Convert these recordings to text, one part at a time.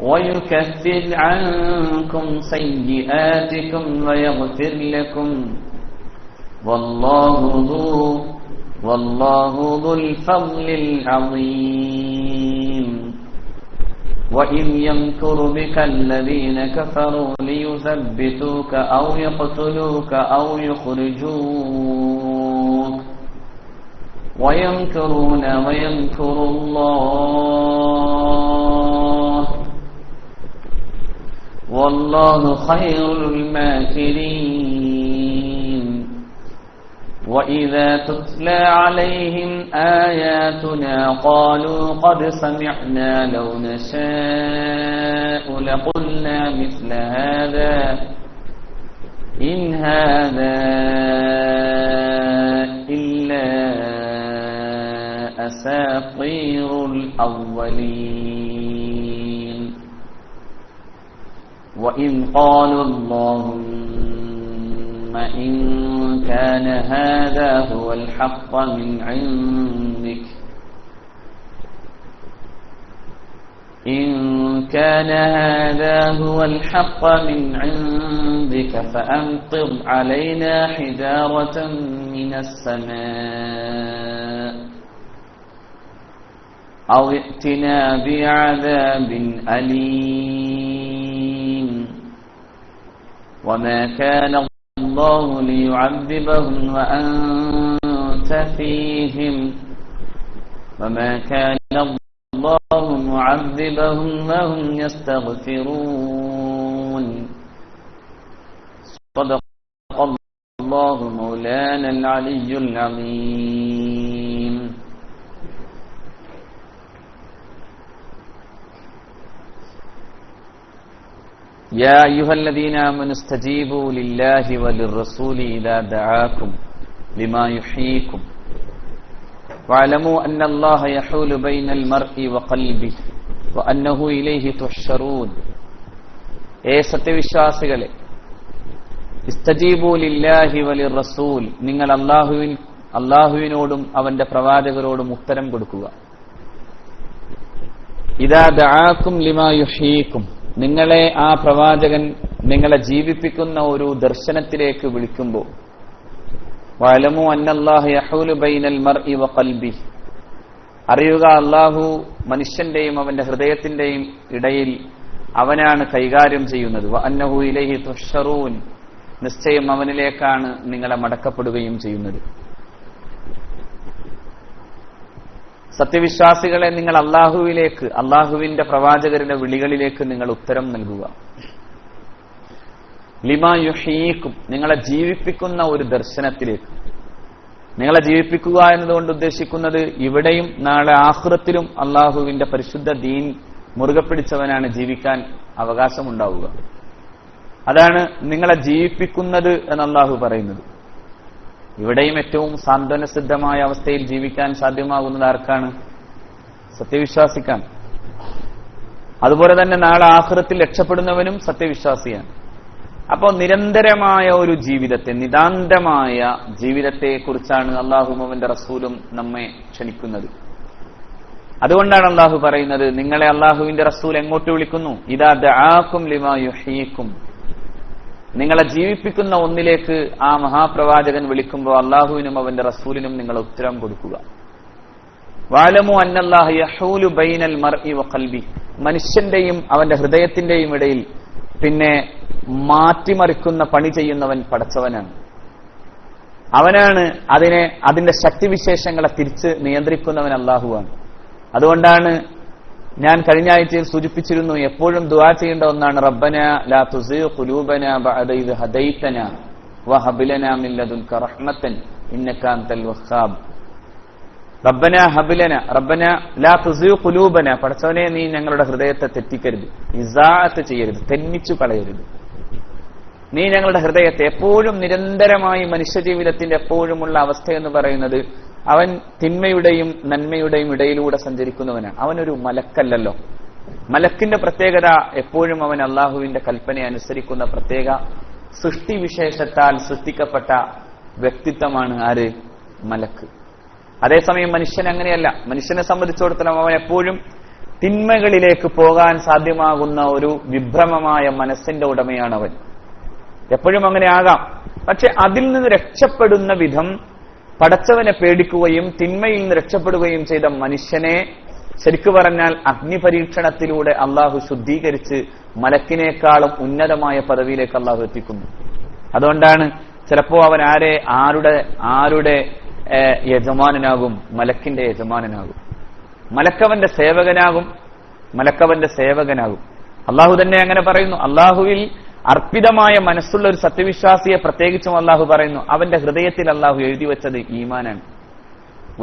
ويكفر عنكم سيئاتكم ويغفر لكم والله ذو الفضل العظيم وإذ يمكر بك الذين كفروا ليثبتوك أو يقتلوك أو يخرجوك ويمكرون ويمكر الله والله خير الماكرين وإذا تتلى عليهم آياتنا قالوا قد سمعنا لو نشاء لقلنا مثل هذا إن هذا إلا أساطير الأولين وإن قالوا اللهم إن كان هذا هو الحق من عندك فأمطر علينا حجارة من السماء أو ائتنا بعذاب أليم وما كان الله ليعذبهم وأنت فيهم وما كان الله معذبهم وهم يستغفرون صدق الله مولانا العلي العظيم يا أيها الذين آمنوا استجيبوا لله وللرسول إذا دعاكم لما يحييكم واعلموا أن الله يحول بين المرء وقلبه وأنه إليه تحشرون സത്യവിശ്വാസികളെ ഇസ്തജീബു ലില്ലാഹി വലിർറസൂൽ നിങ്ങൾ അല്ലാഹുവിനോടും അവന്റെ പ്രവാചകരോടും ഉത്തരം കൊടുക്കുക ഇദാ ദആകും ലിമാ യുഹീകും നിങ്ങളെ ആ പ്രവാചകൻ നിങ്ങളെ ജീവിപ്പിക്കുന്ന ഒരു ദർശനത്തിലേക്ക് വിളിക്കുമ്പോൾ വഅലമു അന്നല്ലാഹ യഹൂലു ബൈനൽ മർഇ വഖൽബിഹി അറിയുക അല്ലാഹു മനുഷ്യന്റെയും അവന്റെ ഹൃദയത്തിന്റെയും ഇടയിൽ അവനാണ് കൈകാര്യം ചെയ്യുന്നത് വഅന്നഹു ഇലൈഹി തുഹ്ശറൂൻ നിശ്ചയം അവനിലേക്കാണ് നിങ്ങളെ മടക്കപ്പെടുകയും ചെയ്യുന്നത് സത്യവിശ്വാസികളെ നിങ്ങൾ അല്ലാഹുവിലേക്ക് അല്ലാഹുവിന്റെ പ്രവാചകരുടെ വിളികളിലേക്ക് നിങ്ങൾ ഉത്തരം നൽകുക ലിമാ യുഹീകും നിങ്ങളെ ജീവിപ്പിക്കുന്ന ഒരു ദർശനത്തിലേക്ക് നിങ്ങളെ ജീവിപ്പിക്കുക എന്നതുകൊണ്ട് ഉദ്ദേശിക്കുന്നത് ഇവിടെയും നാളെ ആഖിറത്തിലും അല്ലാഹുവിന്റെ പരിശുദ്ധ ദീൻ മുറുകെ പിടിച്ചവനാണ് ജീവിക്കാൻ അവകാശമുണ്ടാവുക അതാണ് നിങ്ങളെ ജീവിപ്പിക്കുന്നത് എന്ന് അല്ലാഹു പറയുന്നത് ഇവിടെയും ഏറ്റവും സാന്ത്വനസിദ്ധമായ അവസ്ഥയിൽ ജീവിക്കാൻ സാധ്യമാകുന്നത് ആർക്കാണ് സത്യവിശ്വാസിക്കാണ് അതുപോലെ തന്നെ നാളെ ആഖിറത്തിൽ രക്ഷപ്പെടുന്നവനും സത്യവിശ്വാസിയാണ് അപ്പോൾ നിരന്തരമായ ഒരു ജീവിതത്തെ നിതാന്തമായ ജീവിതത്തെ കുറിച്ചാണ് അല്ലാഹുവും അവന്റെ റസൂലും നമ്മെ ക്ഷണിക്കുന്നത് അതുകൊണ്ടാണ് അല്ലാഹു പറയുന്നത് നിങ്ങളെ അല്ലാഹുവിന്റെ റസൂൽ എങ്ങോട്ട് വിളിക്കുന്നു ഇദാ ദആകും ലിമാ യുഹീകും നിങ്ങളെ ജീവിപ്പിക്കുന്ന ഒന്നിലേക്ക് ആ മഹാപ്രവാചകൻ വിളിക്കുമ്പോൾ അല്ലാഹുവിനും അവന്റെ റസൂലിനും നിങ്ങൾ ഉത്തരം കൊടുക്കുക വഅലമു അന്നല്ലാഹ യഹൂലു ബൈനൽ മർഇ വഖൽബി മനുഷ്യന്റെയും അവന്റെ ഹൃദയത്തിന്റെയും ഇടയിൽ പിന്നെ മാറ്റിമറിക്കുന്ന പണി ചെയ്യുന്നവൻ പടച്ചവനാണ് അവനാണ് അതിന്റെ ശക്തിവിശേഷങ്ങളെ തിരിച്ച് നിയന്ത്രിക്കുന്നവൻ അല്ലാഹുവാണ് അതുകൊണ്ടാണ് ഞാൻ കഴിഞ്ഞ ആഴ്ചയിൽ സൂചിപ്പിച്ചിരുന്നു എപ്പോഴും ദുആ ചെയ്യേണ്ട ഒന്നാണ് റബ്ബന ലാ തുസിഗ് ഖുലൂബന ബഅദ ഇദ് ഹദൈതന വഹബ് ലനാ മിൻ ലദുൻക റഹ്മതൻ ഇന്നക അൻതൽ വഖ്ഖാബ് റബ്ബന ഹബ് ലനാ റബ്ബന ലാ തുസിഗ് ഖുലൂബന പടച്ചവനെ നീ ഞങ്ങളുടെ ഹൃദയത്തെ തെറ്റിക്കരുത് ഇസാഅത്ത് ചെയ്യരുത് തെന്നിച്ചു കളയരുത് നീ ഞങ്ങളുടെ ഹൃദയത്തെ എപ്പോഴും നിരന്തരമായി മനുഷ്യജീവിതത്തിന്റെ എപ്പോഴുമുള്ള അവസ്ഥയെന്ന് പറയുന്നത് അവൻ തിന്മയുടെയും നന്മയുടെയും ഇടയിലൂടെ സഞ്ചരിക്കുന്നവനാണ് അവനൊരു മലക്കല്ലല്ലോ മലക്കിന്റെ പ്രത്യേകത എപ്പോഴും അവൻ അള്ളാഹുവിന്റെ കൽപ്പനയെ അനുസരിക്കുന്ന പ്രത്യേക സൃഷ്ടിവിശേഷത്താൽ സൃഷ്ടിക്കപ്പെട്ട വ്യക്തിത്വമാണ് ആര് മലക്ക് അതേസമയം മനുഷ്യൻ അങ്ങനെയല്ല മനുഷ്യനെ സംബന്ധിച്ചിടത്തോളം അവൻ എപ്പോഴും തിന്മകളിലേക്ക് പോകാൻ സാധ്യമാകുന്ന ഒരു വിഭ്രമമായ മനസ്സിന്റെ ഉടമയാണ് അവൻ. എപ്പോഴും അങ്ങനെ ആകാം. പക്ഷെ അതിൽ നിന്ന് രക്ഷപ്പെടുന്ന വിധം പടച്ചവനെ പേടിക്കുകയും തിന്മയിൽ നിന്ന് രക്ഷപ്പെടുകയും ചെയ്ത മനുഷ്യനെ ശരിക്കു പറഞ്ഞാൽ അഗ്നിപരീക്ഷണത്തിലൂടെ അള്ളാഹു ശുദ്ധീകരിച്ച് മലക്കിനേക്കാളും ഉന്നതമായ പദവിയിലേക്ക് അള്ളാഹു എത്തിക്കുന്നു. അതുകൊണ്ടാണ് ചിലപ്പോ അവൻ ആരുടെ യജമാനനാകും? മലക്കിന്റെ യജമാനനാകും. മലക്കവന്റെ സേവകനാകും. അള്ളാഹു തന്നെ അങ്ങനെ പറയുന്നു. അള്ളാഹുവിൽ അർപ്പിതമായ മനസ്സുള്ള ഒരു സത്യവിശ്വാസിയെ പ്രത്യേകിച്ചും അള്ളാഹു പറയുന്നു, അവന്റെ ഹൃദയത്തിൽ അള്ളാഹു എഴുതി വെച്ചത് ഈമാനാണ്.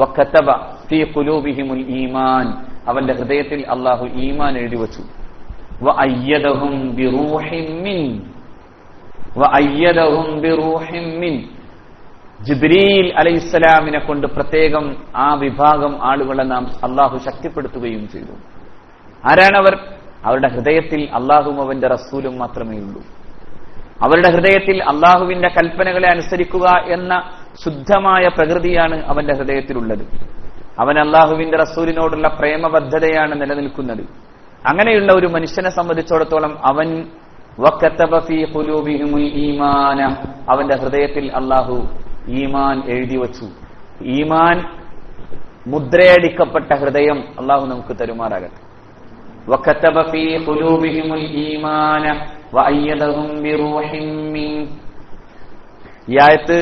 വഖതബ ഫീ ഖുലൂബിഹിമുൽ ഈമാൻ, അവന്റെ ഹൃദയത്തിൽ അള്ളാഹു ഈമാൻ എഴുതി വെച്ചു. വഅയ്യദഹും ബിറൂഹിൻ മിൻ, ജിബ്രീൽ അലൈഹിസ്സലാമിനെ കൊണ്ട് പ്രത്യേകം ആ വിഭാഗം ആളുകളെ നാം അള്ളാഹു ശക്തിപ്പെടുത്തുകയും ചെയ്തു. ആരാണവർ? അവരുടെ ഹൃദയത്തിൽ അള്ളാഹുവും അവന്റെ റസൂലും മാത്രമേ ഉള്ളൂ. അവരുടെ ഹൃദയത്തിൽ അള്ളാഹുവിന്റെ കൽപ്പനകളെ അനുസരിക്കുക എന്ന ശുദ്ധമായ പ്രകൃതിയാണ് അവന്റെ ഹൃദയത്തിലുള്ളത്. അവൻ അള്ളാഹുവിന്റെ റസൂലിനോടുള്ള പ്രേമബദ്ധതയാണ് നിലനിൽക്കുന്നത്. അങ്ങനെയുള്ള ഒരു മനുഷ്യനെ സംബന്ധിച്ചിടത്തോളം അവൻ വകതബ ഫീ ഖുലൂബിഹിമുൽ ഈമാന, അവന്റെ ഹൃദയത്തിൽ അള്ളാഹു ഈമാൻ എഴുതി വച്ചു. ഈമാൻ മുദ്രയടിക്കപ്പെട്ട ഹൃദയം അള്ളാഹു നമുക്ക് തരുമാറാകട്ടെ. വകതബ ഫീ ഖുലൂബിഹിമുൽ ഈമാന വഅയ്യദഹും ബിറൂഹിൻ മിൻ. ഈ ആയത്ത്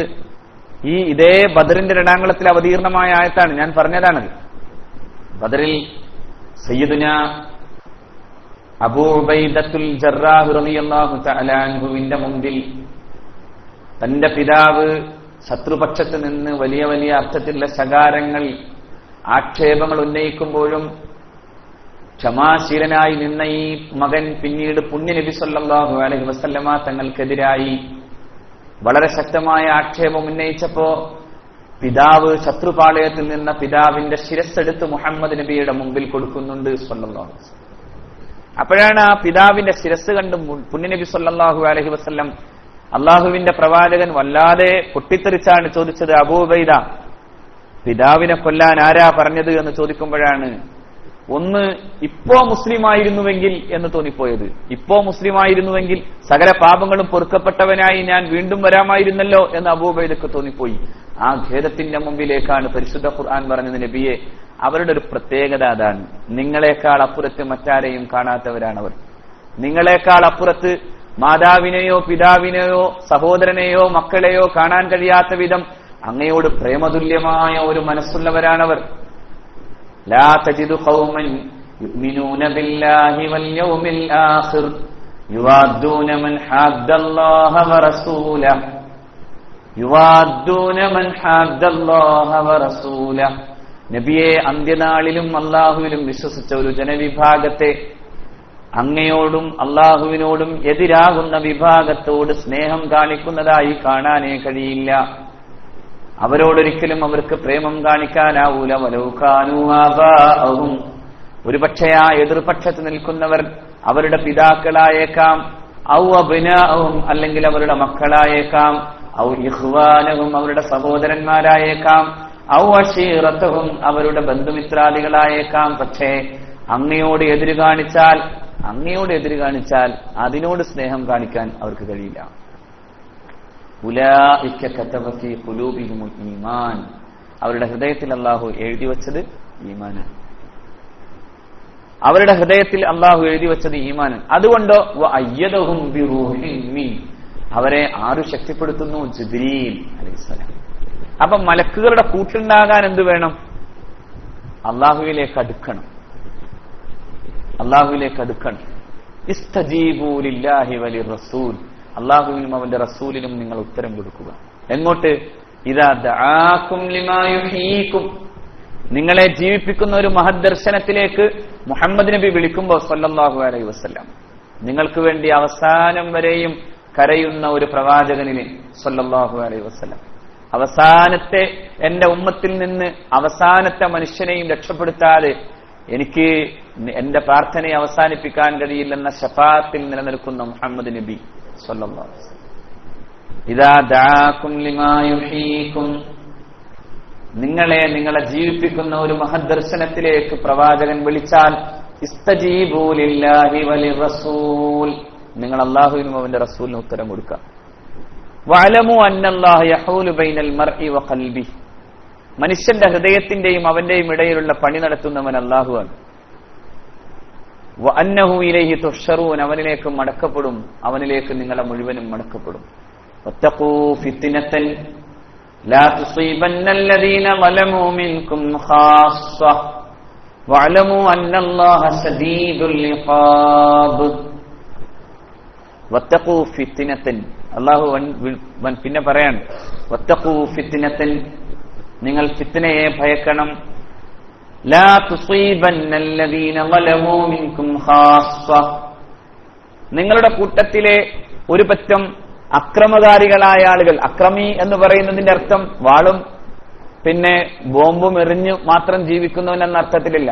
ഇതേ ബദറിന്റെ രണാങ്കളത്തിൽ അവതീർണമായ ആയത്താണ്. ഞാൻ പറഞ്ഞതാണ്, ബദറിൽ സയ്യിദുനാ അബൂ ഉബൈദത്തുൽ ജറാഹ് റളിയല്ലാഹു തആല അൻഹുവിന്റെ മുമ്പിൽ തന്റെ പിതാവ് ശത്രുപക്ഷത്ത് നിന്ന് വലിയ വലിയ അർത്ഥത്തിലുള്ള ശകാരങ്ങൾ, ആക്ഷേപങ്ങൾ ഉന്നയിക്കുമ്പോഴും ക്ഷമാശീലനായി നിന്ന ഈ മകൻ പിന്നീട് പുണ്യനബി സല്ലല്ലാഹു അലൈഹി വസല്ലമ തങ്ങൾക്കെതിരായി വളരെ ശക്തമായ ആക്ഷേപം ഉന്നയിച്ചപ്പോ പിതാവ് ശത്രുപാളയത്തിൽ നിന്ന പിതാവിന്റെ ശിരസ്സെടുത്ത് മുഹമ്മദ് നബിയുടെ മുമ്പിൽ കൊടുക്കുന്നുണ്ട് സല്ലല്ലാഹു അലൈഹി വസല്ലം. അപ്പോഴാണ് ആ പിതാവിന്റെ ശിരസ് കണ്ട് പുണ്യനബി സല്ലല്ലാഹു അലൈഹി വസല്ലം അള്ളാഹുവിന്റെ പ്രവാചകൻ വല്ലാതെ പൊട്ടിത്തെറിച്ചാണ് ചോദിച്ചത്, അബൂ ഉബൈദ, പിതാവിനെ കൊല്ലാൻ ആരാ പറഞ്ഞത് എന്ന് ചോദിക്കുമ്പോഴാണ് ഒന്ന് ഇപ്പോ മുസ്ലിമായിരുന്നുവെങ്കിൽ എന്ന് തോന്നിപ്പോയത്. ഇപ്പോ മുസ്ലിമായിരുന്നുവെങ്കിൽ സകല പാപങ്ങളും പൊറുക്കപ്പെട്ടവനായി ഞാൻ വീണ്ടും വരാമായിരുന്നല്ലോ എന്ന് അബൂ ഉബൈദക്ക് തോന്നിപ്പോയി. ആ ഖേദത്തിന്റെ മുമ്പിലേക്കാണ് പരിശുദ്ധ ഖുർആൻ പറഞ്ഞത്, നബിയെ, അവരുടെ ഒരു പ്രത്യേകത അതാണ്, നിങ്ങളെക്കാൾ അപ്പുറത്ത് മറ്റാരെയും കാണാത്തവരാണവർ. നിങ്ങളെക്കാൾ അപ്പുറത്ത് മാതാവിനെയോ പിതാവിനെയോ സഹോദരനെയോ മക്കളെയോ കാണാൻ കഴിയാത്ത വിധം അങ്ങയോട് പ്രേമതുല്യമായ ഒരു മനസ്സുള്ളവരാണവർ. ലാ തജിദു ഖൗമൻ യുഅ്മിനൂന ബില്ലാഹി വൽ യൗമിൽ ആഖിർ യുവാദ്ദൂന മൻ ഹാദ്ദല്ലാഹ വറസൂലഹു നബിയെ, അന്ത്യനാളിലും അള്ളാഹുവിലും വിശ്വസിച്ച ഒരു ജനവിഭാഗത്തെ അങ്ങയോടും അള്ളാഹുവിനോടും എതിരാകുന്ന വിഭാഗത്തോട് സ്നേഹം കാണിക്കുന്നതായി കാണാനേ കഴിയില്ല. അവരോടൊരിക്കലും അവർക്ക് പ്രേമം കാണിക്കാനാവൂല. വലൗ കാനൂ ആബാഅഹും, ഒരുപക്ഷേ ആ എതിർപക്ഷത്ത് നിൽക്കുന്നവർ അവരുടെ പിതാക്കളായേക്കാം, ഔ അബ്നാഅഹും, അല്ലെങ്കിൽ അവരുടെ മക്കളായേക്കാം, ഔ ഇഖ്വാനഹും, അവരുടെ സഹോദരന്മാരായേക്കാം, ഔ അശീറത്തഹും, അവരുടെ ബന്ധുമിത്രാദികളായേക്കാം. പക്ഷേ അങ്ങയോട് എതിര് കാണിച്ചാൽ അതിനോട് സ്നേഹം കാണിക്കാൻ അവർക്ക് കഴിയില്ല. ഉലൈക കതബ ഫീ ഖുലൂബിഹിമുൽ ഈമാൻ, അവരുടെ ഹൃദയത്തിൽ അല്ലാഹു എഴുതി വെച്ചത് ഈമാനാണ്. അവരുടെ ഹൃദയത്തിൽ അല്ലാഹു എഴുതി വെച്ചത് ഈമാനാണ്. അതുകൊണ്ടോ വഅയ്യദഹും ബിറൂഹിൻ മിൻ, അവരെ ആര് ശക്തിപ്പെടുത്തുന്നു? ജിബ്രീൽ അലൈഹിസ്സലാം. അപ്പൊ മലക്കുകളുടെ കൂട്ടുണ്ടാകാൻ എന്ത് വേണം? അല്ലാഹുവിലേക്ക് അടുക്കണം. ഇസ്തജീബൂ ലില്ലാഹി വലിർറസൂൽ, അല്ലാഹുവിനും അവന്റെ റസൂലിനും നിങ്ങൾ ഉത്തരം കൊടുക്കുക. എങ്ങോട്ട്? ഇദാ ദആകും ലിമാ യുഹീകും, നിങ്ങളെ ജീവിപ്പിക്കുന്ന ഒരു മഹദ്ദർശനത്തിലേക്ക് മുഹമ്മദ് നബി വിളിക്കുമ്പോൾ സല്ലല്ലാഹു അലൈഹി വസല്ലം, നിങ്ങൾക്ക് വേണ്ടി അവസാനം വരെയും കരയുന്ന ഒരു പ്രവാചകനിനെ സല്ലല്ലാഹു അലൈഹി വസല്ലം, അവസാനത്തെ എന്റെ ഉമ്മത്തിൽ നിന്ന് അവസാനത്തെ മനുഷ്യനെയും രക്ഷപ്പെടുത്താതെ എനിക്ക് എന്റെ പ്രാർത്ഥനയെ അവസാനിപ്പിക്കാൻ കഴിയില്ലെന്ന ശഫാഅത്തിൽ നിലനിൽക്കുന്ന മുഹമ്മദ് നബി സല്ലല്ലാഹു അലൈഹി വസല്ലം. ഇദാ ദആകും ലിമാ യുഹീകും, നിങ്ങളെ ജീവിപ്പിക്കുന്ന ഒരു മഹദ്ദർശനത്തിലേക്ക് പ്രവാചകൻ വിളിച്ചാൽ ഇസ്തജീബൂ ലില്ലാഹി വലിർറസൂൽ, നിങ്ങൾ അല്ലാഹുവിനും അവന്റെ റസൂലിനും ഉത്തരം കൊടുക്കുക. വഅലമു അന്നല്ലാഹ യഹൂലു ബൈനൽ മർഇ വഖൽബിഹി, മനുഷ്യന്റെ ഹൃദയത്തിന്റെയും അവന്റെയും ഇടയിലുള്ള പണി നടത്തുന്നവൻ അല്ലാഹുവാണ്. വഅന്നഹു ഇലൈഹി തുഹ്ശറൂൻ, അവനിലേക്ക് മടക്കപ്പെടും, അവനിലേക്ക് നിങ്ങളെ മുഴുവനും മടക്കപ്പെടും. വത്തഖൂ ഫിത്നതൻ ലാ തുസീബന്നല്ലദീന ളലമൂ മിൻകും ഖാസ്സ വഅലമു അന്നല്ലാഹ ശദീദുൽ ഇഖാബ്. വത്തഖൂ ഫിത്നതൻ, അല്ലാഹു പിന്നെ പറയാണ്, വത്തഖൂ ഫിത്നതൻ, നിങ്ങൾ ഫിത്നയെ ഭയക്കണം. ലാ തുസീബന്നല്ലദീന ളലമൂ മിൻകും ഖാസ്സ, നിങ്ങളുടെ കൂട്ടത്തിലെ ഒരു പറ്റം അക്രമകാരികളായ ആളുകൾ, അക്രമി എന്ന് പറയുന്നതിന്റെ അർത്ഥം വാളും പിന്നെ ബോംബും എറിഞ്ഞു മാത്രം ജീവിക്കുന്നവൻ എന്ന അർത്ഥത്തിലില്ല.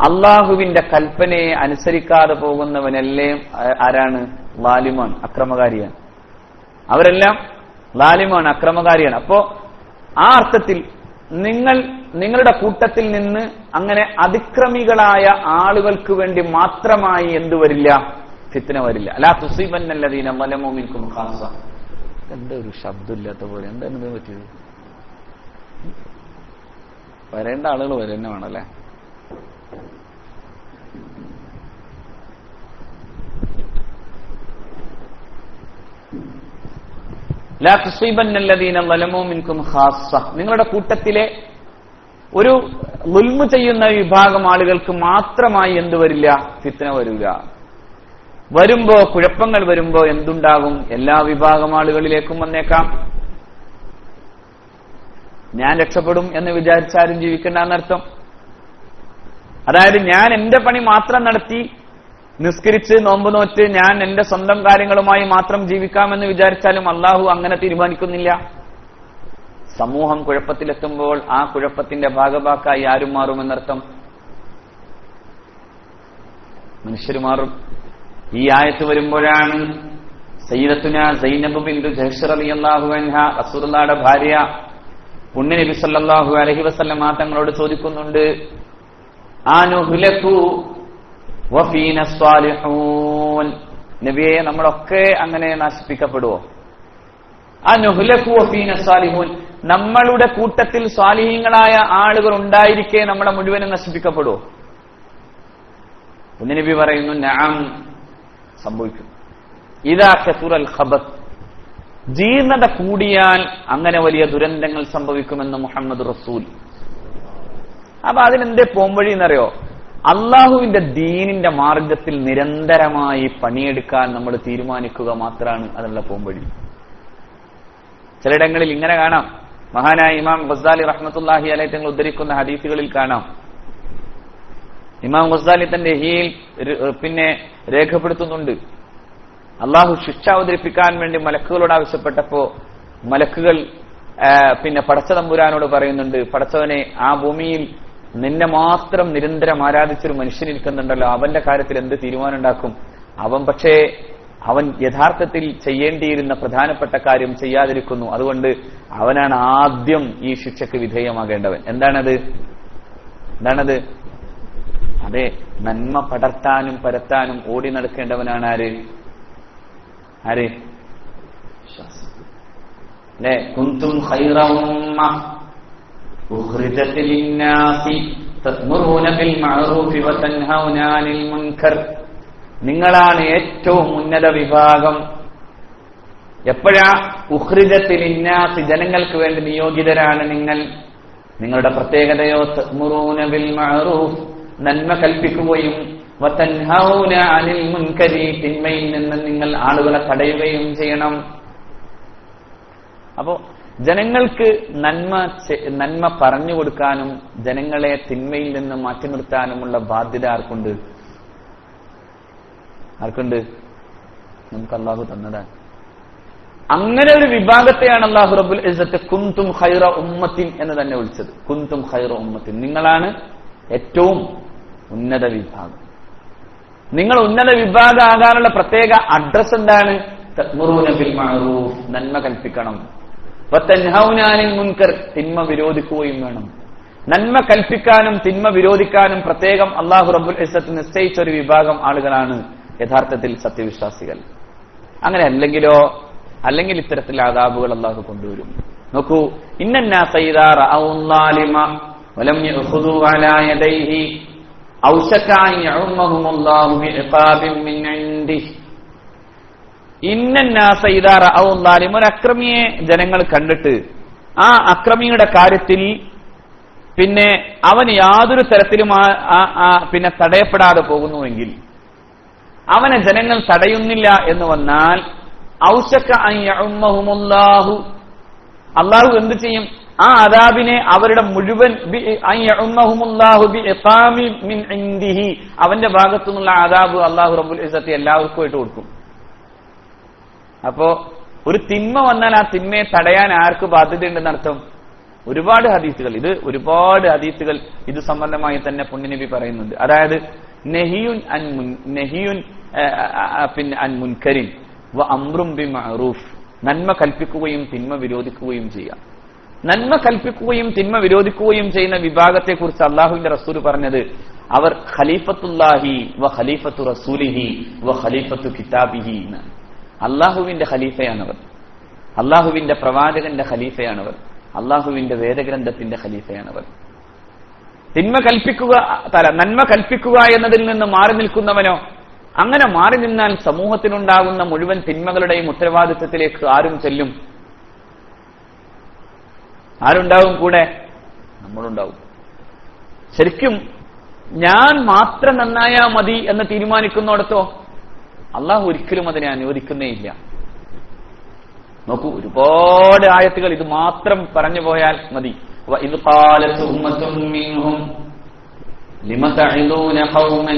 അള്ളാഹുവിന്റെ കൽപ്പനയെ അനുസരിക്കാതെ പോകുന്നവനെല്ലാം ആരാണ്? ലാലിമാണ്, അക്രമകാരിയാണ്. അവരെല്ലാം ലാലിമാണ്, അക്രമകാരിയാണ്. അപ്പോ ആ അർത്ഥത്തിൽ നിങ്ങളുടെ കൂട്ടത്തിൽ നിന്ന് അങ്ങനെ അതിക്രമികളായ ആളുകൾക്ക് വേണ്ടി മാത്രമായി എന്തു വരില്ല? ഫിത്ന വരില്ല. ലാ തുസീബന്നല്ലദീന ളലമൂ മിൻകും ഖാസ്സ. എന്താ ഒരു ശബ്ദമില്ലാത്ത പോലെ, എന്താണ് ഇത് പറ്റിയത്? വരേണ്ട ആളുകൾ വരന്നെ വേണല്ലേ. ലാ തുസീബന്നല്ലദീന ളലമൂ മിൻകും ഖാസ്സ, നിങ്ങളുടെ കൂട്ടത്തിലെ ഒരു ളുൽമ് ചെയ്യുന്ന വിഭാഗം ആളുകൾക്ക് മാത്രമായി എന്തു വരില്ല? ഫിത്ന വരില്ല. വരുമ്പോ, കുഴപ്പങ്ങൾ വരുമ്പോ എന്തുണ്ടാകും? എല്ലാ വിഭാഗം ആളുകളിലേക്കും വന്നേക്കാം. ഞാൻ രക്ഷപ്പെടും എന്ന് വിചാരിച്ചാരും ജീവിക്കണ്ട എന്നർത്ഥം. അതായത് ഞാൻ എന്റെ പണി മാത്രം നടത്തി നിസ്കരിച്ച് നോമ്പ് നോറ്റ് ഞാൻ എന്റെ സ്വന്തം കാര്യങ്ങളുമായി മാത്രം ജീവിക്കാമെന്ന് വിചാരിച്ചാലും അള്ളാഹു അങ്ങനെ തീരുമാനിക്കുന്നില്ല. സമൂഹം കുഴപ്പത്തിലെത്തുമ്പോൾ ആ കുഴപ്പത്തിന്റെ ഭാഗഭാക്കായി ആരും മാറുമെന്നർത്ഥം? മനുഷ്യർ മാറും. ഈ ആയത്ത് വരുമ്പോഴാണ് സയ്യിദത്തുന സൈനബ് ബിൻതു ജഹ്ഷ് റളിയല്ലാഹു അൻഹ, റസൂലുള്ളാഹിയുടെ ഭാര്യ, പുണ്യ നബി സല്ലല്ലാഹു അലൈഹി വസല്ലം തങ്ങളോട് ചോദിക്കുന്നുണ്ട്, ആനുഹ്ലകു വഫീന സ്വാലിഹൂൻ, നബിയെ നമ്മളൊക്കെ അങ്ങനെ നശിപ്പിക്കപ്പെടുവോ? ആനുഹ്ലകു വഫീന സ്വാലിഹൂൻ, നമ്മളുടെ കൂട്ടത്തിൽ സ്വാലിഹീങ്ങളായ ആളുകൾ ഉണ്ടായിരിക്കെ നമ്മളെ മുഴുവനും നശിപ്പിക്കപ്പെടുവോ? പുണ്യ നബി പറയുന്നു, നഅം, സംഭവിക്കും. ഇദാ കസുറൽ ഖബത്ത്, ജീർണത കൂടിയാൽ അങ്ങനെ വലിയ ദുരന്തങ്ങൾ സംഭവിക്കുമെന്ന് മുഹമ്മദ് റസൂൽ. അപ്പൊ അതിനെന്തേ പോംവഴി എന്നറിയോ? അള്ളാഹുവിന്റെ ദീനിന്റെ മാർഗത്തിൽ നിരന്തരമായി പണിയെടുക്കാൻ നമ്മൾ തീരുമാനിക്കുക മാത്രമാണ് അതിനുള്ള പോംവഴി. ചിലയിടങ്ങളിൽ ഇങ്ങനെ കാണാം. മഹാനായ ഇമാം ഗസ്സാലി റഹ്മത്തുള്ളാഹി അലൈഹി തങ്ങൾ ഉദ്ധരിക്കുന്ന ഹദീസുകളിൽ കാണാം, ഇമാം ഗസ്സാലി തന്റെ ഹീൽ പിന്നെ രേഖപ്പെടുത്തുന്നുണ്ട്, അള്ളാഹു ശിക്ഷ അവതരിപ്പിക്കാൻ വേണ്ടി മലക്കുകളോട് ആവശ്യപ്പെട്ടപ്പോ മലക്കുകൾ പിന്നെ പടച്ച തമ്പുരാനോട് പറയുന്നുണ്ട്, പടച്ചവനെ, ആ ഭൂമിയിൽ നിന്നെ മാത്രം നിരന്തരം ആരാധിച്ചൊരു മനുഷ്യനിരിക്കുന്നുണ്ടല്ലോ, അവന്റെ കാര്യത്തിൽ എന്ത് തീരുമാനം ഉണ്ടാക്കും? പക്ഷേ അവൻ യഥാർത്ഥത്തിൽ ചെയ്യേണ്ടിയിരുന്ന പ്രധാനപ്പെട്ട കാര്യം ചെയ്യാതിരിക്കുന്നു. അതുകൊണ്ട് അവനാണ് ആദ്യം ഈ ശിക്ഷയ്ക്ക് വിധേയമാകേണ്ടവൻ. എന്താണത്? അതെ, നന്മ പടർത്താനും പരത്താനും ഓടി നടക്കേണ്ടവനാണ് ആര്? അല്ലേ? കുന്തും ഖൈറ ഉമ്മ ഉഖ്രിജത ലിന്നാസി തഅ്മുറൂന ബിൽ മഅറൂഫി വതൻഹൗന അനിൽ മുൻകർ, നിങ്ങളാണ് ഏറ്റവും ഉന്നത വിഭാഗം. എപ്പോഴാ? ഉഖ്രിജത ലിന്നാസി, ജനങ്ങൾക്ക് വേണ്ടി നിയോഗിതരാണ് നിങ്ങൾ. നിങ്ങളുടെ പ്രത്യേകതയോ തഅ്മുറൂന ബിൽ മഅറൂഫ്, നന്മ കൽപ്പിക്കുകയും, വതൻഹൗന അനിൽ മുൻകരി, തിന്മയിൽ നിന്ന് നിങ്ങൾ ആളുകളെ തടയുകയും ചെയ്യണം. അപ്പോ ജനങ്ങൾക്ക് നന്മ പറഞ്ഞു കൊടുക്കാനും ജനങ്ങളെ തിന്മയിൽ നിന്ന് മാറ്റി നിർത്താനുമുള്ള ബാധ്യത ആർക്കുണ്ട്? നമുക്ക് അള്ളാഹു തന്നതാണ്. അങ്ങനെ ഒരു വിഭാഗത്തെയാണ് അള്ളാഹു റബ്ബുൽ ഇസ്സത്ത് കുന്തും ഖൈറ ഉമ്മത്തിൻ എന്ന് തന്നെ വിളിച്ചത്. കുന്തും ഖൈറ ഉമ്മത്തിൻ, നിങ്ങളാണ് ഏറ്റവും ഉന്നത വിഭാഗം. നിങ്ങൾ ഉന്നത വിഭാഗം ആകാനുള്ള പ്രത്യേക അഡ്രസ് എന്താണ്? തഅ്മുറൂന ബിൽ മഅറൂഫ്, നന്മ കൽപ്പിക്കണം. വതൻഹൗന അനിൽ മുൻകർ, തിന്മ വിരോധിക്കുകയും വേണം. നന്മ കൽപ്പിക്കാനും തിന്മ വിരോധിക്കാനും പ്രത്യേകം അല്ലാഹു റബ്ബുൽ ഇസ്സത്ത് നിശ്ചയിച്ച ഒരു വിഭാഗം ആളുകളാണ് യഥാർത്ഥത്തിൽ സത്യവിശ്വാസികൾ. അങ്ങനെ അല്ലെങ്കിൽ ഇത്തരത്തിൽ അദാബുകൾ അല്ലാഹു കൊണ്ടുവരും. നോക്കൂ, ഇന്നന്നാസ ഇദാ റഅൗ ളാലിമ വലം യഖുദു അലാ യദൈഹി ഔശക അൻ യഉമ്മഹുമുല്ലാഹു ബിഇഖാബിൻ മിൻ ഇൻദിഹി. ഇന്നന്നാസ ഇദാ റഅൗ ളാലിമ, ഒരു അക്രമിയെ ജനങ്ങൾ കണ്ടിട്ട് ആ അക്രമിയുടെ കാര്യത്തിൽ പിന്നെ അവന് യാതൊരു തരത്തിലും പിന്നെ തടയപ്പെടാതെ പോകുന്നുവെങ്കിൽ, അവനെ ജനങ്ങൾ തടയുന്നില്ല എന്ന് വന്നാൽ ഔശക അൻ യഉമ്മഹുമുല്ലാഹു, അല്ലാഹു എന്ത് ചെയ്യും? ആ അദാബിനെ അവരുടെ മുഴുവൻ അൻ യഉമ്മഹുമുല്ലാഹു ബിഇഖാമിൻ മിൻ ഇൻദിഹി, അവന്റെ ഭാഗത്തു നിന്നുള്ള അദാബ് അല്ലാഹു റബ്ബുൽ ഇസ്സത്ത് എല്ലാവർക്കും ആയിട്ട് കൊടുക്കും. അപ്പോ ഒരു തിന്മ വന്നാൽ ആ തിന്മയെ തടയാൻ ആർക്ക് ബാധ്യതയുണ്ടെന്നർത്ഥം? ഒരുപാട് ഹദീസുകൾ ഇത് സംബന്ധമായി തന്നെ പുണ്യനബി പറയുന്നുണ്ട്. അതായത് നഹിയുൻ അൻ മുൻകരിൻ വ അംറും ബിമഅറൂഫ്, നന്മ കൽപ്പിക്കുകയും തിന്മ വിരോധിക്കുകയും ചെയ്യാം. നന്മ കൽപ്പിക്കുകയും തിന്മ വിരോധിക്കുകയും ചെയ്യുന്ന വിഭാഗത്തെ കുറിച്ച് അള്ളാഹുവിന്റെ റസൂൽ പറഞ്ഞത്, അവർ ഖലീഫത്തുല്ലാഹി വ ഖലീഫത്തു റസൂലിഹി വ ഖലീഫത്തു കിതാബിഹി എന്നാണ്. അള്ളാഹുവിന്റെ ഖലീഫയാണവർ, അള്ളാഹുവിന്റെ പ്രവാചകന്റെ ഖലീഫയാണവർ, അള്ളാഹുവിന്റെ വേദഗ്രന്ഥത്തിന്റെ ഖലീഫയാണവർ. നന്മ കൽപ്പിക്കുക എന്നതിൽ നിന്ന് മാറി നിൽക്കുന്നവനോ, അങ്ങനെ മാറി നിന്നാൽ സമൂഹത്തിനുണ്ടാകുന്ന മുഴുവൻ തിന്മകളുടെയും ഉത്തരവാദിത്വത്തിലേക്ക് ആരും ചെല്ലും? ആരുണ്ടാവും കൂടെ? നമ്മളുണ്ടാവും. ശരിക്കും ഞാൻ മാത്രം നന്നായാ മതി എന്ന് തീരുമാനിക്കുന്നിടത്തോ അള്ളാഹു ഒരിക്കലും അതിനെ അനുവദിക്കുന്നേയില്ല. നോക്കൂ, ഒരുപാട് ആയത്തുകൾ ഇത് മാത്രം പറഞ്ഞു പോയാൽ മതി. وَإِذْ قَالَتْ أُمَّةٌ مِّنْهُمْ لِمَ تَعِظُونَ قَوْمًا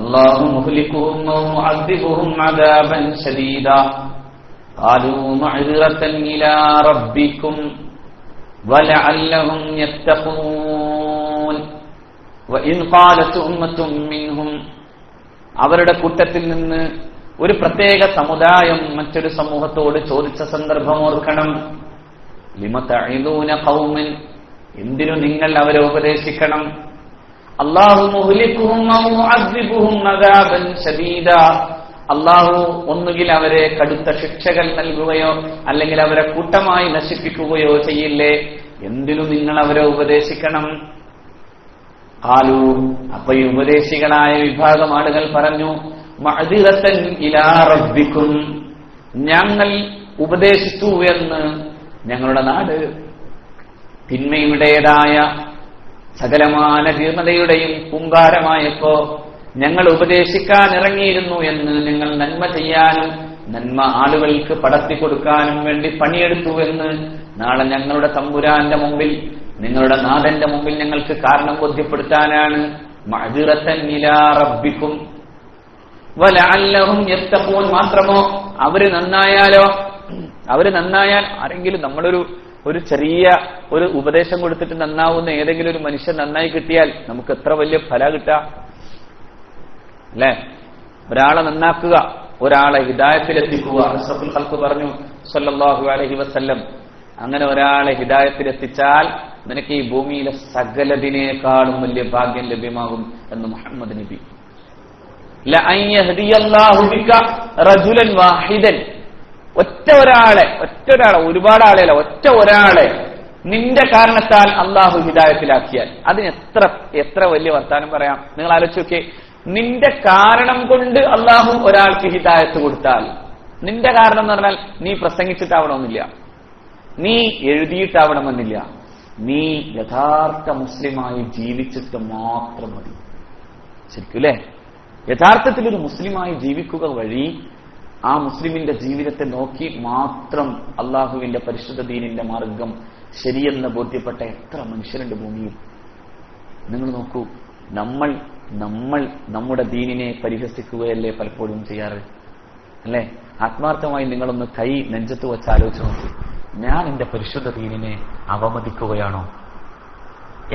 اللَّهُ مُهْلِكُهُمْ أَوْ مُعَذِّبُهُمْ عَذَابًا شَدِيدًا قَالُوا مَعْذِرَةً إِلَى رَبِّكُمْ وَلَعَلَّهُمْ يَتَّقُونَ وَإِذْ قَالَتْ أُمَّةٌ مِّنْهُمْ, അവരുടെ കൂട്ടത്തിൽ നിന്ന് ഒരു പ്രത്യേക സമുദായം മറ്റൊരു സമൂഹത്തോട് ചോദിച്ച സന്ദർഭം ഓർക്കണം. ലിമ തഈദൂന ഖൗമൻ, എന്തിനു നിങ്ങൾ അവരെ ഉപദേശിക്കണം? അല്ലാഹു മുഹ്ലികുഹും ഔ മുഅദ്ദിബുഹും അദാബൻ ശദീദാ, അല്ലാഹു ഒന്നുകിൽ അവരെ കടുത്ത ശിക്ഷകൾ നൽകുകയോ അല്ലെങ്കിൽ അവരെ കൂട്ടമായി നശിപ്പിക്കുകയോ ചെയ്യില്ലേ, എന്തിനു നിങ്ങൾ അവരെ ഉപദേശിക്കണം? ഖാലൂ, അപ്പോൾ ഈ ഉപദേശികളായ വിഭാഗം ആളുകൾ പറഞ്ഞു, മഅദിറത്തൻ ഇലാ റബ്ബിക്കും, ഞങ്ങൾ ഉപദേശിച്ചു എന്ന് ഞങ്ങളുടെ നാട് തിന്മയുടേതായ സകലമാന ജീർണതയുടെയും പൂങ്കാരമായപ്പോ ഞങ്ങൾ ഉപദേശിക്കാൻ ഇറങ്ങിയിരുന്നു എന്ന് ഞങ്ങൾ നന്മ ചെയ്യാനും നന്മ ആളുകൾക്ക് പടർത്തി കൊടുക്കാനും വേണ്ടി പണിയെടുത്തു എന്ന് നാളെ ഞങ്ങളുടെ തമ്പുരാന്റെ മുമ്പിൽ, നിങ്ങളുടെ നാഥന്റെ മുമ്പിൽ ഞങ്ങൾക്ക് കാരണം ബോധ്യപ്പെടുത്താനാണ്. മഅദിറത്തൻ ഇലാ റബ്ബിക്കും വലഅല്ലഹും യത്തഖൂൻ, മാത്രമോ അവര് നന്നായാൽ ആരെങ്കിലും ഒരു ചെറിയ ഒരു ഉപദേശം കൊടുത്തിട്ട് നന്നാവുന്ന ഏതെങ്കിലും ഒരു മനുഷ്യൻ നന്നായി കിട്ടിയാൽ നമുക്ക് എത്ര വലിയ ഫല കിട്ടാ അല്ലെ? ഒരാളെ നന്നാക്കുക, ഒരാളെ ഹിദായത്തിലെത്തിക്കുക. അഷ്റഫുൽ ഖൽഖ് പറഞ്ഞു സല്ലല്ലാഹു അലൈഹി വസല്ലം, അങ്ങനെ ഒരാളെ ഹിദായത്തിലെത്തിച്ചാൽ നിനക്ക് ഈ ഭൂമിയിലെ സകലതിനേക്കാളും വലിയ ഭാഗ്യം ലഭ്യമാകും എന്ന് മുഹമ്മദ് നബി. ലഅൻ യഹ്ദിയല്ലാഹു ബിക റജുലൻ വാഹിദൻ, ഒറ്റ ഒരാളെ, ഒരുപാട് ആളെയല്ല, ഒറ്റ ഒരാളെ നിന്റെ കാരണത്താൽ അള്ളാഹു ഹിദായത്തിലാക്കിയാൽ അതിന് എത്ര വലിയ വർത്താനം പറയാം. നിങ്ങൾ ആലോചിച്ച് നോക്കിയേ, നിന്റെ കാരണം കൊണ്ട് അള്ളാഹു ഒരാൾക്ക് ഹിദായത്ത് കൊടുത്താൽ, നിന്റെ കാരണം എന്ന് പറഞ്ഞാൽ നീ പ്രസംഗിച്ചിട്ടാവണമെന്നില്ല, നീ എഴുതിയിട്ടാവണമെന്നില്ല, നീ യഥാർത്ഥ മുസ്ലിമായി ജീവിച്ചിട്ട് മാത്രം മതി. ശരിക്കും അല്ലേ? യഥാർത്ഥത്തിൽ ഒരു മുസ്ലിമായി ജീവിക്കുക വഴി ആ മുസ്ലിമിന്റെ ജീവിതത്തെ നോക്കി മാത്രം അള്ളാഹുവിന്റെ പരിശുദ്ധ ദീനിന്റെ മാർഗം ശരിയെന്ന് ബോധ്യപ്പെട്ട എത്ര മനുഷ്യരുണ്ട് ഭൂമിയിൽ. നിങ്ങൾ നോക്കൂ, നമ്മൾ നമ്മുടെ ദീനിനെ പരിഹസിക്കുകയല്ലേ പലപ്പോഴും ചെയ്യാറ് അല്ലെ? ആത്മാർത്ഥമായി നിങ്ങളൊന്ന് കൈ നെഞ്ചത്ത് വെച്ച് ആലോചിച്ച് നോക്കൂ, ഞാൻ എന്റെ പരിശുദ്ധ ദീനിനെ അവമതിക്കുകയാണോ?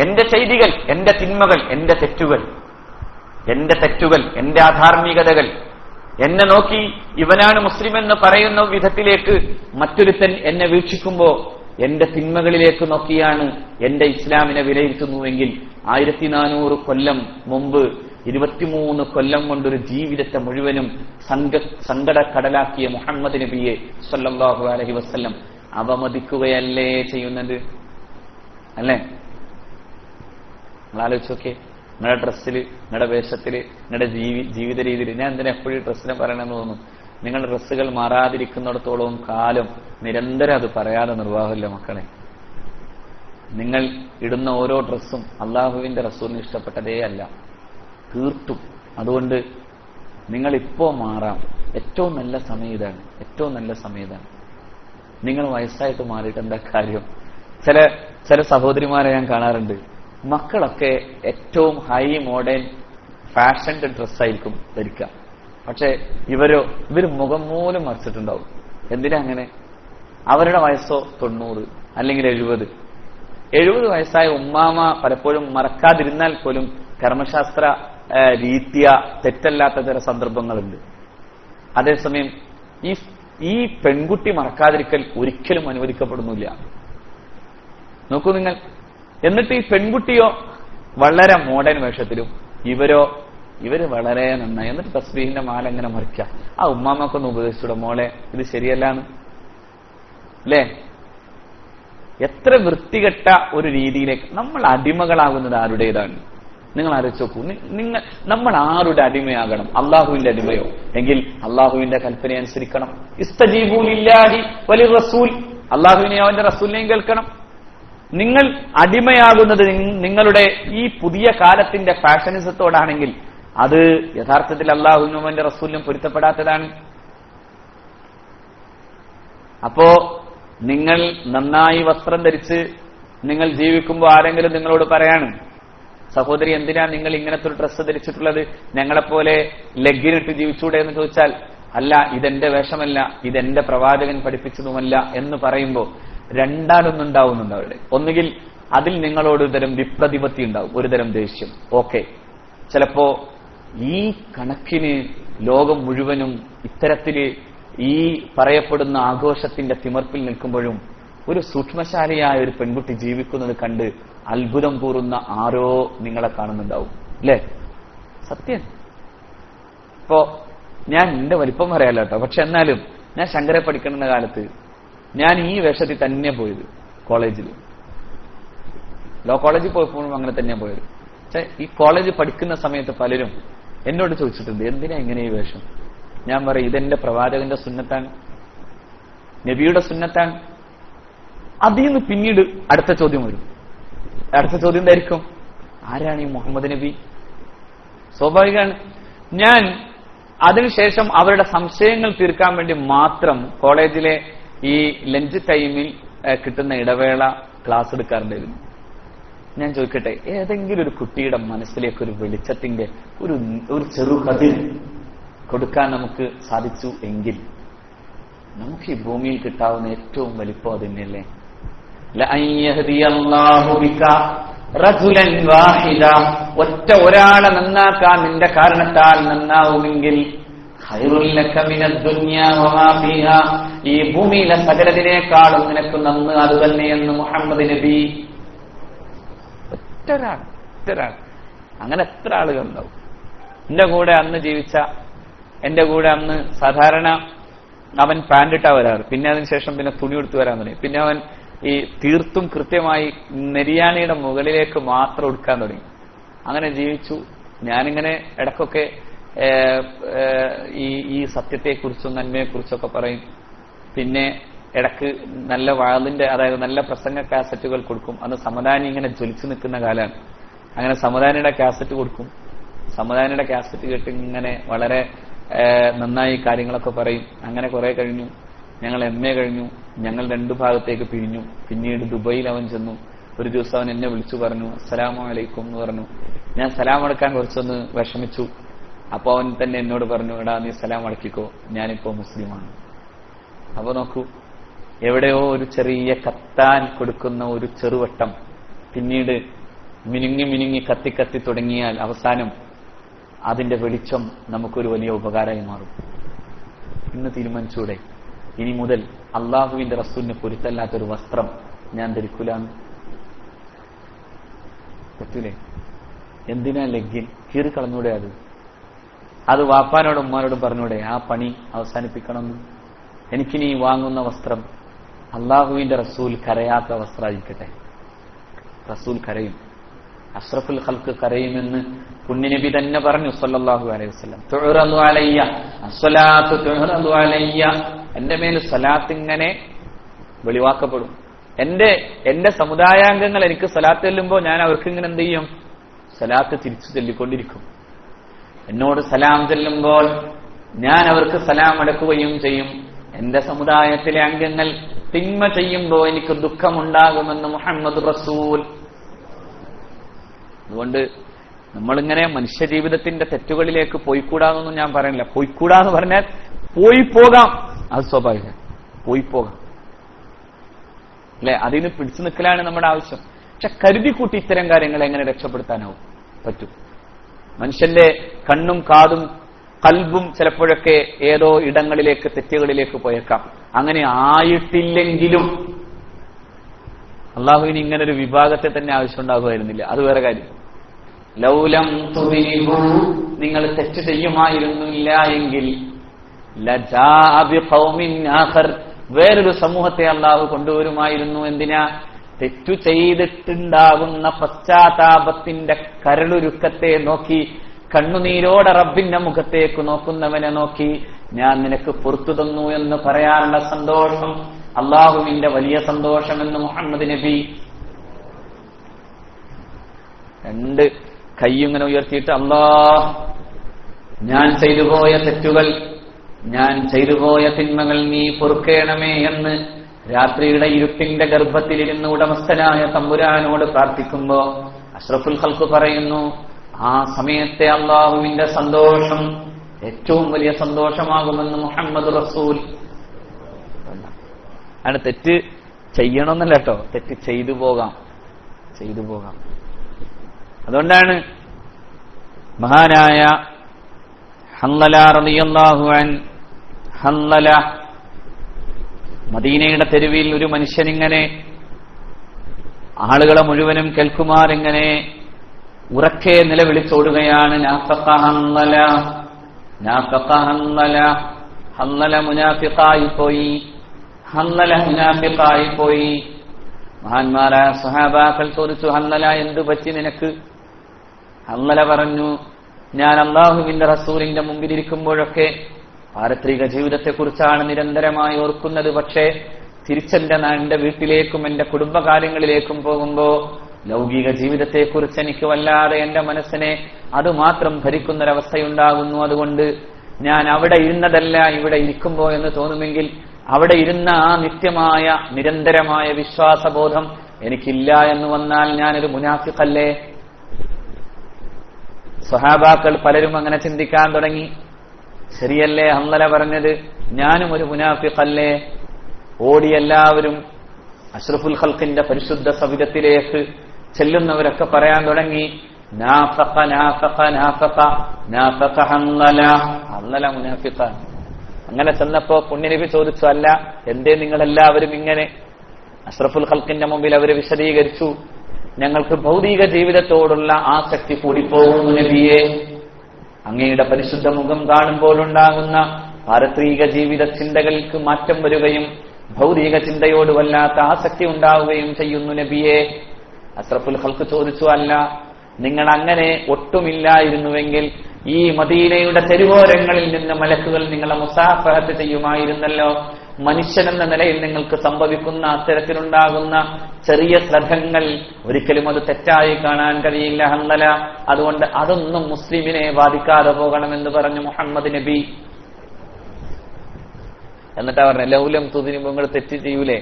എന്റെ ചെയ്തികൾ, എന്റെ തിന്മകൾ, എന്റെ തെറ്റുകൾ, എന്റെ അധാർമികതകൾ, എന്നെ നോക്കി ഇവനാണ് മുസ്ലിം എന്ന് പറയുന്ന വിധത്തിലേക്ക് മറ്റൊരുത്തൻ എന്നെ വീക്ഷിക്കുമ്പോ എന്റെ തിന്മകളിലേക്ക് നോക്കിയാണ് എന്റെ ഇസ്ലാമിനെ വിലയിരുത്തുന്നുവെങ്കിൽ 1400 കൊല്ലം മുമ്പ് 23 കൊല്ലം കൊണ്ടൊരു ജീവിതത്തെ മുഴുവനും സങ്കടക്കടലാക്കിയ മുഹമ്മദ് നബിയെ സല്ലല്ലാഹു അലൈഹി വസല്ലം അവമതിക്കുകയല്ലേ ചെയ്യുന്നത്? അല്ലേ? നിങ്ങൾ ആലോചിച്ച് നോക്കിയേ. നിങ്ങളുടെ ഡ്രസ്സിൽ, നിങ്ങളുടെ വേഷത്തിൽ, നിങ്ങളുടെ ജീവിത രീതിയിൽ, ഞാൻ എന്തിനാ എപ്പോഴും ഡ്രസ്സിനെ പറയണമെന്ന് തോന്നും. നിങ്ങളുടെ ഡ്രസ്സുകൾ മാറാതിരിക്കുന്നിടത്തോളം കാലം നിരന്തരം അത് പറയാതെ നിർവാഹമില്ല മക്കളെ. നിങ്ങൾ ഇടുന്ന ഓരോ ഡ്രസ്സും അള്ളാഹുവിന്റെ റസൂലിന് ഇഷ്ടപ്പെട്ടതേ അല്ല, തീർത്തും. അതുകൊണ്ട് നിങ്ങൾ ഇപ്പോ മാറാം. ഏറ്റവും നല്ല സമയം ഇതാണ്, ഏറ്റവും നല്ല സമയം ഇതാണ്. നിങ്ങൾ വയസ്സായിട്ട് മാറിയിട്ട് എന്താ കാര്യം? ചില സഹോദരിമാരെ ഞാൻ കാണാറുണ്ട്, മക്കളൊക്കെ ഏറ്റവും ഹൈ മോഡേൺ ഫാഷന്റെ ഡ്രസ്സായിരിക്കും ധരിക്കുക. പക്ഷെ ഇവര് മുഖം പോലും മറിച്ചിട്ടുണ്ടാവും. എന്തിനാ അങ്ങനെ? അവരുടെ വയസ്സോ 90 അല്ലെങ്കിൽ 70 വയസ്സായ ഉമ്മാമ പലപ്പോഴും മറക്കാതിരുന്നാൽ പോലും കർമ്മശാസ്ത്ര രീതിയ തെറ്റല്ലാത്ത ചില സന്ദർഭങ്ങളുണ്ട്. അതേസമയം ഈ പെൺകുട്ടി മറക്കാതിരിക്കൽ ഒരിക്കലും അനുവദിക്കപ്പെടുന്നില്ല. നോക്കൂ നിങ്ങൾ. എന്നിട്ട് ഈ പെൺകുട്ടിയോ വളരെ മോഡേൺ വേഷത്തിലും, ഇവര് വളരെ നന്നായി. എന്നിട്ട് തസ്ബീഹിന്റെ മാല എങ്ങനെ മറിക്കുക? ആ ഉമ്മാമക്കൊന്ന് ഉപദേശിച്ചൂടെ, മോളെ ഇത് ശരിയല്ലാന്ന്, അല്ലേ? എത്ര വൃത്തികെട്ട ഒരു രീതിയിലേക്ക് നമ്മൾ അടിമകളാകുന്നത് ആരുടേതാണ്? നിങ്ങൾ ആലോചിച്ച് നോക്കൂ. നമ്മൾ ആരുടെ അടിമയാകണം? അള്ളാഹുവിന്റെ അടിമയോ? എങ്കിൽ അള്ളാഹുവിന്റെ കൽപ്പന അനുസരിക്കണം. ഇസ്തജീബൂ ലില്ലാഹി വലിർറസൂൽ, അള്ളാഹുവിനെയും അവന്റെ റസൂലിനെയും കേൾക്കണം. നിങ്ങൾ അടിമയാകുന്നത് നിങ്ങളുടെ ഈ പുതിയ കാലത്തിന്റെ ഫാഷനിസത്തോടാണെങ്കിൽ അത് യഥാർത്ഥത്തിൽ അള്ളാഹുവിനും അവന്റെ റസൂലിനും പൊരുത്തപ്പെടാത്തതാണ്. അപ്പോ നിങ്ങൾ നന്നായി വസ്ത്രം ധരിച്ച് നിങ്ങൾ ജീവിക്കുമ്പോൾ ആരെങ്കിലും നിങ്ങളോട് പറയാണ്, സഹോദരി എന്തിനാ നിങ്ങൾ ഇങ്ങനത്തെ ഒരു ഡ്രസ്സ് ധരിച്ചിട്ടുള്ളത്, ഞങ്ങളെപ്പോലെ ലെഗിനിട്ട് ജീവിച്ചൂടെ എന്ന് ചോദിച്ചാൽ, അല്ല ഇതെന്റെ വേഷമല്ല, ഇതെന്റെ പ്രവാചകൻ പഠിപ്പിച്ചതുമല്ല എന്ന് പറയുമ്പോൾ രണ്ടാലൊന്നുണ്ടാവുന്നുണ്ട് അവിടെ. ഒന്നുകിൽ അതിൽ നിങ്ങളോട് ഒരുതരം വിപ്രതിപത്തി ഉണ്ടാവും, ഒരുതരം ദേഷ്യം. ഓക്കെ, ചിലപ്പോ ഈ കണക്കിന് ലോകം മുഴുവനും ഇത്തരത്തില് ഈ പറയപ്പെടുന്ന ആഘോഷത്തിന്റെ തിമർപ്പിൽ നിൽക്കുമ്പോഴും ഒരു സൂക്ഷ്മശാലിയായ ഒരു പെൺകുട്ടി ജീവിക്കുന്നത് കണ്ട് അത്ഭുതം കൂറുന്ന ആരോ നിങ്ങളെ കാണുന്നുണ്ടാവും, അല്ലേ? സത്യം. ഇപ്പോ ഞാൻ എന്റെ വലിപ്പം പറയാലോ കേട്ടോ, പക്ഷെ എന്നാലും ഞാൻ ശങ്കരെ പഠിക്കുന്ന കാലത്ത് ഞാൻ ഈ വേഷത്തിൽ തന്നെ പോയത്. കോളേജിൽ, ലോ കോളേജിൽ പോയപ്പോഴും അങ്ങനെ തന്നെയാണ് പോയത്. പക്ഷെ ഈ കോളേജ് പഠിക്കുന്ന സമയത്ത് പലരും എന്നോട് ചോദിച്ചിട്ടുണ്ട്, എന്തിനാ ഇങ്ങനെ ഈ വേഷം? ഞാൻ പറയും, ഇതെന്റെ പ്രവാചകന്റെ സുന്നത്താണ്, നബിയുടെ സുന്നത്താണ്. അതിൽ നിന്ന് പിന്നീട് അടുത്ത ചോദ്യം വരും. അടുത്ത ചോദ്യം എന്തായിരിക്കും? ആരാണ് ഈ മുഹമ്മദ് നബി? സ്വാഭാവികമാണ്. ഞാൻ അതിനുശേഷം അവരുടെ സംശയങ്ങൾ തീർക്കാൻ വേണ്ടി മാത്രം കോളേജിലെ ഈ ലഞ്ച് ടൈമിൽ കിട്ടുന്ന ഇടവേള ക്ലാസ് എടുക്കാറുണ്ടായിരുന്നു. ഞാൻ ചോദിക്കട്ടെ, ഏതെങ്കിലും ഒരു കുട്ടിയുടെ മനസ്സിലേക്ക് ഒരു വെളിച്ചത്തിന്റെ ഒരു ചെറുകതിർ കൊടുക്കാൻ നമുക്ക് സാധിച്ചു എങ്കിൽ നമുക്ക് ഈ ഭൂമിയിൽ കിട്ടാവുന്ന ഏറ്റവും വലിപ്പം അത് തന്നെയല്ലേ? ഒറ്റ ഒരാളെ നന്നാക്കാൻ നിന്റെ കാരണത്താൽ നന്നാവുമെങ്കിൽ ഈ ഭൂമിയിലെ സകലതിനേക്കാളും നിനക്ക് നന്ന് അത് തന്നെയെന്ന് മുഹമ്മദ് നബി. ഒറ്റൊരാൾ. അങ്ങനെ എത്ര ആളുകൾ ഉണ്ടാവും? എന്റെ കൂടെ അന്ന് ജീവിച്ച, എന്റെ കൂടെ അന്ന് സാധാരണ അവൻ പാൻറിട്ടാ വരാറ്, പിന്നെ അതിനുശേഷം പിന്നെ തുണി എടുത്ത് വരാൻ തുടങ്ങി. പിന്നെ അവൻ ഈ തീർത്തും കൃത്യമായി നെരിയാണിയുടെ മുകളിലേക്ക് മാത്രം എടുക്കാൻ തുടങ്ങി. അങ്ങനെ ജീവിച്ചു. ഞാനിങ്ങനെ ഇടയ്ക്കൊക്കെ ഈ സത്യത്തെക്കുറിച്ചും നന്മയെക്കുറിച്ചൊക്കെ പറയും. പിന്നെ ഇടക്ക് നല്ല വാളിന്റെ, അതായത് നല്ല പ്രസംഗ കാസറ്റുകൾ കൊടുക്കും. അന്ന് സമദാനി ഇങ്ങനെ ജ്വലിച്ചു നിൽക്കുന്ന കാലമാണ്. അങ്ങനെ സമദാനിയുടെ കാസറ്റ് കൊടുക്കും. സമദാനിയുടെ കാസറ്റ് കേട്ട് ഇങ്ങനെ വളരെ നന്നായി കാര്യങ്ങളൊക്കെ പറയും. അങ്ങനെ കുറെ കഴിഞ്ഞു. ഞങ്ങൾ MA കഴിഞ്ഞു. ഞങ്ങൾ 2 ഭാഗത്തേക്ക് പിരിഞ്ഞു. പിന്നീട് ദുബൈയിൽ അവൻ ചെന്നു. ഒരു ദിവസം അവൻ എന്നെ വിളിച്ചു പറഞ്ഞു, അസ്സലാമു അലൈക്കും എന്ന് പറഞ്ഞു. ഞാൻ സലാം അടക്കാൻ കുറച്ചൊന്ന് വിഷമിച്ചു. അപ്പൊ അവൻ തന്നെ എന്നോട് പറഞ്ഞു, എടാ നീ സലാം അടക്കിക്കോ, ഞാനിപ്പോ മുസ്ലിമാണ്. അപ്പൊ നോക്കൂ, എവിടെയോ ഒരു ചെറിയ കത്താൻ കൊടുക്കുന്ന ഒരു ചെറുവട്ടം പിന്നീട് മിനുങ്ങി കത്തി തുടങ്ങിയാൽ അവസാനം അതിന്റെ വെളിച്ചം നമുക്കൊരു വലിയ ഉപകാരമായി മാറും. ഇന്ന് തീരുമാനിച്ചൂടെ? ഇനി മുതൽ അള്ളാഹുവിന്റെ റസൂലിന് പൊരുത്തല്ലാത്തൊരു വസ്ത്രം ഞാൻ ധരിക്കൂലാന്ന് പറ്റൂലേ? എന്തിനാ ലഗ്ഗിൻ? കീറി കളഞ്ഞൂടെ? അത് വാപ്പാനോടും ഉമ്മാനോടും പറഞ്ഞൂടെ ആ പണി അവസാനിപ്പിക്കണമെന്ന്? എനിക്കിനി വാങ്ങുന്ന വസ്ത്രം അള്ളാഹുവിന്റെ റസൂൽ കരയാത്ത വസ്ത്രമായിരിക്കട്ടെ. റസൂൽ കരയും, അഷ്റഫുൽ ഖൽഖ് കരയുമെന്ന് പുണ്യനബി തന്നെ പറഞ്ഞു സല്ലല്ലാഹു അലൈഹി വസല്ലം. തുഅറദു അലയ്യ അസ്സലാത്തു തുഅറദു അലയ്യ, എന്റെ മേൽ സലാത്ത് ഇങ്ങനെ വെളിവാക്കപ്പെടും. എന്റെ സമുദായാംഗങ്ങൾ എനിക്ക് സലാത്ത് ചെല്ലുമ്പോൾ ഞാൻ അവർക്ക് ഇങ്ങനെ എന്ത് ചെയ്യും? സലാത്ത് തിരിച്ചു ചൊല്ലിക്കൊണ്ടിരിക്കും. എന്നോട് സലാം ചെല്ലുമ്പോൾ ഞാൻ അവർക്ക് സലാം അടക്കുകയും ചെയ്യും. എന്റെ സമുദായത്തിലെ അംഗങ്ങൾ തിന്മ ചെയ്യുമ്പോൾ എനിക്ക് ദുഃഖമുണ്ടാകുമെന്ന് മുഹമ്മദ് റസൂൽ. അതുകൊണ്ട് നമ്മളിങ്ങനെ മനുഷ്യജീവിതത്തിന്റെ തെറ്റുകളിലേക്ക് പോയിക്കൂടാന്നൊന്നും ഞാൻ പറയുന്നില്ല. പോയിക്കൂടാന്ന് പറഞ്ഞാൽ പോയി പോകാം, അത് സ്വാഭാവികം, പോയി പോകാം അല്ലെ? അതിന് പിടിച്ചു നിൽക്കലാണ് നമ്മുടെ ആവശ്യം. പക്ഷെ കരുതിക്കൂട്ടി ഇത്തരം കാര്യങ്ങൾ എങ്ങനെ രക്ഷപ്പെടുത്താനാവും പറ്റും? മനുഷ്യന്റെ കണ്ണും കാതും കൽബും ചിലപ്പോഴൊക്കെ ഏതോ ഇടങ്ങളിലേക്ക് തെറ്റുകളിലേക്ക് പോയേക്കാം. അങ്ങനെ ആയിട്ടില്ലെങ്കിലും അള്ളാഹുവിന് ഇങ്ങനൊരു വിഭാഗത്തെ തന്നെ ആവശ്യമുണ്ടാകുമായിരുന്നില്ല. അത് വേറെ കാര്യം. ലൗലം തുദീബു, നിങ്ങൾ തെറ്റ് ചെയ്യുമായിരുന്നില്ല എങ്കിൽ ലജാഅ ബിഖൗമിൻ ആഖർ, വേറൊരു സമൂഹത്തെ അള്ളാഹു കൊണ്ടുവരുമായിരുന്നു. എന്തിനാ? തെറ്റു ചെയ്തിട്ടുണ്ടാകുന്ന പശ്ചാത്താപത്തിന്റെ കരളുരുക്കത്തെ നോക്കി, കണ്ണുനീരോടെ റബ്ബിന്റെ മുഖത്തേക്ക് നോക്കുന്നവനെ നോക്കി ഞാൻ നിനക്ക് പുറത്തു തന്നു എന്ന് പറയാനുള്ള സന്തോഷം അള്ളാഹുവിന്റെ വലിയ സന്തോഷമെന്ന് മുഹമ്മദ് നബി. രണ്ട് കൈയിങ്ങനെ ഉയർത്തിയിട്ട് അല്ലാഹ്, ഞാൻ ചെയ്തുപോയ തെറ്റുകൾ, ഞാൻ ചെയ്തുപോയ തിന്മകൾ നീ പൊറുക്കേണമേ എന്ന് രാത്രിയുടെ ഇരുട്ടിന്റെ ഗർഭത്തിലിരുന്ന് ഉടമസ്ഥനായ തമ്പുരാനോട് പ്രാർത്ഥിക്കുമ്പോ അഷ്റഫുൽ ഖൽഖ് പറയുന്നു, ആ സമയത്തെ അള്ളാഹുവിന്റെ സന്തോഷം ഏറ്റവും വലിയ സന്തോഷമാകുമെന്ന് മുഹമ്മദ് റസൂൽ. ആണ് തെറ്റ് ചെയ്യണമെന്നല്ല കേട്ടോ, തെറ്റ് ചെയ്തു പോകാം. അതുകൊണ്ടാണ് മഹാനായ ഹൻളല റളിയല്ലാഹു അൻഹു, ഹൻളല മദീനയുടെ തെരുവിൽ ഒരു മനുഷ്യനിങ്ങനെ ആളുകളെ മുഴുവനും കേൾക്കുമാറിങ്ങനെ ഉറക്കെ നിലവിളിച്ചോടുകയാണ്. നാഫഖ ഹൻളല, നാഫഖ ഹൻളല, ഹൻളല മുനാഫിഖായി പോയി, ഹൻളല മുനാഫിഖായി പോയി. മഹാന്മാരായ സഹാബാക്കൾ ചോദിച്ചു, ഹൻളല എന്തു പറ്റി നിനക്ക്? ഹൻളല പറഞ്ഞു, ഞാൻ അള്ളാഹുവിന്റെ റസൂലിന്റെ മുമ്പിലിരിക്കുമ്പോഴൊക്കെ പാരത്രിക ജീവിതത്തെക്കുറിച്ചാണ് നിരന്തരമായി ഓർക്കുന്നത്. പക്ഷേ തിരിച്ചെന്റെ വീട്ടിലേക്കും എന്റെ കുടുംബകാര്യങ്ങളിലേക്കും പോകുമ്പോ ലൗകിക ജീവിതത്തെക്കുറിച്ച് എനിക്ക് വല്ലാതെ എന്റെ മനസ്സിനെ അതുമാത്രം ഭരിക്കുന്നൊരവസ്ഥയുണ്ടാകുന്നു. അതുകൊണ്ട് ഞാൻ അവിടെ ഇരുന്നതല്ല ഇവിടെ ഇരിക്കുമ്പോ എന്ന് തോന്നുമെങ്കിൽ അവിടെ ഇരുന്ന ആ നിത്യമായ നിരന്തരമായ വിശ്വാസബോധം എനിക്കില്ല എന്ന് വന്നാൽ ഞാനൊരു മുനാഫിഖല്ലേ? സ്വഹാബാക്കൾ പലരും അങ്ങനെ ചിന്തിക്കാൻ തുടങ്ങി. ശരിയല്ലേ ഹൻളല പറഞ്ഞത്? ഞാനും ഒരു മുനാഫിഖല്ലേ? ഓടി എല്ലാവരും അഷ്റഫുൽ ഖൽഖിന്റെ പരിശുദ്ധ സവിധത്തിലേക്ക് ചെല്ലുന്നവരൊക്കെ പറയാൻ തുടങ്ങി, നാഫഖ നാഫഖ നാഫഖ നാഫഖ ഹൻളല, ഹൻളല മുനാഫിഖാണ്. അങ്ങനെ ചെന്നപ്പോ പുണ്യനബി ചോദിച്ചു, അല്ല എന്തേ നിങ്ങളെല്ലാവരും ഇങ്ങനെ? അഷ്റഫുൽ ഖൽഖിന്റെ മുമ്പിൽ അവര് വിശദീകരിച്ചു, ഞങ്ങൾക്ക് ഭൗതിക ജീവിതത്തോടുള്ള ആസക്തി കൂടിപ്പോകുന്നു നബിയെ. അങ്ങയുടെ പരിശുദ്ധ മുഖം കാണുമ്പോഴുണ്ടാകുന്ന പാരത്രിക ജീവിത ചിന്തകൾക്ക് മാറ്റം വരികയും ഭൗതിക ചിന്തയോട് വല്ലാത്ത ആസക്തി ഉണ്ടാവുകയും ചെയ്യുന്നു നബിയെ. അഷ്റഫുൽ ഖൽഖ് ചോദിച്ചു, അല്ല നിങ്ങൾ അങ്ങനെ ഒട്ടുമില്ലായിരുന്നുവെങ്കിൽ ഈ മദീനയുടെ തെരുവോരങ്ങളിൽ നിന്ന് മലക്കുകൾ നിങ്ങളെ മുസാഫഹത്ത് ചെയ്യുമായിരുന്നല്ലോ. മനുഷ്യനെന്ന നിലയിൽ നിങ്ങൾക്ക് സംഭവിക്കുന്ന അത്തരത്തിലുണ്ടാകുന്ന ചെറിയ ശ്രദ്ധങ്ങൾ ഒരിക്കലും അത് തെറ്റായി കാണാൻ കഴിയില്ല ഹൻളല. അതുകൊണ്ട് അതൊന്നും മുസ്ലിമിനെ ബാധിക്കാതെ പോകണമെന്ന് പറഞ്ഞു മുഹമ്മദ് നബി. എന്നിട്ടാ പറഞ്ഞ ലൗലം തുദിനുമ്പോ നിങ്ങൾ തെറ്റ് ചെയ്യൂലേ,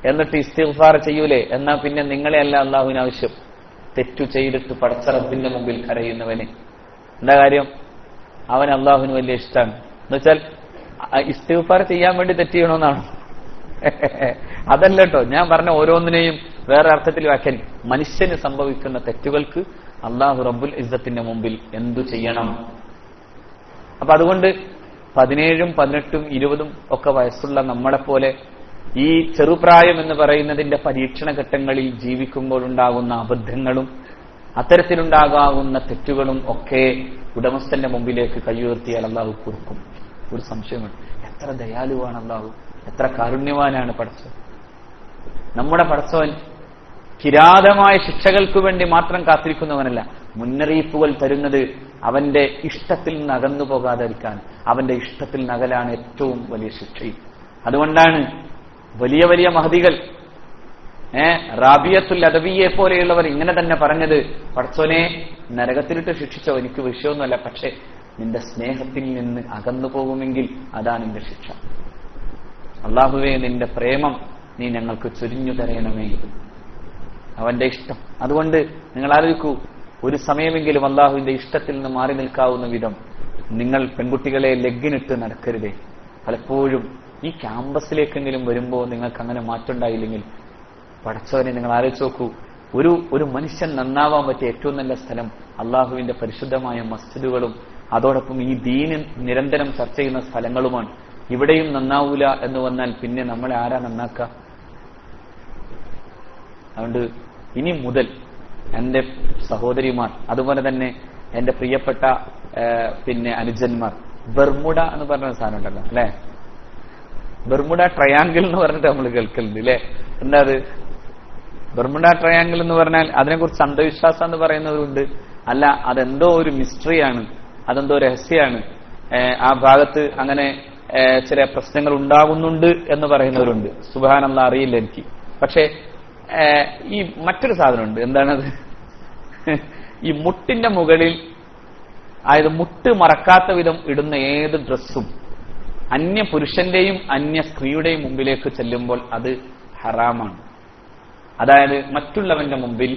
എന്നിട്ട് ഇസ്തിഗ്ഫാർ ചെയ്യൂലേ? എന്നാ പിന്നെ നിങ്ങളെ അല്ല അള്ളാഹുവിന് ആവശ്യം. തെറ്റു ചെയ്തിട്ട് പടച്ച റബ്ബിന്റെ മുമ്പിൽ കരയുന്നവന് എന്താ കാര്യം? അവൻ അള്ളാഹുവിന് വലിയ ഇഷ്ടമാണ്. എന്നുവെച്ചാൽ ഇസ്തിഗ്ഫാർ ചെയ്യാൻ വേണ്ടി തെറ്റ് ചെയ്യണമെന്നാണ്? അതല്ല കേട്ടോ. ഞാൻ പറഞ്ഞ ഓരോന്നിനെയും വേറെ അർത്ഥത്തിൽ വ്യാഖ്യാനിക്കും. മനുഷ്യന് സംഭവിക്കുന്ന തെറ്റുകൾക്ക് അള്ളാഹു റബ്ബുൽ ഇസ്സത്തിന്റെ മുമ്പിൽ എന്തു ചെയ്യണം? അപ്പൊ അതുകൊണ്ട് 17, 18, 20 ഒക്കെ വയസ്സുള്ള നമ്മളെപ്പോലെ ഈ ചെറുപ്രായം എന്ന് പറയുന്നതിന്റെ പരീക്ഷണ ഘട്ടങ്ങളിൽ ജീവിക്കുമ്പോഴുണ്ടാകുന്ന അബദ്ധങ്ങളും അത്തരത്തിലുണ്ടാകാവുന്ന തെറ്റുകളും ഒക്കെ ഉടമസ്ഥന്റെ മുമ്പിലേക്ക് കൈയുയർത്തിയാൽ അള്ളാഹു കൊടുക്കും. ഒരു സംശയമുണ്ട്, എത്ര ദയാലുവാണ് അള്ളാഹു, എത്ര കാരുണ്യവാനാണ് പടച്ചവൻ. നമ്മുടെ പടച്ചവൻ കിരാതമായ ശിക്ഷകൾക്ക് വേണ്ടി മാത്രം കാത്തിരിക്കുന്നവനല്ല, മുന്നറിയിപ്പുകൾ തരുന്നത് അവന്റെ ഇഷ്ടത്തിൽ നിന്ന് അകന്നു പോകാതിരിക്കാൻ. അവന്റെ ഇഷ്ടത്തിൽ നകലാണ് ഏറ്റവും വലിയ ശിക്ഷയും. അതുകൊണ്ടാണ് വലിയ വലിയ മഹദികൾ റാബിയത്തുൽ അദവിയെ പോലെയുള്ളവർ ഇങ്ങനെ തന്നെ പറഞ്ഞത്, പടച്ചോനെ നരകത്തിലിട്ട് ശിക്ഷിച്ചോ, എനിക്ക് വിഷയമൊന്നുമല്ല, പക്ഷെ നിന്റെ സ്നേഹത്തിൽ നിന്ന് അകന്നു പോകുമെങ്കിൽ അതാണ് നിന്റെ ശിക്ഷ. അള്ളാഹുവേ, നിന്റെ പ്രേമം നീ ഞങ്ങൾക്ക് ചൊരിഞ്ഞു തരയണമേ, അവന്റെ ഇഷ്ടം. അതുകൊണ്ട് നിങ്ങൾ ആലോചിക്കൂ, ഒരു സമയമെങ്കിലും അള്ളാഹുവിന്റെ ഇഷ്ടത്തിൽ നിന്ന് മാറി നിൽക്കാവുന്ന വിധം നിങ്ങൾ പെൺകുട്ടികളെ ലെഗിനിട്ട് നടക്കരുതേ. പലപ്പോഴും ഈ ക്യാമ്പസിലേക്കെങ്കിലും വരുമ്പോൾ നിങ്ങൾക്ക് അങ്ങനെ മാറ്റമുണ്ടായില്ലെങ്കിൽ പടച്ചവനെ നിങ്ങൾ ആലോചിച്ച് നോക്കൂ. ഒരു മനുഷ്യൻ നന്നാവാൻ പറ്റിയ ഏറ്റവും നല്ല സ്ഥലം അള്ളാഹുവിന്റെ പരിശുദ്ധമായ മസ്ജിദുകളും അതോടൊപ്പം ഈ ദീന് നിരന്തരം ചർച്ച ചെയ്യുന്ന സ്ഥലങ്ങളുമാണ്. ഇവിടെയും നന്നാവൂല എന്ന് വന്നാൽ പിന്നെ നമ്മളെ ആരാ നന്നാക്കുക? അതുകൊണ്ട് ഇനി മുതൽ എന്റെ സഹോദരിമാർ, അതുപോലെ തന്നെ എന്റെ പ്രിയപ്പെട്ട അനുജന്മാർ, ബർമുഡ എന്ന് പറഞ്ഞ സാധനം ഉണ്ടല്ലോ അല്ലെ, ബർമുഡ ട്രയാങ്കിൾ എന്ന് പറഞ്ഞിട്ട് നമ്മൾ കേൾക്കലുണ്ട് അല്ലെ. എന്താ അത് ബർമുഡ ട്രയാങ്കിൾ എന്ന് പറഞ്ഞാൽ? അതിനെക്കുറിച്ച് അന്ധവിശ്വാസം എന്ന് പറയുന്നവരുണ്ട്. അല്ല, അതെന്തോ ഒരു മിസ്റ്ററിയാണ്, അതെന്തോ രഹസ്യമാണ്, ആ ഭാഗത്ത് അങ്ങനെ ചില പ്രശ്നങ്ങൾ ഉണ്ടാകുന്നുണ്ട് എന്ന് പറയുന്നവരുണ്ട്. സുബ്ഹാനല്ലാഹ്, അറിയില്ല എനിക്ക്. പക്ഷെ ഈ മറ്റൊരു സാധനമുണ്ട്. എന്താണത്? ഈ മുട്ടിന്റെ മുകളിൽ, അതായത് മുട്ട് മറക്കാത്ത വിധം ഇടുന്ന ഏത് ഡ്രസ്സും അന്യ പുരുഷന്റെയും അന്യ സ്ത്രീയുടെയും മുമ്പിലേക്ക് ചെല്ലുമ്പോൾ അത് ഹറാമാണ്. അതായത് മറ്റുള്ളവന്റെ മുമ്പിൽ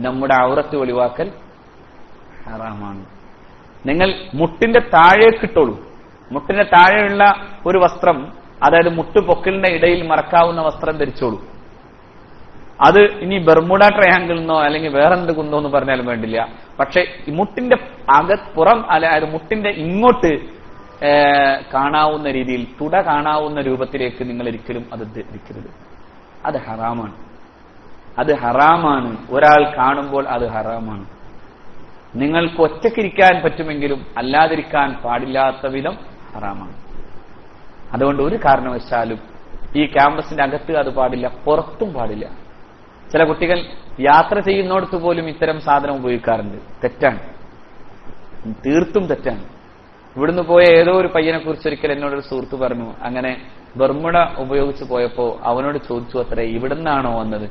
നമ്മുടെ ഔറത്ത് ഒളിവാക്കൽ ഹറാമാണ്. നിങ്ങൾ മുട്ടിന്റെ താഴേക്കിട്ടോളൂ. മുട്ടിന്റെ താഴെയുള്ള ഒരു വസ്ത്രം, അതായത് മുട്ട് പൊക്കലിന്റെ ഇടയിൽ മറക്കാവുന്ന വസ്ത്രം ധരിച്ചോളൂ. അത് ഇനി ബർമുഡ ട്രയാങ്കിൾ എന്നോ അല്ലെങ്കിൽ വേറെന്ത് കുന്നോ എന്ന് പറഞ്ഞാലും വേണ്ടില്ല. പക്ഷെ മുട്ടിന്റെ പുറം, അതായത് മുട്ടിന്റെ ഇങ്ങോട്ട് കാണാവുന്ന രീതിയിൽ, തുട കാണാവുന്ന രൂപത്തിലേക്ക് നിങ്ങൾ ഒരിക്കലും അത് ധരിക്കരുത്. അത് ഹറാമാണ്. അത് ഹറാമാണ്. ഒരാൾ കാണുമ്പോൾ അത് ഹറാമാണ്. നിങ്ങൾക്ക് ഒറ്റക്കിരിക്കാൻ പറ്റുമെങ്കിലും അല്ലാതിരിക്കാൻ പാടില്ലാത്ത വിധം ഹറാമാണ്. അതുകൊണ്ട് ഒരു കാരണവശാലും ഈ ക്യാമ്പസിന്റെ അകത്ത് അത് പാടില്ല, പുറത്തും പാടില്ല. ചില കുട്ടികൾ യാത്ര ചെയ്യുന്നിടത്ത് പോലും ഇത്തരം സാധനം ഉപയോഗിക്കാറുണ്ട്. തെറ്റാണ്, തീർത്തും തെറ്റാണ്. ഇവിടുന്ന് പോയ ഏതോ ഒരു പയ്യനെ കുറിച്ച് ഒരിക്കൽ എന്നോടൊരു സുഹൃത്ത് പറഞ്ഞു, അങ്ങനെ ബർമുഡ ഉപയോഗിച്ച് പോയപ്പോ അവനോട് ചോദിച്ചു അത്രേ, ഇവിടുന്നാണോ വന്നത്?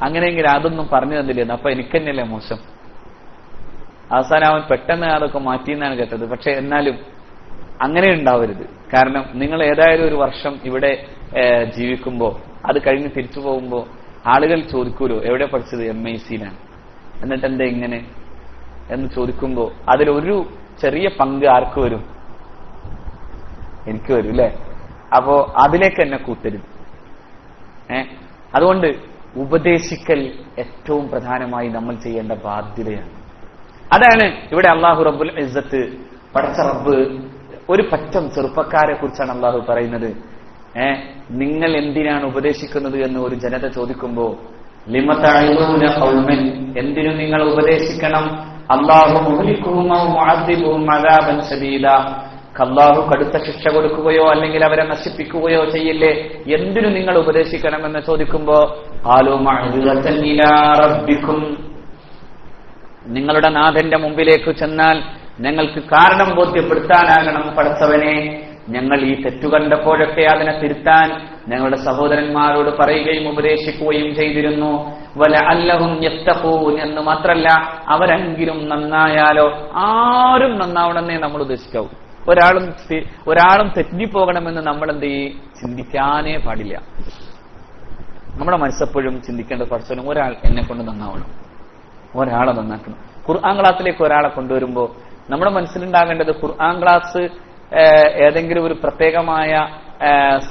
അങ്ങനെയെങ്കിൽ അതൊന്നും പറഞ്ഞു തന്നില്ലെന്ന്. അപ്പൊ എനിക്കെന്നല്ലേ മോശം. അവസാനം അവൻ പെട്ടെന്ന് അതൊക്കെ മാറ്റിയെന്നാണ് കേട്ടത്. പക്ഷെ എന്നാലും അങ്ങനെ ഉണ്ടാവരുത്. കാരണം നിങ്ങൾ ഏതായാലും ഒരു വർഷം ഇവിടെ ജീവിക്കുമ്പോൾ, അത് കഴിഞ്ഞ് തിരിച്ചു പോകുമ്പോൾ ആളുകൾ ചോദിക്കൂലോ, എവിടെ പഠിച്ചത്? MIC-ലാണ്. എന്നിട്ട് എന്താ ഇങ്ങനെ എന്ന് ചോദിക്കുമ്പോ അതിലൊരു ചെറിയ പങ്ക് ആർക്ക് വരും? എനിക്ക് വരും അല്ലെ? അപ്പോ അതിലേക്ക് എന്നെ കൂട്ടരുത്. അതുകൊണ്ട് ഉപദേശിക്കൽ ഏറ്റവും പ്രധാനമായി നമ്മൾ ചെയ്യേണ്ട ബാധ്യതയാണ്. അതാണ് ഇവിടെ അള്ളാഹു റബ്ബുൽ ഇസ്സത്ത്, പടച്ച റബ്ബ്, ഒരു പറ്റം ചെറുപ്പക്കാരെ കുറിച്ചാണ് അള്ളാഹു പറയുന്നത്. നിങ്ങൾ എന്തിനാണ് ഉപദേശിക്കുന്നത് എന്ന് ഒരു ജനത ചോദിക്കുമ്പോ, ലിമ തഅലൂന ഖൗമൻ, എന്തിനു നിങ്ങൾ ഉപദേശിക്കണം? അല്ലാഹു മുഹ്ലികുഹും ഔ മുഅദ്ദിബുഹും അദാബൻ ശദീദ, അല്ലാഹു കടുത്ത ശിക്ഷ കൊടുക്കുകയോ അല്ലെങ്കിൽ അവരെ നശിപ്പിക്കുകയോ ചെയ്യില്ലേ, എന്തിനു നിങ്ങൾ ഉപദേശിക്കണമെന്ന് ചോദിക്കുമ്പോ, ഖാലൂ മഅ്ദിറതൻ ഇലാ റബ്ബിക്കും, നിങ്ങളുടെ നാഥന്റെ മുമ്പിലേക്ക് ചെന്നാൽ ഞങ്ങൾക്ക് കാരണം ബോധ്യപ്പെടുത്താനാകണം പടച്ചവനെ. ഞങ്ങൾ ഈ തെറ്റു കണ്ടപ്പോഴൊക്കെ അതിനെ തിരുത്താൻ ഞങ്ങളുടെ സഹോദരന്മാരോട് പറയുകയും ഉപദേശിക്കുകയും ചെയ്തിരുന്നു. വലഅല്ലഹും യത്തഖൂൻ, എന്ന് മാത്രല്ല അവരെങ്കിലും നന്നായാലോ. ആരും നന്നാവണമെന്നേ നമ്മൾ ഉദ്ദേശിക്കാവൂ. ഒരാളും തെറ്റിപ്പോകണമെന്ന് നമ്മൾ എന്ത് ചെയ്യും? ചിന്തിക്കാനേ പാടില്ല. നമ്മുടെ മനസ്സെപ്പോഴും ചിന്തിക്കേണ്ടത് പടച്ചവനെ ഒരാൾ എന്നെ കൊണ്ട് നന്നാവണം, ഒരാളെ നന്നാക്കണം. ഖുർആൻ ക്ലാസ്സിലേക്ക് ഒരാളെ കൊണ്ടുവരുമ്പോൾ നമ്മുടെ മനസ്സിലുണ്ടാകേണ്ടത് ഖുർആൻ ക്ലാസ് ഏതെങ്കിലും ഒരു പ്രത്യേകമായ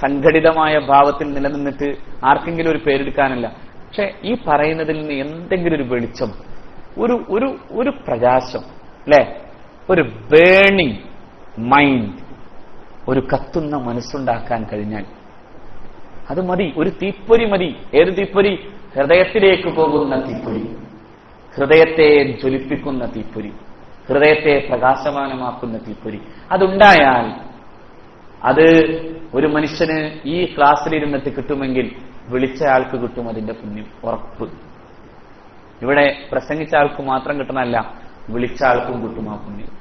സംഘടിതമായ ഭാവത്തിൽ നിലനിന്നിട്ട് ആർക്കെങ്കിലും ഒരു പേരെടുക്കാനല്ല. പക്ഷെ ഈ പറയുന്നതിൽ നിന്ന് എന്തെങ്കിലും ഒരു വെളിച്ചം, ഒരു പ്രകാശം, അല്ലെ, ഒരു ബേണിംഗ് മൈൻഡ്, ഒരു കത്തുന്ന മനസ്സുണ്ടാക്കാൻ കഴിഞ്ഞാൽ അത് മതി. ഒരു തീപ്പൊരി മതി. ഏത് തീപ്പൊരി? ഹൃദയത്തിലേക്ക് പോകുന്ന തീപ്പൊരി, ഹൃദയത്തെ ജ്വലിപ്പിക്കുന്ന തീപ്പൊരി, ഹൃദയത്തെ പ്രകാശമാനമാക്കുന്ന തീപ്പൊരി. അതുണ്ടായാൽ അത് ഒരു മനുഷ്യന് ഈ ക്ലാസ്സിലിരുന്നിട്ട് കിട്ടുമെങ്കിൽ വിളിച്ച ആൾക്ക് കിട്ടും അതിന്റെ പുണ്യം, ഉറപ്പ്. ഇവിടെ പ്രസംഗിച്ച ആൾക്ക് മാത്രം കിട്ടണമല്ല, വിളിച്ച ആൾക്കും കിട്ടും ആ പുണ്യം.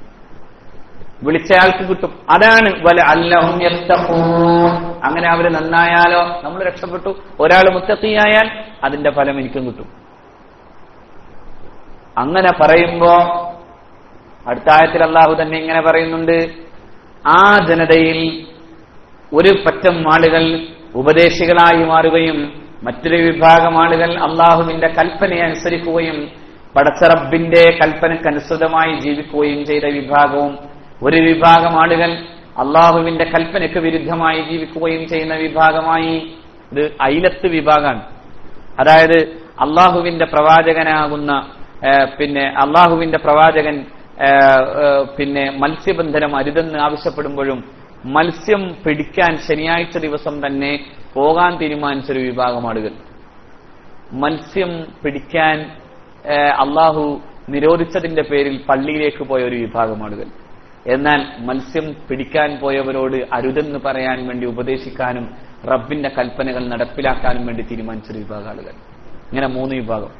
വിളിച്ചയാൾക്ക് കിട്ടും. അതാണ് വല അല്ലഹും യത്തഖൂൻ. അങ്ങനെ അവര് നന്നായാലോ നമ്മൾ രക്ഷപ്പെട്ടു. ഒരാൾ മുത്തഖിയായാൽ അതിന്റെ ഫലം എനിക്കും കിട്ടും. അങ്ങനെ പറയുമ്പോ അടുത്ത ആയത്തിൽ അള്ളാഹു തന്നെ ഇങ്ങനെ പറയുന്നുണ്ട്, ആ ജനതയിൽ ഒരു പറ്റം ആളുകൾ ഉപദേശികളായി മാറുകയും മറ്റൊരു വിഭാഗം ആളുകൾ അള്ളാഹുവിന്റെ കൽപ്പനയെ അനുസരിക്കുകയും പടച്ച റബ്ബിന്റെ കൽപ്പനക്കനുസൃതമായി ജീവിക്കുകയും ചെയ്ത വിഭാഗവും, ഒരു വിഭാഗം ആളുകൾ അള്ളാഹുവിന്റെ കൽപ്പനയ്ക്ക് വിരുദ്ധമായി ജീവിക്കുകയും ചെയ്യുന്ന വിഭാഗമായി. ഇത് ഐലത്ത് വിഭാഗമാണ്. അതായത് അള്ളാഹുവിന്റെ പ്രവാചകനാകുന്ന അള്ളാഹുവിന്റെ പ്രവാചകൻ മത്സ്യബന്ധനം അരുതെന്ന് ആവശ്യപ്പെടുമ്പോഴും മത്സ്യം പിടിക്കാൻ ശനിയാഴ്ച ദിവസം തന്നെ പോകാൻ തീരുമാനിച്ചൊരു വിഭാഗം ആളുകൾ, മത്സ്യം പിടിക്കാൻ അള്ളാഹു നിരോധിച്ചതിന്റെ പേരിൽ പള്ളിയിലേക്ക് പോയ ഒരു വിഭാഗം ആളുകൾ. എന്നാൽ മത്സ്യം പിടിക്കാൻ പോയവരോട് അരുതെന്ന് പറയാൻ വേണ്ടി ഉപദേശിക്കാനും റബ്ബിന്റെ കൽപ്പനകൾ നടപ്പിലാക്കാനും വേണ്ടി തീരുമാനിച്ചൊരു വിഭാഗം ആളുകൾ. ഇങ്ങനെ 3 വിഭാഗം.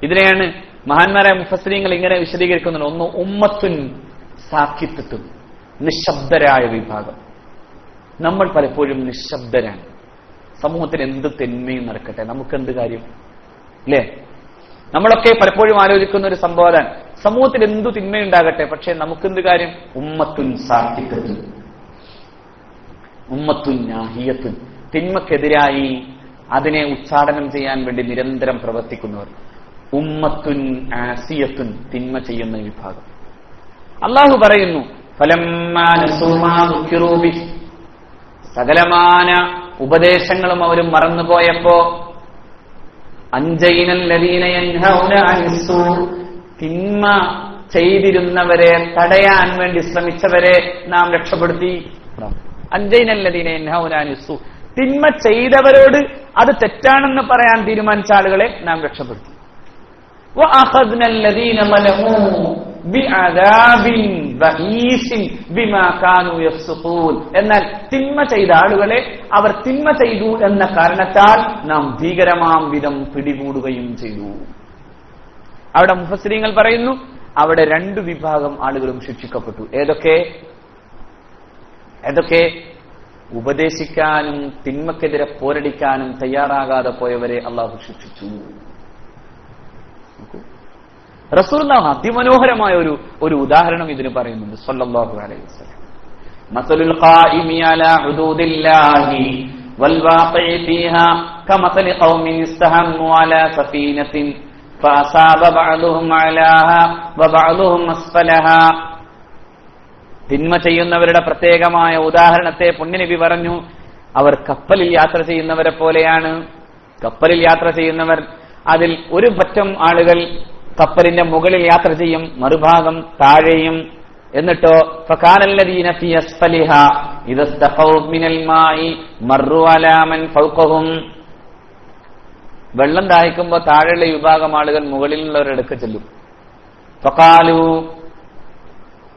ഇതിനെയാണ് മഹാന്മാരായ മുഫസ്സിരീങ്ങൾ ഇങ്ങനെ വിശദീകരിക്കുന്നത്. ഒന്ന് ഉമ്മത്തുൻ സാക്കിത്തുൻ, നിശബ്ദരായ വിഭാഗം. നമ്മൾ പലപ്പോഴും നിശബ്ദരാണ്. സമൂഹത്തിൽ എന്ത് തിന്മയും നടക്കട്ടെ, നമുക്കെന്ത് കാര്യം, അല്ലേ? നമ്മളൊക്കെ പലപ്പോഴും ആലോചിക്കുന്ന ഒരു സംഭവമാണ്, സമൂഹത്തിൽ എന്തു തിന്മയുണ്ടാകട്ടെ, പക്ഷെ നമുക്കെന്ത് കാര്യം? ഉമ്മത്തുൻ സാക്കിത്തുൻ, ഉമ്മത്തുൻ നാഹിയത്തുൻ, തിന്മക്കെതിരായി അതിനെ ഉച്ചാടനം ചെയ്യാൻ വേണ്ടി നിരന്തരം പ്രവർത്തിക്കുന്നവർ. ഉമ്മത്തുൻ ആസിയത്തുൻ, തിന്മ ചെയ്യുന്ന വിഭാഗം. അള്ളാഹു പറയുന്നു, ഫലമ്മാ നസൂ മാ ദുക്കിറൂ ബിഹി, സകലമാന ഉപദേശങ്ങളും അവർ മറന്നുപോയപ്പോ, അൻജൈനല്ലദീന യൻഹൗന അനിസ്സൂ, തിന്മ ചെയ്തിരുന്നവരെ തടയാൻ വേണ്ടി ശ്രമിച്ചവരെ നാം രക്ഷപ്പെടുത്തി. അൻജൈനല്ലദീന യൻഹൗന അനിസ്സൂ, തിന്മ ചെയ്തവരോട് അത് തെറ്റാണെന്ന് പറയാൻ തീരുമാനിച്ച ആളുകളെ നാം രക്ഷപ്പെടുത്തി. വഅഖദ്ന അല്ലദീന ളലമൂ ബിഅദാബിൻ ബഈസിൻ ബിമാ കാനൂ യഫ്സുഖൂൻ, എന്നാൽ തിന്മ ചെയ്ത ആളുകളെ അവർ തിന്മ ചെയ്തു എന്ന കാരണത്താൽ നാം ഭീകരമാം വിധം പിടികൂടുകയും ചെയ്തു. അവിടെ മുഫസ്സിരീങ്ങൾ പറയുന്നു, അവിടെ 2 വിഭാഗം ആളുകളും ശിക്ഷിക്കപ്പെട്ടു. ഏതൊക്കെ? ഉപദേശിക്കാനും തിന്മക്കെതിരെ പോരടിക്കാനും തയ്യാറാകാതെ പോയവരെ അള്ളാഹു ശിക്ഷിച്ചു. റസൂലുള്ളാഹി അതിമനോഹരമായ ഒരു ഉദാഹരണം ഇതിന് പറയുന്നുണ്ട്. സ്വല്ലല്ലാഹു അലൈഹി വസല്ലം, മസലുൽ ഖായിമി അലാ ഹുദൂദില്ലാഹി വൽ വാഖിഇ ഫീഹാ കമസലി ഖൗമിൻ ഇസ്തഹമ്മു അലാ സഫീനത്തിൻ ഫഅസാബ ബഅദുഹും അലാഹാ വബഅദുഹും അസ്ഫലഹാ. തിന്മ ചെയ്യുന്നവരുടെ പ്രത്യേകമായ ഉദാഹരണത്തെ പുണ്യനബി പറഞ്ഞു, അവർ കപ്പലിൽ യാത്ര ചെയ്യുന്നവരെ പോലെയാണ്. കപ്പലിൽ യാത്ര ചെയ്യുന്നവർ, അതിൽ ഒരു പറ്റം ആളുകൾ കപ്പലിന്റെ മുകളിൽ യാത്ര ചെയ്യും, മറുഭാഗം താഴെയും. എന്നിട്ടോ ഫകാനല്ലദീന ഫീ അസ്ഫലിഹാ ഇദസ്തഖൗ മിനൽ മാഇ മർറു അലാ മൻ ഫൗഖഹും. വെള്ളം ദാഹിക്കുമ്പോൾ താഴെയുള്ള വിഭാഗം ആളുകൾ മുകളിലുള്ളവരുടെ ചെല്ലും. ഫഖാലു,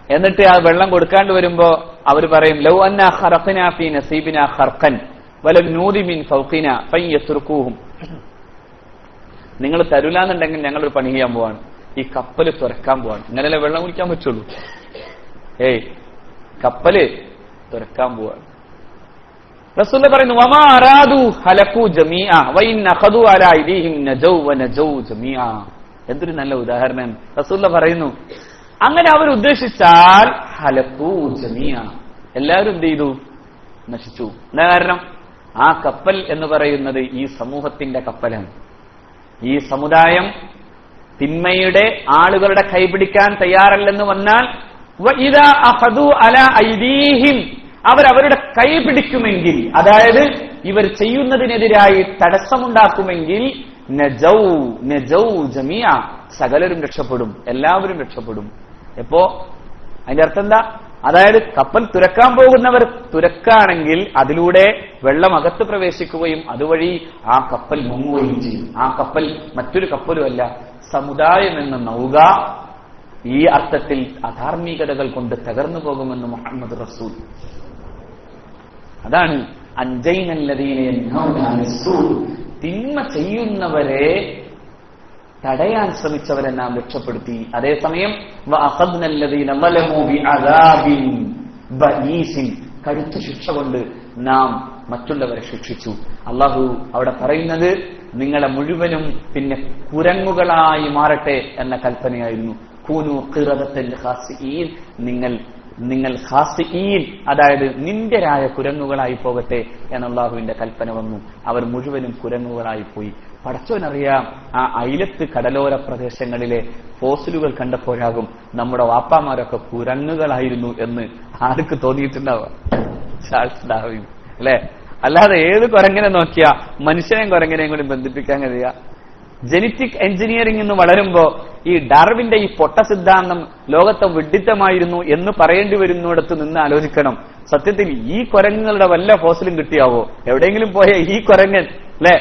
എന്നിട്ട് ആ വെള്ളം കൊടുക്കാണ്ട് വരുമ്പോ അവർ പറയും, ലൗ അന്നാ ഖറഖനാ ഫീ നസീബിനാ ഖർഖൻ വലം നൂദി മിൻ ഫൗഖിനാ ഫയത്റുകൂഹും. നിങ്ങൾ തരൂലാന്നുണ്ടെങ്കിൽ ഞങ്ങളൊരു പണി ചെയ്യാൻ പോവാണ്, ഈ കപ്പല് തുറക്കാൻ പോവാണ്. ഇങ്ങനെയല്ലേ വെള്ളം കുടിക്കാൻ പറ്റുള്ളൂ. കപ്പല് തുറക്കാൻ പോവാണ്. റസൂൽ പറയുന്നു, വമാ അറാദു ഹലകു ജമീഅ വഇൻ അഖദു അലാ ഐദിഹിം നജൗ വനജൗ ജമീഅ. എന്തൊരു നല്ല ഉദാഹരണം. റസൂൽ പറയുന്നു, അങ്ങനെ അവർ ഉദ്ദേശിച്ചാൽ ഹലകു ജമീഅ, എല്ലാവരും എന്ത് ചെയ്തു? നശിച്ചു. എന്താ കാരണം? ആ കപ്പൽ എന്ന് പറയുന്നത് ഈ സമൂഹത്തിന്റെ കപ്പലാണ്. ഈ സമുദായം തിന്മയുടെ ആളുകളുടെ കൈപിടിക്കാൻ തയ്യാറല്ലെന്ന് വന്നാൽ വഇദാ അഖദു അലാ ഐദീഹിം, അവരവരുടെ കൈ പിടിക്കുമെങ്കിൽ, അതായത് ഇവർ ചെയ്യുന്നതിനെതിരായി തടസ്സമുണ്ടാക്കുമെങ്കിൽ നജൗ ജമീഅ, സകലരും രക്ഷപ്പെടും, എല്ലാവരും രക്ഷപ്പെടും. എപ്പോ? അതിന്റെ അർത്ഥം എന്താ? അതായത് കപ്പൽ തുരക്കാൻ പോകുന്നവർ തുരക്കാണെങ്കിൽ അതിലൂടെ വെള്ളം അകത്ത് പ്രവേശിക്കുകയും അതുവഴി ആ കപ്പൽ മുങ്ങുകയും ചെയ്യും. ആ കപ്പൽ മറ്റൊരു കപ്പലുമല്ല, സമുദായം എന്ന നൗക ഈ അർത്ഥത്തിൽ അധാർമികതകൾ കൊണ്ട് തകർന്നു പോകുമെന്ന് മുഹമ്മദ് റസൂൽ. അതാണ് അൻജൈനല്ലദീന യൻഹൗന അനിസ്സൂ, തിന്മ ചെയ്യുന്നവരെ തടയാൻ ശ്രമിച്ചവരെ നാം രക്ഷപ്പെടുത്തി. അതേസമയം വഅഖദ്നല്ലദീന ളലമൂ ബിഅദാബിൻ ബഈസിൻ, കടുത്ത ശിക്ഷ കൊണ്ട് നാം മറ്റുള്ളവരെ ശിക്ഷിച്ചു. അല്ലാഹു അവിടെ പറയുന്നത് നിങ്ങളെ മുഴുവനും പിന്നെ കുരങ്ങുകളായി മാറട്ടെ എന്ന കൽപ്പനയായിരുന്നു. കൂനു ഖിറദത്തൻ ഖാസിഈൻ, നിങ്ങൾ ഖാസിഈൻ, അതായത് നിന്ദരായ കുരങ്ങുകളായി പോകട്ടെ എന്ന അല്ലാഹുവിന്റെ കൽപ്പന വന്നു. അവർ മുഴുവനും കുരങ്ങുകളായി പോയി. പടച്ചോനറിയാം, ആ അയിലത്ത് കടലോര പ്രദേശങ്ങളിലെ ഫോസിലുകൾ കണ്ടപ്പോഴാകും നമ്മുടെ വാപ്പാമാരൊക്കെ കുരങ്ങുകളായിരുന്നു എന്ന് ആർക്ക് തോന്നിയിട്ടുണ്ടാവുക? ചാൾസ് ഡാർവിൻ അല്ലെ? അല്ലാതെ ഏത് കുരങ്ങനെ നോക്കിയാ മനുഷ്യനെയും കുരങ്ങനെയും കൂടി ബന്ധിപ്പിക്കാൻ കഴിയുക? ജനറ്റിക് എഞ്ചിനീയറിംഗ് എന്ന് വളരുമ്പോ ഈ ഡാർവിന്റെ ഈ പൊട്ട സിദ്ധാന്തം ലോകത്തെ വിഡിത്തമായിരുന്നു എന്ന് പറയേണ്ടി വരുന്നിടത്ത് നിന്ന് ആലോചിക്കണം. സത്യത്തിൽ ഈ കുരങ്ങുകളുടെ വല്ല ഫോസിലും കിട്ടിയാവോ? എവിടെയെങ്കിലും പോയ ഈ കുരങ്ങൻ അല്ലെ,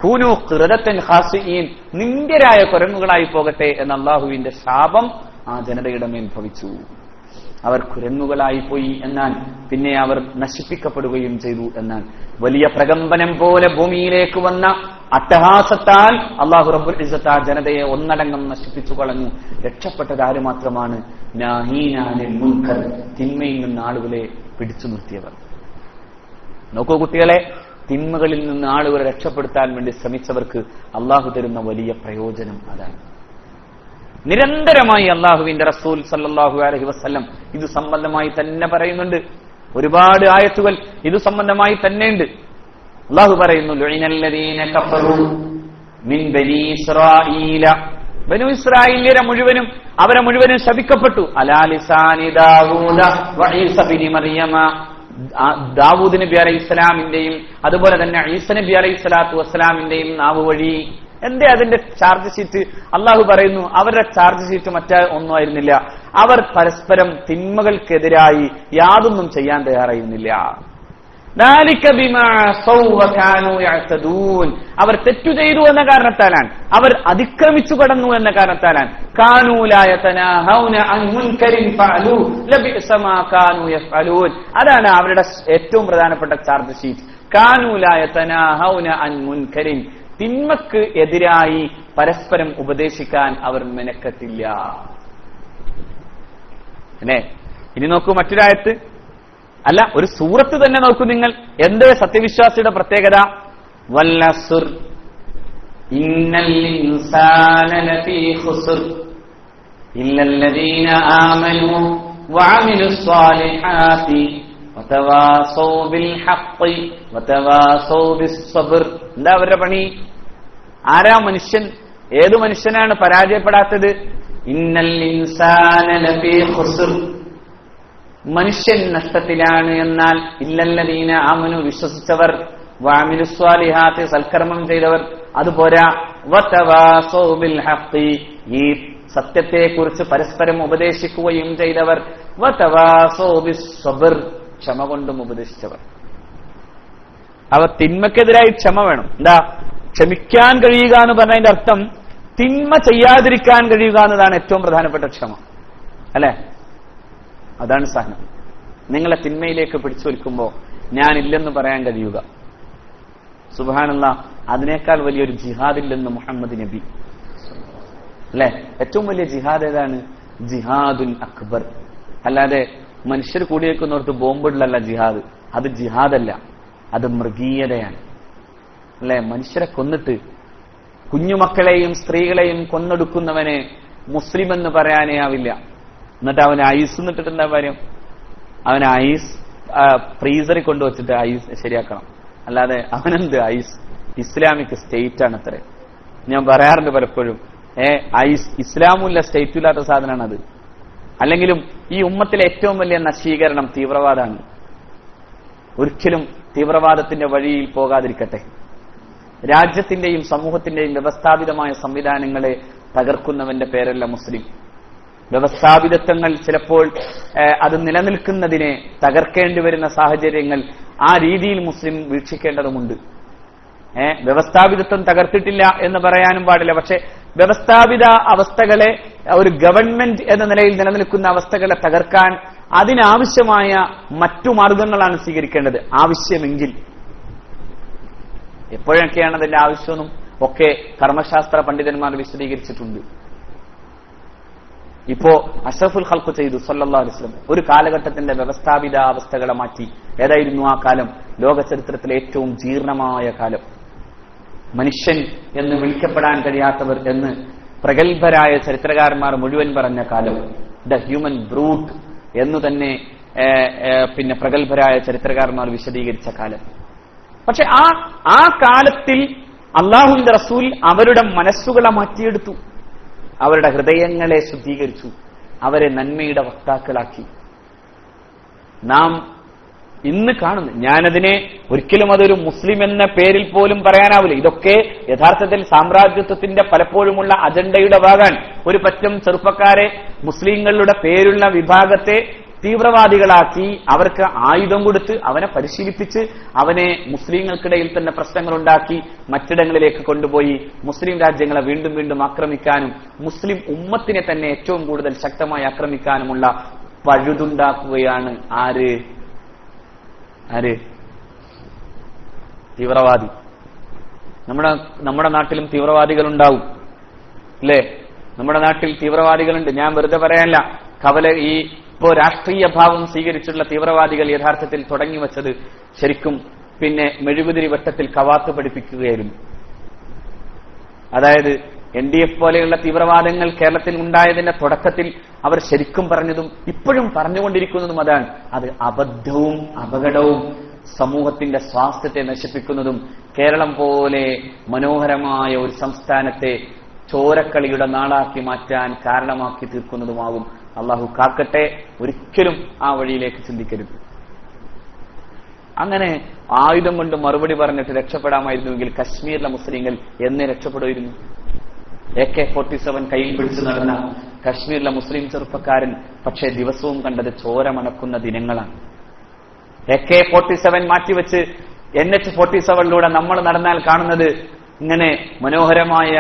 കൂനു ഖിറദത്തൻ ഖാസിഈൻ, നിന്ദ്യരായ കുരങ്ങുകളായി പോകട്ടെ എന്ന അല്ലാഹുവിന്റെ ശാപം ആ ജനതയുടെ മേൽ ഭവിച്ചു. അവർ കുരങ്ങുകളായി പോയി എന്നാൽ പിന്നെ അവർ നശിപ്പിക്കപ്പെടുകയും ചെയ്തു എന്നാൽ. വലിയ പ്രകമ്പനം പോലെ ഭൂമിയിലേക്ക് വന്ന അട്ടഹാസത്താൽ അല്ലാഹു റബ്ബുൽ ഇസ്സത്ത് ആ ജനതയെ ഒന്നടങ്കം നശിപ്പിച്ചു കളഞ്ഞു. രക്ഷപ്പെട്ടത് ആര് മാത്രമാണ്? നാഹീനാനിൽ മുൻകർ, തിന്മയിൽ നിന്ന് ആളുകളെ പിടിച്ചു നിർത്തിയവർ. നോക്കൂ കുട്ടികളെ, തിന്മകളിൽ നിന്ന് ആളുകളെ രക്ഷപ്പെടുത്താൻ വേണ്ടി ശ്രമിച്ചവർക്ക് അല്ലാഹു തരുന്ന വലിയ പ്രയോജനം അതാണ്. നിരന്തരമായി അല്ലാഹുവിന്റെ റസൂൽ സല്ലല്ലാഹു അലൈഹി വസല്ലം ഇത് സംബന്ധമായി തന്നെ പറയുന്നുണ്ട്. ഒരുപാട് ആയത്തുകൾ ഇത് സംബന്ധമായി തന്നെയുണ്ട്. അല്ലാഹു പറയുന്നു, ലുഇനല്ലദീന കഫറൂ മിൻ ബനീ ഇസ്രായീല, ബനൂ ഇസ്രായേല്യരെ മുഴുവനും അവരെ മുഴുവനും ശപിക്കപ്പെട്ടു. അലാ ലിസാനി ദാവൂദ വഈസ ബിനി മറിയമ, ദാവൂദ് നബി അലൈഹി ഇസ്ലാമിന്റെയും അതുപോലെ തന്നെ ഈസ നബി അലൈഹി സ്വലാത്തു വസ്സലാമിന്റെയും നാവ് വഴി. എന്തേ അതിന്റെ ചാർജ് ഷീറ്റ്? അള്ളാഹു പറയുന്നു, അവരുടെ ചാർജ് ഷീറ്റ് മറ്റേ ഒന്നും ആയിരുന്നില്ല. അവർ പരസ്പരം തിന്മകൾക്കെതിരായി യാതൊന്നും ചെയ്യാൻ തയ്യാറായിരുന്നില്ല. അവർ തെറ്റു ചെയ്തു എന്ന കാരണത്താലാണ്, അവർ അതിക്രമിച്ചു കടന്നു എന്ന കാരണത്താലാണ്. അതാണ് അവരുടെ ഏറ്റവും പ്രധാനപ്പെട്ട ചാർജ് ഷീറ്റ്. തിന്മക്ക് എതിരായി പരസ്പരം ഉപദേശിക്കാൻ അവർ മെനക്കെട്ടില്ല. അല്ലേ? ഇനി നോക്കൂ മറ്റൊരായത്ത്, അല്ല ഒരു സൂറത്ത് തന്നെ നോക്കൂ നിങ്ങൾ. എന്തേ സത്യവിശ്വാസിയുടെ പ്രത്യേകത? വല്ലസുർ ഇന്നൽ ഇൻസാന ലഫീ ഖുസ്ർ ഇല്ലല്ലദീന ആമനൂ വഅമിലുസ് സ്വാലിഹാത്തി വതവാസൗ ബിൽ ഹഖ് വതവാസൗ ബിസ് സബ്ർ. എന്താ അവരുടെ പണി? ആരാ മനുഷ്യൻ? ഏതു മനുഷ്യനാണ് പരാജയപ്പെടാത്തത്? ഇന്നൽ ഇൻസാന ലഫീ ഖുസ്ർ, മനുഷ്യൻ നഷ്ടത്തിലാണ്. എന്നാൽ ഇല്ലല്ലദീന ആമനു, വിശ്വസിച്ചവർ, വഅമിലുസ് സ്വാലിഹാത്തി, സൽക്കർമ്മം ചെയ്തവർ, അതുപോരാ വതവാസൗ ബിൽ ഹഖ്, ഈ സത്യത്തെക്കുറിച്ച് പരസ്പരം ഉപദേശിക്കുകയും ചെയ്തവർ, വതവാസൗ ബിസ് സബ്ർ, ക്ഷമ കൊണ്ടും ഉപദേശിച്ചവർ. അവ തിന്മക്കെതിരായി ക്ഷമ വേണം. എന്താ ക്ഷമിക്കാൻ കഴിയുക എന്ന് പറഞ്ഞതിന്റെ അർത്ഥം? തിന്മ ചെയ്യാതിരിക്കാൻ കഴിയുക എന്നതാണ് ഏറ്റവും പ്രധാനപ്പെട്ട ക്ഷമ, അല്ലെ? അതാണ് സഹനം. നിങ്ങളെ തിന്മയിലേക്ക് പിടിച്ചു വലിക്കുമ്പോ ഞാനില്ലെന്ന് പറയാൻ കഴിയുക. സുബ്ഹാനല്ലാഹ്, അതിനേക്കാൾ വലിയൊരു ജിഹാദില്ലെന്ന് മുഹമ്മദ് നബി, അല്ലെ? ഏറ്റവും വലിയ ജിഹാദ് ഏതാണ്? ജിഹാദുൽ അക്ബർ. അല്ലാതെ മനുഷ്യർ കൂടിയേക്കുന്നോർത്ത് ബോംബിടലല്ല ജിഹാദ്. അത് ജിഹാദല്ല, അത് മൃഗീയതയാണ്, അല്ലെ? മനുഷ്യരെ കൊന്നിട്ട് കുഞ്ഞുമക്കളെയും സ്ത്രീകളെയും കൊന്നെടുക്കുന്നവനെ മുസ്ലിം എന്ന് പറയാനേ ആവില്ല. എന്നിട്ട് അവന് ഐസ് എന്നിട്ടിട്ട് എന്താ കാര്യം? അവന് ഐസ് ഫ്രീസറിൽ കൊണ്ടുവച്ചിട്ട് ഐസ് ശരിയാക്കണം. അല്ലാതെ അവനെന്ത് ഐസ്? ഇസ്ലാമിക് സ്റ്റേറ്റ് ആണ് അത്രേ. ഞാൻ പറയാറുണ്ട് പലപ്പോഴും, ഐസ് ഇസ്ലാമുല്ല സ്റ്റേറ്റും ഇല്ലാത്ത സാധനമാണ് അത്. അല്ലെങ്കിലും ഈ ഉമ്മത്തിലെ ഏറ്റവും വലിയ നശീകരണം തീവ്രവാദമാണ്. ഒരിക്കലും തീവ്രവാദത്തിന്റെ വഴിയിൽ പോകാതിരിക്കട്ടെ. രാജ്യത്തിന്റെയും സമൂഹത്തിന്റെയും വ്യവസ്ഥാപിതമായ സംവിധാനങ്ങളെ തകർക്കുന്നവന്റെ പേരല്ല മുസ്ലിം. വ്യവസ്ഥാപിതത്വങ്ങൾ ചിലപ്പോൾ അത് നിലനിൽക്കുന്നതിനെ തകർക്കേണ്ടി വരുന്ന സാഹചര്യങ്ങൾ ആ രീതിയിൽ മുസ്ലിം വീക്ഷിക്കേണ്ടതുമുണ്ട്. വ്യവസ്ഥാപിതത്വം തകർത്തിട്ടില്ല എന്ന് പറയാനും പാടില്ല. പക്ഷെ വ്യവസ്ഥാപിത അവസ്ഥകളെ, ഒരു ഗവൺമെന്റ് എന്ന നിലയിൽ നിലനിൽക്കുന്ന അവസ്ഥകളെ തകർക്കാൻ അതിനാവശ്യമായ മറ്റു മാർഗങ്ങളാണ് സ്വീകരിക്കേണ്ടത്. ആവശ്യമെങ്കിൽ എപ്പോഴൊക്കെയാണ് അതിന്റെ ആവശ്യമെന്നും ഒക്കെ കർമ്മശാസ്ത്ര പണ്ഡിതന്മാർ വിശദീകരിച്ചിട്ടുണ്ട്. ഇപ്പോ അഷ്റഫുൽ ഖൽഖ് ചെയ്തു സല്ലല്ലാഹു അലൈഹി വസല്ലം ഒരു കാലഘട്ടത്തിന്റെ വ്യവസ്ഥാപിത അവസ്ഥകളെ മാറ്റി. ഏതായിരുന്നു ആ കാലം? ലോക ചരിത്രത്തിലെ ഏറ്റവും ജീർണമായ കാലം, മനുഷ്യൻ എന്ന് വിളിക്കപ്പെടാൻ കഴിയാത്തവർ എന്ന് പ്രഗത്ഭരായ ചരിത്രകാരന്മാർ മുഴുവൻ പറഞ്ഞ കാലം, ദ ഹ്യൂമൻ ബ്രൂട്ട് എന്നു തന്നെ പ്രഗത്ഭരായ ചരിത്രകാരന്മാർ വിശദീകരിച്ച കാലം. പക്ഷെ ആ കാലത്തിൽ അള്ളാഹുവിന്റെ റസൂൽ അവരുടെ മനസ്സുകളെ മാറ്റിയെടുത്തു, അവരുടെ ഹൃദയങ്ങളെ ശുദ്ധീകരിച്ചു, അവരെ നന്മയുടെ വക്താക്കളാക്കി. നാം ഇന്ന് കാണുന്നു, ഞാനതിനെ ഒരിക്കലും അതൊരു മുസ്ലിം എന്ന പേരിൽ പോലും പറയാനാവില്ല. ഇതൊക്കെ യഥാർത്ഥത്തിൽ സാമ്രാജ്യത്വത്തിന്റെ പലപ്പോഴുമുള്ള അജണ്ടയുടെ ഭാഗമാണ്. ഒരു പറ്റം ചെറുപ്പക്കാരെ, മുസ്ലിങ്ങളുടെ പേരുള്ള വിഭാഗത്തെ തീവ്രവാദികളാക്കി അവർക്ക് ആയുധം കൊടുത്ത് അവനെ പരിശീലിപ്പിച്ച് അവനെ മുസ്ലിങ്ങൾക്കിടയിൽ തന്നെ പ്രശ്നങ്ങളുണ്ടാക്കി മറ്റിടങ്ങളിലേക്ക് കൊണ്ടുപോയി മുസ്ലിം രാജ്യങ്ങളെ വീണ്ടും വീണ്ടും ആക്രമിക്കാനും മുസ്ലിം ഉമ്മത്തിനെ തന്നെ ഏറ്റവും കൂടുതൽ ശക്തമായി ആക്രമിക്കാനുമുള്ള പഴുതുണ്ടാക്കുകയാണ് ആര്? തീവ്രവാദി. നമ്മുടെ നാട്ടിലും തീവ്രവാദികൾ ഉണ്ടാവും, അല്ലേ? നമ്മുടെ നാട്ടിൽ തീവ്രവാദികളുണ്ട്. ഞാൻ വെറുതെ പറയാനല്ല. ഇപ്പോ രാഷ്ട്രീയ ഭാവം സ്വീകരിച്ചുള്ള തീവ്രവാദികൾ യഥാർത്ഥത്തിൽ തുടങ്ങി വച്ചത് ശരിക്കും മെഴുകുതിരി വട്ടത്തിൽ കവാത്ത് പഠിപ്പിക്കുകയായിരുന്നു. അതായത് NDF പോലെയുള്ള തീവ്രവാദങ്ങൾ കേരളത്തിൽ ഉണ്ടായതിന്റെ തുടക്കത്തിൽ അവർ ശരിക്കും പറഞ്ഞതും ഇപ്പോഴും പറഞ്ഞുകൊണ്ടിരിക്കുന്നതും അതാണ്. അത് അബദ്ധവും അപകടവും സമൂഹത്തിന്റെ സ്വാസ്ഥ്യത്തെ നശിപ്പിക്കുന്നതും കേരളം പോലെ മനോഹരമായ ഒരു സംസ്ഥാനത്തെ ചോരക്കളിയുടെ നാടാക്കി മാറ്റാൻ കാരണമാക്കി തീർക്കുന്നതുമാകും. അള്ളാഹു കാക്കട്ടെ. ഒരിക്കലും ആ വഴിയിലേക്ക് ചിന്തിക്കരുത്. അങ്ങനെ ആയുധം കൊണ്ട് മറുപടി പറഞ്ഞിട്ട് രക്ഷപ്പെടാമായിരുന്നുവെങ്കിൽ കശ്മീരിലെ മുസ്ലിങ്ങൾ എന്നേ രക്ഷപ്പെടുമായിരുന്നു. AK-47 കയ്യിൽ പിടിച്ചു നടന്ന കശ്മീരിലെ മുസ്ലിം ചെറുപ്പക്കാരൻ പക്ഷേ ദിവസവും കണ്ടത് ചോര മണക്കുന്ന ദിനങ്ങളാണ്. AK-47 മാറ്റിവെച്ച് NH-47 നമ്മൾ നടന്നാൽ കാണുന്നത് ഇങ്ങനെ മനോഹരമായ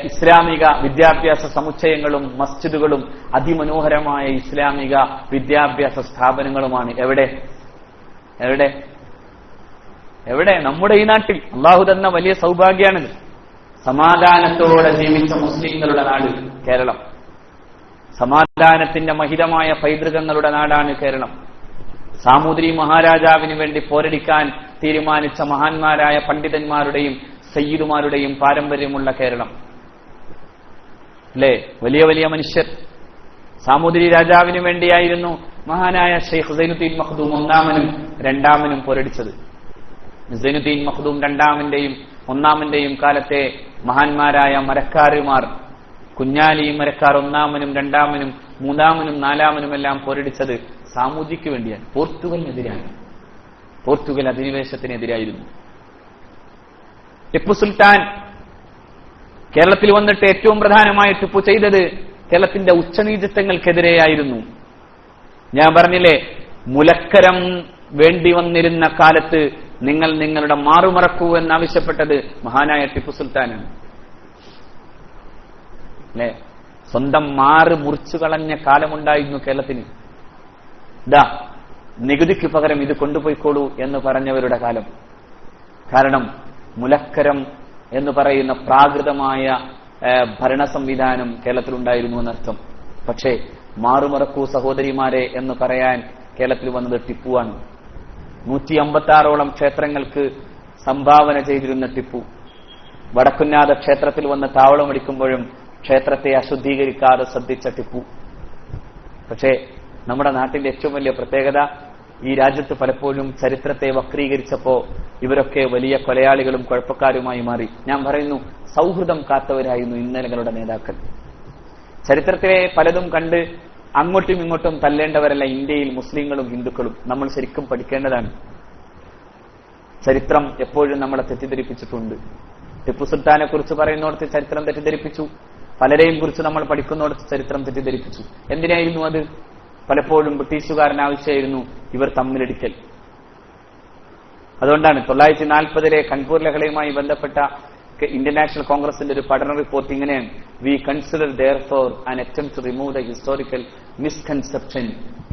ഇസ്ലാമിക വിദ്യാഭ്യാസ സമുച്ചയങ്ങളും മസ്ജിദുകളും അതിമനോഹരമായ ഇസ്ലാമിക വിദ്യാഭ്യാസ സ്ഥാപനങ്ങളുമാണ്. എവിടെ? നമ്മുടെ ഈ നാട്ടിൽ. അള്ളാഹു തന്ന വലിയ സൗഭാഗ്യാണിത്. സമാധാനത്തോടെ ജീവിച്ച മുസ്ലിങ്ങളുടെ നാട് കേരളം. സമാധാനത്തിന്റെ മഹിതമായ പൈതൃകങ്ങളുടെ നാടാണ് കേരളം. സാമൂതിരി മഹാരാജാവിന് വേണ്ടി പോരടിക്കാൻ തീരുമാനിച്ച മഹാന്മാരായ പണ്ഡിതന്മാരുടെയും സയ്യിദുമാരുടെയും പാരമ്പര്യമുള്ള കേരളം, അല്ലേ? വലിയ വലിയ മനുഷ്യർ. സാമൂതിരി രാജാവിന് വേണ്ടിയായിരുന്നു മഹാനായ ഷെയ്ഖ് സൈനുദ്ദീൻ മഖ്ദൂം ഒന്നാമനും രണ്ടാമനും പോരടിച്ചത്. സൈനുദ്ദീൻ മഖ്ദൂം രണ്ടാമന്റെയും ഒന്നാമന്റെയും കാലത്തെ മഹാന്മാരായ മരക്കാരുമാർ, കുഞ്ഞാലി മരക്കാർ ഒന്നാമനും രണ്ടാമനും മൂന്നാമനും നാലാമനുമെല്ലാം പോരടിച്ചത് സാമൂതിരിക്ക് വേണ്ടിയാണ്. പോർച്ചുഗലിനെതിരാണ്. പോർച്ചുഗൽ അധിനിവേശത്തിനെതിരായിരുന്നു. ടിപ്പു സുൽത്താൻ കേരളത്തിൽ വന്നിട്ട് ഏറ്റവും പ്രധാനമായി ടിപ്പു ചെയ്തത് കേരളത്തിന്റെ ഉച്ചനീചത്വങ്ങൾക്കെതിരെയായിരുന്നു. ഞാൻ പറഞ്ഞില്ലേ, മുലക്കരം വേണ്ടി വന്നിരുന്ന കാലത്ത് നിങ്ങൾ നിങ്ങളുടെ മാറുമറക്കൂ എന്നാവശ്യപ്പെട്ടത് മഹാനായ ടിപ്പു സുൽത്താനാണ്, അല്ലേ? സ്വന്തം മാറ് മുറിച്ചു കളഞ്ഞ കാലമുണ്ടായിരുന്നു കേരളത്തിന്. നികുതിക്ക് പകരം ഇത് കൊണ്ടുപോയിക്കോളൂ എന്ന് പറഞ്ഞവരുടെ കാലം. കാരണം മുലക്കരം എന്ന് പറയുന്ന പ്രാകൃതമായ ഭരണ സംവിധാനം കേരളത്തിലുണ്ടായിരുന്നു എന്നർത്ഥം. പക്ഷേ മാറുമറക്കൂ സഹോദരിമാരെ എന്ന് പറയാൻ കേരളത്തിൽ വന്നത് ടിപ്പുവാണ്. 156ഓളം ക്ഷേത്രങ്ങൾക്ക് സംഭാവന ചെയ്തിരുന്ന ടിപ്പു വടക്കുന്നാഥ ക്ഷേത്രത്തിൽ വന്ന് താവളമടിക്കുമ്പോഴും ക്ഷേത്രത്തെ അശുദ്ധീകരിക്കാതെ ശ്രദ്ധിച്ച ടിപ്പു. പക്ഷേ നമ്മുടെ നാട്ടിന്റെ ഏറ്റവും വലിയ പ്രത്യേകത, ഈ രാജ്യത്ത് പലപ്പോഴും ചരിത്രത്തെ വക്രീകരിച്ചപ്പോ ഇവരൊക്കെ വലിയ കൊലയാളികളും കുഴപ്പക്കാരുമായി മാറി. ഞാൻ പറയുന്നു, സൗഹൃദം കാത്തവരായിരുന്നു ഇന്നലകളുടെ നേതാക്കൾ. ചരിത്രത്തിലെ പലതും കണ്ട് അങ്ങോട്ടും ഇങ്ങോട്ടും തല്ലേണ്ടവരല്ല ഇന്ത്യയിൽ മുസ്ലിങ്ങളും ഹിന്ദുക്കളും. നമ്മൾ ശരിക്കും പഠിക്കേണ്ടതാണ്. ചരിത്രം എപ്പോഴും നമ്മളെ തെറ്റിദ്ധരിപ്പിച്ചിട്ടുണ്ട്. ടിപ്പു സുൽത്താനെ കുറിച്ച് പറയുന്നിടത്ത് ചരിത്രം തെറ്റിദ്ധരിപ്പിച്ചു. പലരെയും കുറിച്ച് നമ്മൾ പഠിക്കുന്നിടത്ത് ചരിത്രം തെറ്റിദ്ധരിപ്പിച്ചു. എന്തിനായിരുന്നു അത്? പലപ്പോഴും ബ്രിട്ടീഷുകാരൻ ആവശ്യമായിരുന്നു ഇവർ തമ്മിലടിക്കൽ. അതുകൊണ്ടാണ് 1940 കൺപൂർ ലഹളയുമായി ബന്ധപ്പെട്ട ഇന്ത്യൻ നാഷണൽ കോൺഗ്രസിന്റെ ഒരു പഠന റിപ്പോർട്ട് ഇങ്ങനെയാണ്: we consider therefore an attempt to remove the historical misconception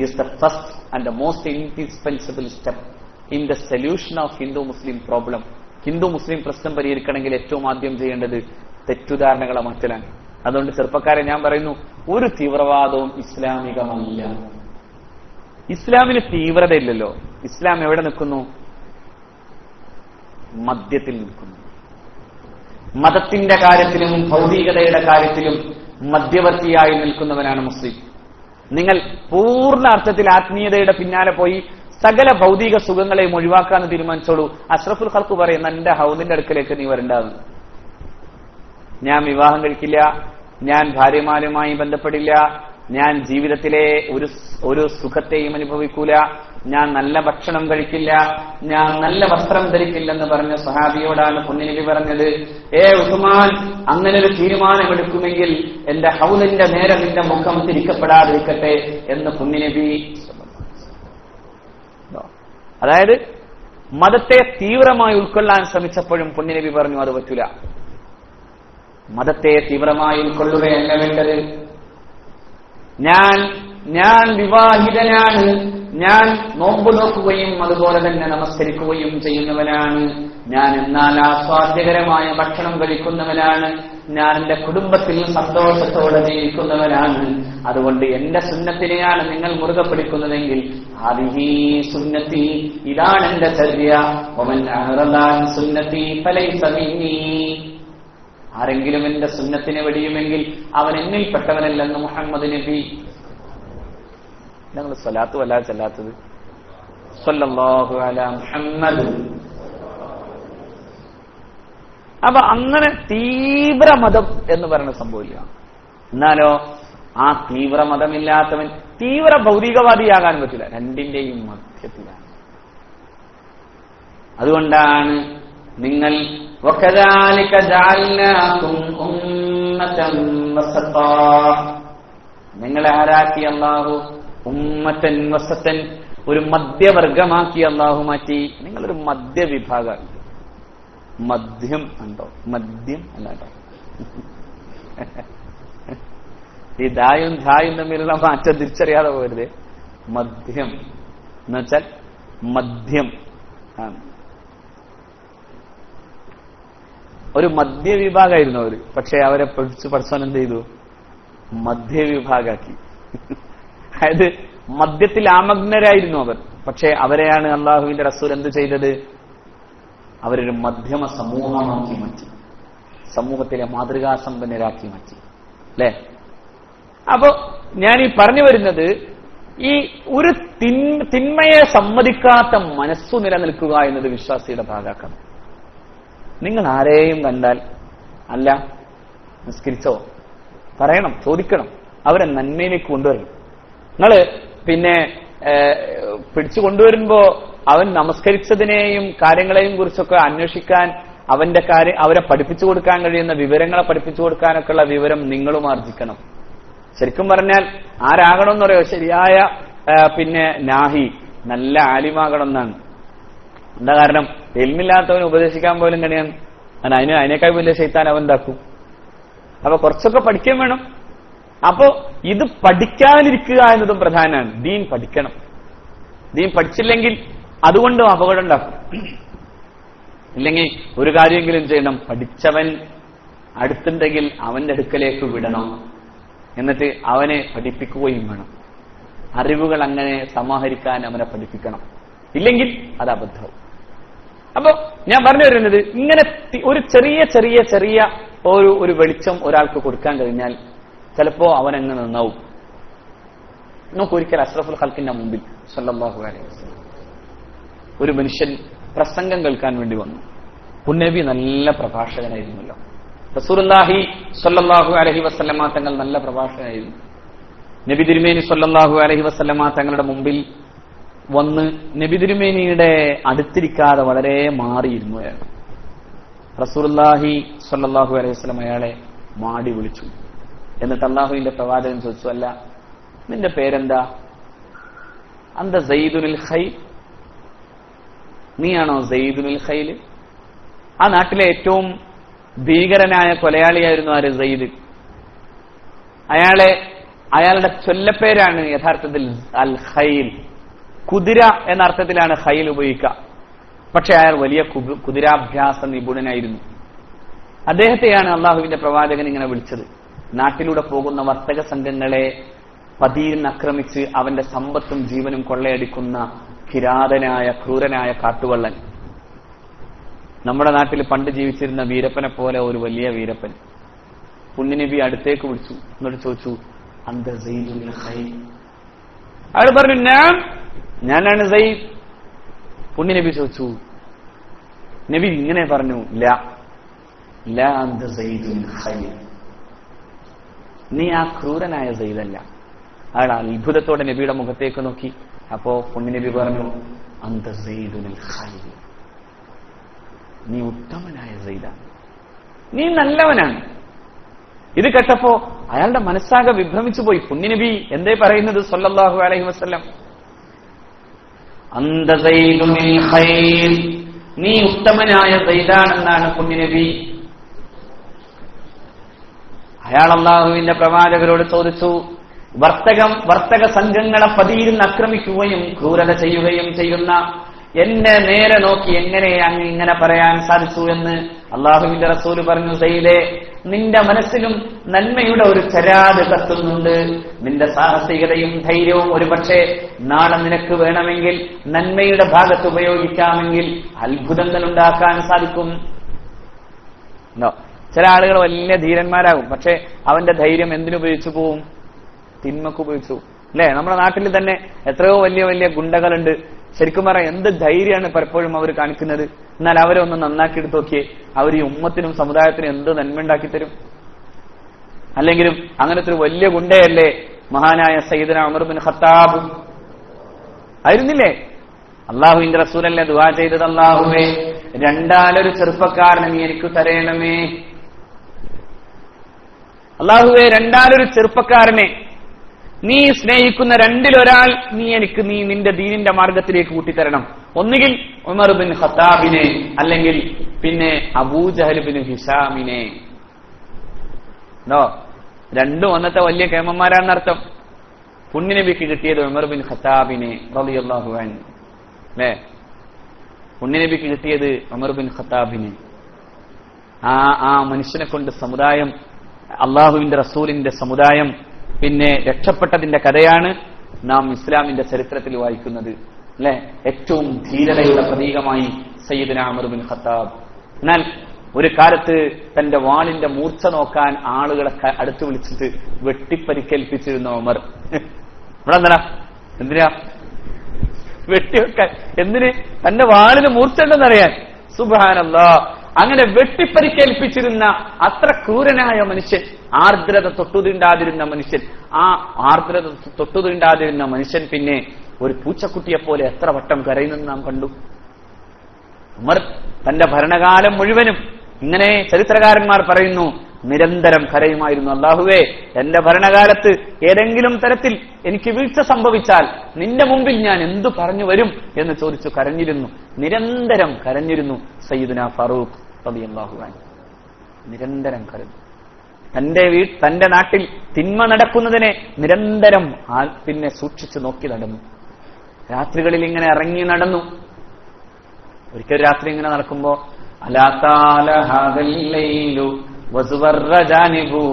is the first and the most indispensable step in the solution of Hindu Muslim problem. Hindu മുസ്ലിം പ്രശ്നം പരിഹരിക്കണമെങ്കിൽ ഏറ്റവും ആദ്യം ചെയ്യേണ്ടത് തെറ്റുധാരണകളെ മാറ്റലാണ്. അതുകൊണ്ട് ചെറുപ്പക്കാരെ ഞാൻ പറയുന്നു, ഒരു തീവ്രവാദവും ഇസ്ലാമികമല്ല. ഇസ്ലാമിന് തീവ്രതയില്ലല്ലോ. ഇസ്ലാം എവിടെ നിൽക്കുന്നു? മധ്യത്തിൽ നിൽക്കുന്നു. മതത്തിന്റെ കാര്യത്തിലും ഭൗതികതയുടെ കാര്യത്തിലും മധ്യവർത്തിയായി നിൽക്കുന്നവനാണ് മുസ്ലിം. നിങ്ങൾ പൂർണ്ണ അർത്ഥത്തിൽ ആത്മീയതയുടെ പിന്നാലെ പോയി സകല ഭൗതിക സുഖങ്ങളെയും ഒഴിവാക്കാന്ന് തീരുമാനിച്ചോളൂ. അഷ്റഫുൽ ഖൽഖ് പറയുന്ന എന്റെ ഹൗദിന്റെ അടുക്കലേക്ക് നീ വരണ്ടാന്ന്. ഞാൻ വിവാഹം കഴിക്കില്ല, ഞാൻ ഭാര്യമാരുമായി ബന്ധപ്പെടില്ല, ഞാൻ ജീവിതത്തിലെ ഒരു സുഖത്തെയും അനുഭവിക്കൂല, ഞാൻ നല്ല ഭക്ഷണം കഴിക്കില്ല, ഞാൻ നല്ല വസ്ത്രം ധരിക്കില്ലെന്ന് പറഞ്ഞ സഹാബിയോടാണ് പുണ്യനബി പറഞ്ഞത്, ഉസ്മാൻ, അങ്ങനെ ഒരു തീരുമാനമെടുക്കുമെങ്കിൽ എന്റെ ഹൗദിന്റെ നേരെ നിന്റെ മുഖം തിരിക്കപ്പെടാതിരിക്കട്ടെ എന്ന് പുണ്യനബി. അതായത് മതത്തെ തീവ്രമായി ഉൾക്കൊള്ളാൻ ശ്രമിച്ചപ്പോഴും പുണ്യനബി പറഞ്ഞു അത് പറ്റൂല. മതത്തെ തീവ്രമായി ഉൾക്കൊള്ളുകയല്ല വേണ്ടത്. ഞാൻ വിവാഹിതനാണ്, ഞാൻ നോമ്പ് നോക്കുകയും അതുപോലെ തന്നെ നമസ്കരിക്കുകയും ചെയ്യുന്നവനാണ്, ഞാൻ എന്നാൽ ആസ്വാദ്യകരമായ ഭക്ഷണം കഴിക്കുന്നവനാണ്, ഞാൻ എന്റെ കുടുംബത്തിൽ സന്തോഷത്തോടെ ജീവിക്കുന്നവനാണ്. അതുകൊണ്ട് എന്റെ സുന്നത്തിനെയാണ് നിങ്ങൾ മുറുകെ പിടിക്കുന്നതെങ്കിൽ ഹാദിഹി സുന്നത്തി, ഇതാണ് എന്റെ ചര്യ. വമൻ അഅറദ അൻ സുന്നത്തി ഫലൈസ മിന്നീ, ആരെങ്കിലും എന്റെ സുന്നത്തിനെ വെടിയുമെങ്കിൽ അവൻ എന്നിൽപ്പെട്ടവനല്ലെന്ന് മുഹമ്മദ് നബി. ഞങ്ങൾ സ്വലാത്ത് വല്ലാതെ ചെല്ലാത്തത് സ്വല്ലല്ലാഹു അലാ മുഹമ്മദ്. അപ്പൊ അങ്ങനെ തീവ്രമതം എന്ന് പറയുന്ന സംഭവില്ല. എന്നാലോ ആ തീവ്രമതമില്ലാത്തവൻ തീവ്ര ഭൗതികവാദിയാകാൻ പറ്റില്ല. രണ്ടിന്റെയും മധ്യത്തിലാണ്. അതുകൊണ്ടാണ് നിങ്ങൾ وَكَذَلِكَ جَعَلْنَاكُمْ أُمَّةً وَسَطًا, നിങ്ങളെ ആരാക്കി അല്ലാഹു ഉമ്മത്തൻ വസത്തൻ, ഒരു മധ്യവർഗമാക്കി അല്ലാഹു മാറ്റി. നിങ്ങളൊരു മധ്യവിഭാഗമാണ്. മദ്യം ഉണ്ടോ? മദ്യം അല്ലാട്ടോ. ഈ ദായും ധായും തമ്മിലുള്ള മാറ്റം തിരിച്ചറിയാതെ പോകരുത്. മദ്യം എന്നുവെച്ചാൽ മദ്യം ആണ്. ഒരു മധ്യവിഭാഗമായിരുന്നു അവര്. പക്ഷെ അവരെ പഠിച്ചവൻ എന്ത് ചെയ്തു? മധ്യവിഭാഗാക്കി. അതായത് മദ്യത്തിൽ ആമഗ്നരായിരുന്നു അവർ. പക്ഷെ അവരെയാണ് അള്ളാഹുവിന്റെ റസൂൽ എന്ത് ചെയ്തത്? അവരൊരു മധ്യമ സമൂഹമാക്കി മാറ്റി, സമൂഹത്തിലെ മാതൃകാസമ്പന്നരാക്കി മാറ്റി. അല്ലെ? അപ്പോ ഞാൻ ഈ പറഞ്ഞു വരുന്നത്, ഈ ഒരു തിന്മയെ സമ്മതിക്കാത്ത മനസ്സു നിലനിൽക്കുക എന്നത് വിശ്വാസിയുടെ ഭാഗമാക്കണം. നിങ്ങൾ ആരെയും കണ്ടാൽ അല്ല നിസ്കരിച്ചോ പറയണം, ചോദിക്കണം, അവരെ നന്മയിലേക്ക് കൊണ്ടുവരണം. നിങ്ങള് പിടിച്ചു കൊണ്ടുവരുമ്പോ അവൻ നമസ്കരിച്ചതിനെയും കാര്യങ്ങളെയും കുറിച്ചൊക്കെ അന്വേഷിക്കാൻ, അവരെ പഠിപ്പിച്ചു കൊടുക്കാൻ കഴിയുന്ന വിവരങ്ങളെ പഠിപ്പിച്ചു കൊടുക്കാനൊക്കെയുള്ള വിവരം നിങ്ങളും ആർജിക്കണം. ശരിക്കും പറഞ്ഞാൽ ആരാകണമെന്ന് പറയോ? ശരിയായ നാഹി, നല്ല ആലിമാകണം എന്നാണ്. എന്താ കാരണം? എൽമില്ലാത്തവന് ഉപദേശിക്കാൻ പോലും കഴിയാൻ അതിനേക്കാൾ വലിയ ശൈത്താൻ അവൻ ഉണ്ടാക്കും. അപ്പൊ കുറച്ചൊക്കെ പഠിക്കാൻ വേണം. അപ്പോ ഇത് പഠിക്കാതിരിക്കുക എന്നതും പ്രധാനമാണ്. ദീൻ പഠിക്കണം. ദീൻ പഠിച്ചില്ലെങ്കിൽ അതുകൊണ്ടും അപകടം ഉണ്ടാക്കും. ഇല്ലെങ്കിൽ ഒരു കാര്യമെങ്കിലും ചെയ്യണം. പഠിച്ചവൻ അടുത്തുണ്ടെങ്കിൽ അവന്റെ അടുക്കലേക്ക് വിടണം. എന്നിട്ട് അവനെ പഠിപ്പിക്കുകയും വേണം. അറിവുകൾ അങ്ങനെ സമാഹരിക്കാൻ അവനെ പഠിപ്പിക്കണം. ഇല്ലെങ്കിൽ അത് അബദ്ധവും. അപ്പൊ ഞാൻ പറഞ്ഞു വരുന്നത്, ഇങ്ങനെ ഒരു ചെറിയ ചെറിയ ചെറിയ ഒരു വെളിച്ചം ഒരാൾക്ക് കൊടുക്കാൻ കഴിഞ്ഞാൽ ചിലപ്പോ അവനങ്ങ് നന്നാവും. നമുക്കൊരിക്കൽ അഷ്റഫുൽ ഖൽഖിന്റെ മുമ്പിൽ സല്ലല്ലാഹു അലൈഹി വസല്ലം ഒരു മനുഷ്യൻ പ്രസംഗം കേൾക്കാൻ വേണ്ടി വന്നു. പുന്നബി നല്ല പ്രഭാഷകനായിരുന്നല്ലോ. റസൂലുള്ളാഹി സ്വല്ലല്ലാഹു അലൈഹി വസല്ലമ തങ്ങൾ നല്ല പ്രഭാഷകനായിരുന്നു. നബി തിരുമേനി സ്വല്ലല്ലാഹു അലൈഹി വസല്ലമ തങ്ങളുടെ മുമ്പിൽ വന്ന് നബി തിരുമേനിയുടെ അടുത്തിരിക്കാതെ വളരെ മാറിയിരുന്നു അയാൾ. റസൂലുള്ളാഹി സ്വല്ലല്ലാഹു അലൈഹി വസല്ലം അയാളെ മാടി വിളിച്ചു. എന്നിട്ട് അള്ളാഹുവിന്റെ പ്രവാചകൻ ചോദിച്ചു, അല്ല നിന്റെ പേരെന്താ? അന്ത സയ്യിദുൽ ഖൈൽ, നീയാണോ സയ്യിദുൽ ഖൈൽ? ആ നാട്ടിലെ ഏറ്റവും ഭീകരനായ കൊലയാളിയായിരുന്നു ആര്? സയ്യിദ്. അയാളുടെ ചൊല്ലപ്പേരാണ് യഥാർത്ഥത്തിൽ അൽ ഖൈൽ. കുതിര എന്ന അർത്ഥത്തിലാണ് ഖൈൽ ഉപയോഗിക്കുക. പക്ഷെ അയാൾ വലിയ കുതിരാഭ്യാസ നിപുണനായിരുന്നു. അദ്ദേഹത്തെയാണ് അള്ളാഹുവിന്റെ പ്രവാചകൻ ഇങ്ങനെ വിളിച്ചത്. നാട്ടിലൂടെ പോകുന്ന വർത്തക സംഘങ്ങളെ പതിയിരുന്നാക്രമിച്ച് അവന്റെ സമ്പത്തും ജീവനും കൊള്ളയടിക്കുന്ന കിരാതനായ ക്രൂരനായ കാട്ടുവള്ളൻ. നമ്മുടെ നാട്ടിൽ പണ്ട് ജീവിച്ചിരുന്ന വീരപ്പനെ പോലെ ഒരു വലിയ വീരപ്പൻ. പുണ്യനബി അടുത്തേക്ക് വിളിച്ചു, എന്നിട്ട് ചോദിച്ചു, അന്ത സയ്യിദുൽ ഖൈൽ? അയാൾ പറഞ്ഞു, ഞാനാണ് സയ്യിദ്. പുണ്യനബി ചോദിച്ചു, നബി ഇങ്ങനെ പറഞ്ഞു, ലാ അന്ത സയ്യിദുൽ ഖൈൽ, നീ ആ ക്രൂരനായ സയ്യിദല്ല. അയാൾ അത്ഭുതത്തോടെ നബിയുടെ മുഖത്തേക്ക് നോക്കി. അപ്പോ പുണ്യനബി പറഞ്ഞു, അന്ത സയ്യിദുൽ ഖൈൽ, നീ ഉത്തമനായ സയ്യിദാണ്, നീ നല്ലവനാണ്. ഇത് കേട്ടപ്പോ അയാളുടെ മനസ്സാകെ വിഭ്രമിച്ചു പോയി. പുണ്യനബി എന്തേ പറയുന്നത് സല്ലല്ലാഹു അലൈഹി വസല്ലം? അന്ത സയ്യിദുൽ ഖൈൽ, നീ ഉത്തമനായ സയ്യിദാണെന്നാണ് പുണ്യനബി. അയാൾ അള്ളാഹുവിന്റെ പ്രവാചകരോട് ചോദിച്ചു, വർത്തക സംഘങ്ങളെ പതിയിരുന്ന് ആക്രമിക്കുകയും ക്രൂരത ചെയ്യുകയും ചെയ്യുന്ന എന്നെ നേരെ നോക്കി എങ്ങനെ അങ്ങ് ഇങ്ങനെ പറയാൻ സാധിച്ചു എന്ന് അള്ളാഹുവിന്റെ റസൂല് പറഞ്ഞു, സയ്യിദേ, നിന്റെ മനസ്സിലും നന്മയുടെ ഒരു ചരാത് കത്തുന്നുണ്ട്. നിന്റെ സാഹസികതയും ധൈര്യവും ഒരുപക്ഷെ നാളെ നിനക്ക് വേണമെങ്കിൽ നന്മയുടെ ഭാഗത്ത് ഉപയോഗിക്കാമെങ്കിൽ അത്ഭുതങ്ങൾ ഉണ്ടാക്കാൻ സാധിക്കും. ചില ആളുകൾ വലിയ ധീരന്മാരാകും, പക്ഷെ അവന്റെ ധൈര്യം എന്തിനുപയോഗിച്ചു പോവും? തിന്മക്ക് ഉപയോഗിച്ചു. അല്ലെ? നമ്മുടെ നാട്ടിൽ തന്നെ എത്രയോ വലിയ വലിയ ഗുണ്ടകളുണ്ട്. ശരിക്കും പറയാം, എന്ത് ധൈര്യമാണ് പലപ്പോഴും അവർ കാണിക്കുന്നത്. എന്നാൽ അവരെ ഒന്ന് നന്നാക്കി എടുത്ത് നോക്കിയേ, അവർ ഈ ഉമ്മത്തിനും സമുദായത്തിനും എന്ത് നന്മ ഉണ്ടാക്കി തരും. അല്ലെങ്കിലും അങ്ങനത്തെ ഒരു വലിയ ഗുണ്ടയല്ലേ മഹാനായ സയ്യിദുനാ ഉമർ ബിൻ ഖത്താബ് ആയിരുന്നില്ലേ? അള്ളാഹുവിന്റെ റസൂലല്ലേ ദുആ ചെയ്തത്, അല്ലാഹുവേ രണ്ടാലൊരു ചെറുപ്പക്കാരനെ നീ എനിക്ക് തരേണമേ. അല്ലാഹുവേ രണ്ടാലൊരു ചെറുപ്പക്കാരനെ, നീ സ്നേഹിക്കുന്ന രണ്ടിലൊരാൾ നീ നിന്റെ ദീനിന്റെ മാർഗത്തിലേക്ക് കൂട്ടിത്തരണം. ഒന്നുകിൽ ഉമർ ബിൻ ഖത്താബിനെ, അല്ലെങ്കിൽ പിന്നെ അബൂജഹൽ ബിൻ ഹിഷാമിനെ. രണ്ടും അന്നത്തെ വലിയ കേമന്മാരാണെന്നർത്ഥം. പുണ്യനബിക്ക് കിട്ടിയത് ഉമർ ബിൻ ഖത്താബിനെ റളിയല്ലാഹു അൻഹു. അല്ലേ? പുണ്യനബിക്ക് കിട്ടിയത് ഉമർ ബിൻ ഖത്താബിനെ. ആ മനുഷ്യനെ കൊണ്ട് സമുദായം, അള്ളാഹുവിന്റെ റസൂലിന്റെ സമുദായം പിന്നെ രക്ഷപ്പെട്ടതിന്റെ കഥയാണ് നാം ഇസ്ലാമിന്റെ ചരിത്രത്തിൽ വായിക്കുന്നത്. അല്ലെ? ഏറ്റവും ധീരതയുള്ള പ്രതീകമായി സയ്യിദുനാ ഉമർ ബിൻ ഖത്താബ്. എന്നാൽ ഒരു കാലത്ത് തന്റെ വാളിന്റെ മൂർച്ച നോക്കാൻ ആളുകളെ അടുത്ത് വിളിച്ചിട്ട് വെട്ടിപ്പരിക്കേൽപ്പിച്ചിരുന്ന ഉമർ. ഇവിടെ എന്തിനാ വെട്ടിവെക്കാൻ? എന്തിന്? തന്റെ വാളിന് മൂർച്ച ഉണ്ടെന്നറിയാൻ. സുബ്ഹാനല്ലാഹ്. അങ്ങനെ വെട്ടിപ്പരിക്കേൽപ്പിച്ചിരുന്ന അത്ര ക്രൂരനായ മനുഷ്യൻ, ആർദ്രത തൊട്ടുതീണ്ടാതിരുന്ന മനുഷ്യൻ, ആ ആർദ്രത തൊട്ടുതീണ്ടാതിരുന്ന മനുഷ്യൻ പിന്നെ ഒരു പൂച്ചക്കുട്ടിയെ പോലെ എത്ര വട്ടം കരയുന്നെന്ന് നാം കണ്ടു. ഉമർ തന്റെ ഭരണകാലം മുഴുവനും ഇങ്ങനെ ചരിത്രകാരന്മാർ പറയുന്നു, നിരന്തരം കരയുമായിരുന്നു. അല്ലാഹുവേ, എന്റെ ഭരണകാലത്ത് ഏതെങ്കിലും തരത്തിൽ എനിക്ക് വീഴ്ച സംഭവിച്ചാൽ നിന്റെ മുമ്പിൽ ഞാൻ എന്തു പറഞ്ഞു വരും എന്ന് ചോദിച്ചു കരഞ്ഞിരുന്നു. നിരന്തരം കരഞ്ഞിരുന്നു സയ്യിദുനാ ഫാറൂഖ് റളിയല്ലാഹു അൻഹു. നിരന്തരം കരഞ്ഞു. തന്റെ നാട്ടിൽ തിന്മ നടക്കുന്നതിനെ നിരന്തരം പിന്നെ സൂക്ഷിച്ചു നോക്കി നടന്നു. രാത്രികളിൽ ഇങ്ങനെ ഇറങ്ങി നടന്നു. ഒരിക്കൽ രാത്രി ഇങ്ങനെ നടക്കുമ്പോ അലാ താല ഹാദൽ ലൈലു വസ്വർറ ജാനിബു,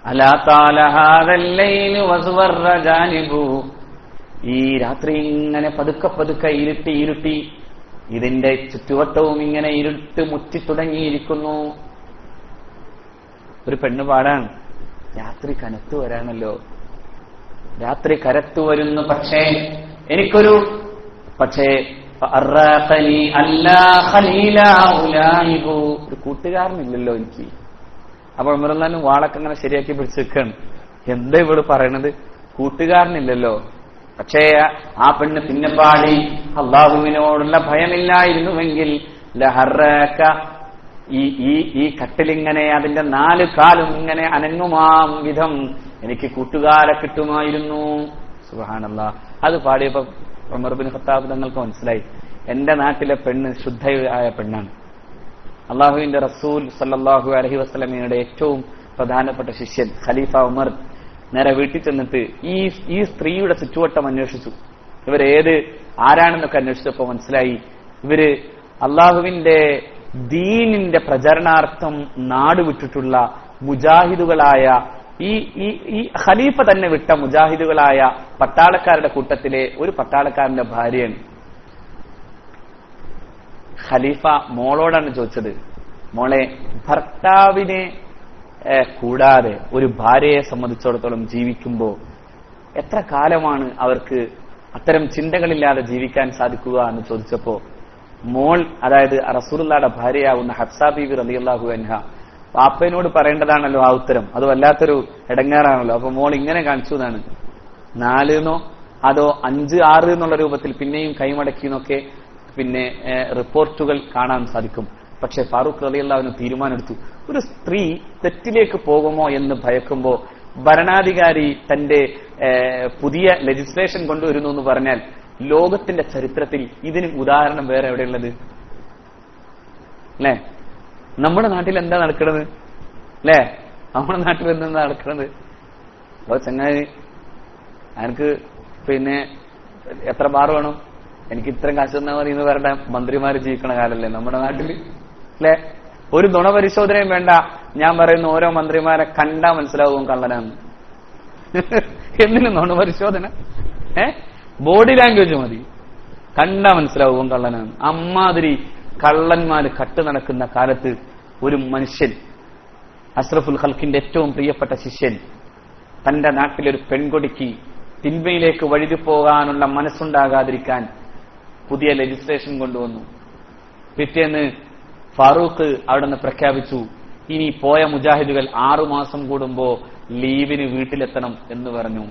അലാ താല ഹാദൽ ലൈലു വസ്വർറ ജാനിബു. ഈ രാത്രി ഇങ്ങനെ പതുക്കെ പതുക്കെ ഇരുട്ടി ഇതിന്റെ ചുറ്റുവട്ടവും ഇങ്ങനെ ഇരുട്ട് മുറ്റി തുടങ്ങിയിരിക്കുന്നു. ഒരു പെണ്ണ് പാടാണ്, രാത്രി കനത്തു വരാണല്ലോ, രാത്രി കരത്തു വരുന്നു. പക്ഷേ ഒരു കൂട്ടുകാരനില്ലല്ലോ എനിക്ക്. അപ്പൊ ഉമറുല്ലാനും വാളൊക്കെ അങ്ങനെ ശരിയാക്കി പിടിച്ചു വെക്കാണ്. എന്താ ഇവള് പറയണത്? കൂട്ടുകാരനില്ലല്ലോ. പക്ഷേ ആ പെണ്ണ് പിന്നെ പാടി, അള്ളാഹുവിനോടുള്ള ഭയമില്ലായിരുന്നുവെങ്കിൽ ലഹറക ഈ കട്ടിലിങ്ങനെ അതിന്റെ 4 കാലും ഇങ്ങനെ അനങ്ങുമാം വിധം എനിക്ക് കൂട്ടുകാരെ കിട്ടുമായിരുന്നു. സുബ്ഹാനല്ലാഹ്. അത് പാടിയപ്പോ ഉമർ ബിൻ ഖത്താബ് തങ്ങൾക്ക് മനസ്സിലായി, എന്റെ നാട്ടിലെ പെണ്ണ് ശുദ്ധയായ പെണ്ണാണ്. അള്ളാഹുവിന്റെ റസൂൽ സല്ലല്ലാഹു അലൈഹി വസല്ലമയുടെ ഏറ്റവും പ്രധാനപ്പെട്ട ശിഷ്യൻ ഖലീഫ ഉമർ നേരെ വീട്ടിൽ ചെന്നിട്ട് ഈ സ്ത്രീയുടെ ചുറ്റുവട്ടം അന്വേഷിച്ചു. ഇവരേത് ആരാണെന്നൊക്കെ അന്വേഷിച്ചപ്പോ മനസ്സിലായി, ഇവര് അള്ളാഹുവിന്റെ ദീനിന്റെ പ്രചരണാർത്ഥം നാട് വിട്ടിട്ടുള്ള മുജാഹിദുകളായ ഈ ഖലീഫ തന്നെ വിട്ട മുജാഹിദുകളായ പട്ടാളക്കാരുടെ കൂട്ടത്തിലെ ഒരു പട്ടാളക്കാരന്റെ ഭാര്യയാണ്. ഖലീഫ മോളോടാണ് ചോദിച്ചത്, മോളെ, ഭർത്താവിനെ കൂടാതെ ഒരു ഭാര്യയെ സംബന്ധിച്ചിടത്തോളം ജീവിക്കുമ്പോ എത്ര കാലമാണ് അവർക്ക് അത്തരം ചിന്തകളില്ലാതെ ജീവിക്കാൻ സാധിക്കുക എന്ന് ചോദിച്ചപ്പോ മോൾ, അതായത് റസൂലുള്ളാഹിയുടെ ഭാര്യയാവുന്ന ഹഫ്സാ ബീവി റളിയല്ലാഹു അൻഹ, പാപ്പനോട് പറയേണ്ടതാണല്ലോ ആ ഉത്തരം, അത് വല്ലാത്തൊരു ഇടങ്ങേറാണല്ലോ. അപ്പൊ മോൾ ഇങ്ങനെ കാണിച്ചു എന്നാണ്, 4 അതോ 5, 6 എന്നുള്ള രൂപത്തിൽ പിന്നെയും കൈമടക്കി എന്നൊക്കെ പിന്നെ റിപ്പോർട്ടുകൾ കാണാൻ സാധിക്കും. പക്ഷെ ഫാറൂഖ് റളിയല്ലാഹു അൻഹു തീരുമാനമെടുത്തു, ഒരു സ്ത്രീ തെറ്റിലേക്ക് പോകുമോ എന്ന് ഭയക്കുമ്പോ ഭരണാധികാരി തന്റെ പുതിയ ലെജിസ്ലേഷൻ കൊണ്ടുവരുന്നു എന്ന് പറഞ്ഞാൽ ലോകത്തിന്റെ ചരിത്രത്തിൽ ഇതിന് ഉദാഹരണം വേറെ എവിടെയുള്ളത്? അല്ലെ, നമ്മുടെ നാട്ടിൽ എന്താ നടക്കുന്നത്? അല്ലെ, നമ്മുടെ നാട്ടിൽ എന്താ നടക്കുന്നത്? അപ്പൊ ചങ്ങായി, എനിക്ക് പിന്നെ എത്ര ബാർ വേണം, എനിക്ക് ഇത്രയും കാശ് തന്നാൽ മതി എന്ന് പറയേണ്ട മന്ത്രിമാര് ജീവിക്കണ കാലല്ലേ നമ്മുടെ നാട്ടില്? അല്ലെ, ഒരു നുണ പരിശോധനയും വേണ്ട. ഞാൻ പറയുന്ന ഓരോ മന്ത്രിമാരെ കണ്ടാ മനസ്സിലാവും കള്ളനാണ്. എന്തിനു നുണ പരിശോധന? ബോഡി ലാംഗ്വേജ് മതി, കണ്ടാ മനസ്സിലാവും കള്ളനാണ്. അമ്മാതിരി കള്ളന്മാര് കട്ടു നടക്കുന്ന കാലത്ത് ഒരു മനുഷ്യൻ, അഷ്റഫുൽ ഖൽക്കിന്റെ ഏറ്റവും പ്രിയപ്പെട്ട ശിഷ്യൻ, തന്റെ നാട്ടിലൊരു പെൺകൊടിക്ക് തിന്മയിലേക്ക് വഴുതി പോകാനുള്ള മനസ്സുണ്ടാകാതിരിക്കാൻ പുതിയ ലെജിസ്ലേഷൻ കൊണ്ടുവന്നു. പിറ്റേന്ന് ഫാറൂഖ് അവിടെ നിന്ന് പ്രഖ്യാപിച്ചു, ഇനി പോയ മുജാഹിദുകൾ 6 മാസം കൂടുമ്പോ ലീവിന് വീട്ടിലെത്തണം എന്ന് പറഞ്ഞു.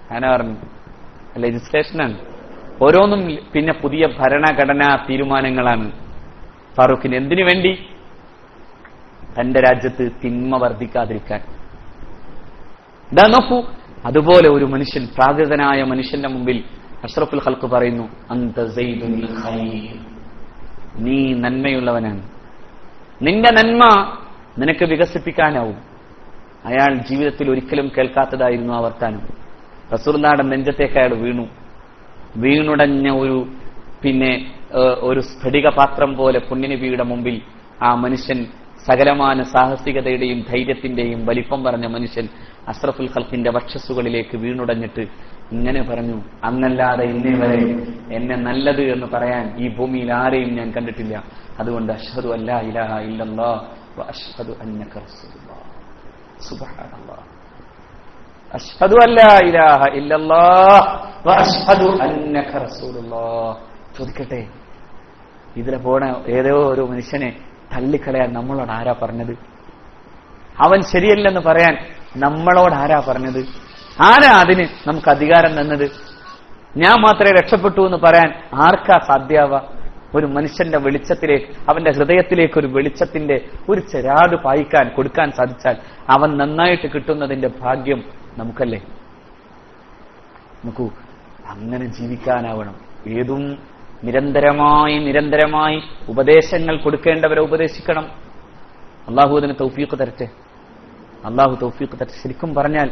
അങ്ങനെ പറഞ്ഞു, ലെജിസ്ലേഷനാണ്. ഓരോന്നും പിന്നെ പുതിയ ഭരണഘടനാ തീരുമാനങ്ങളാണ്. ഫാറൂഖിന് എന്തിനു വേണ്ടി? തന്റെ രാജ്യത്ത് തിന്മ വർദ്ധിക്കാതിരിക്കാൻ. ഇതാ നോക്കൂ, അതുപോലെ ഒരു മനുഷ്യൻ, പ്രാകൃതനായ മനുഷ്യന്റെ മുമ്പിൽ അഷ്റഫുൽ ഖൽഖ് പറയുന്നു, അന്ത സൈദുൽ ഖൈർ, നീ നന്മയുള്ളവനാണ്, നിന്റെ നന്മ നിനക്ക് വികസിപ്പിക്കാനാവും. അയാൾ ജീവിതത്തിൽ ഒരിക്കലും കേൾക്കാത്തതായിരുന്നു ആ വർത്താനം. റസൂലുള്ളാഹിയുടെ നെഞ്ചത്തേക്ക് അയാൾ വീണുടഞ്ഞ ഒരു സ്ഫടിക പാത്രം പോലെ പുണ്യനബിയുടെ മുമ്പിൽ ആ മനുഷ്യൻ, സകലമാന സാഹസികതയുടെയും ധൈര്യത്തിന്റെയും വലിപ്പം പറഞ്ഞ മനുഷ്യൻ അഷ്റഫുൽ ഖൽഖിന്റെ വക്ഷസ്സുകളിലേക്ക് വീണുടഞ്ഞിട്ട് ഇങ്ങനെ പറഞ്ഞു, അങ്ങല്ലാതെ ഇന്നേ വരെ എന്നെ നല്ലത് എന്ന് പറയാൻ ഈ ഭൂമിയിൽ ആരെയും ഞാൻ കണ്ടിട്ടില്ല. അതുകൊണ്ട് അഷ്ഹദു അല്ലാ ഇലാഹ ഇല്ലല്ലാഹ് വ അഷ്ഹദു അന്നക റസൂലുള്ളാഹ്. സുബ്ഹാനല്ലാഹ്. അഷ്ഹദു അല്ലാ ഇലാഹ ഇല്ലല്ലാഹ് വ അഷ്ഹദു അന്നക റസൂലുള്ളാഹ്. ചോദിക്കട്ടെ, ഇതിലെ പോണ ഏതോ ഒരു മനുഷ്യനെ തള്ളിക്കളയാൻ നമ്മളോട് ആരാ പറഞ്ഞത്? അവൻ ശരിയല്ലെന്ന് പറയാൻ നമ്മളോട് ആരാ പറഞ്ഞത്? ആരാ അതിന് നമുക്ക് അധികാരം തന്നത്? ഞാൻ മാത്രമേ രക്ഷപ്പെട്ടു എന്ന് പറയാൻ ആർക്കാ സാധ്യാവ? ഒരു മനുഷ്യന്റെ വെളിച്ചത്തിലേക്ക്, അവന്റെ ഹൃദയത്തിലേക്ക് ഒരു വെളിച്ചത്തിന്റെ ഒരു ചെരാട് പായിക്കാൻ കൊടുക്കാൻ സാധിച്ചാൽ അവൻ നന്നായിട്ട് കിട്ടുന്നതിന്റെ ഭാഗ്യം നമുക്കല്ലേ? നോക്കൂ, അങ്ങനെ ജീവിക്കാനാവണം. ഏതും നിരന്തരമായി ഉപദേശങ്ങൾ കൊടുക്കേണ്ടവരെ ഉപദേശിക്കണം. അള്ളാഹു അതിന് തൗഫീഖ് തരട്ടെ. അള്ളാഹു തൗഫീഖ് തരട്ടെ. ശരിക്കും പറഞ്ഞാൽ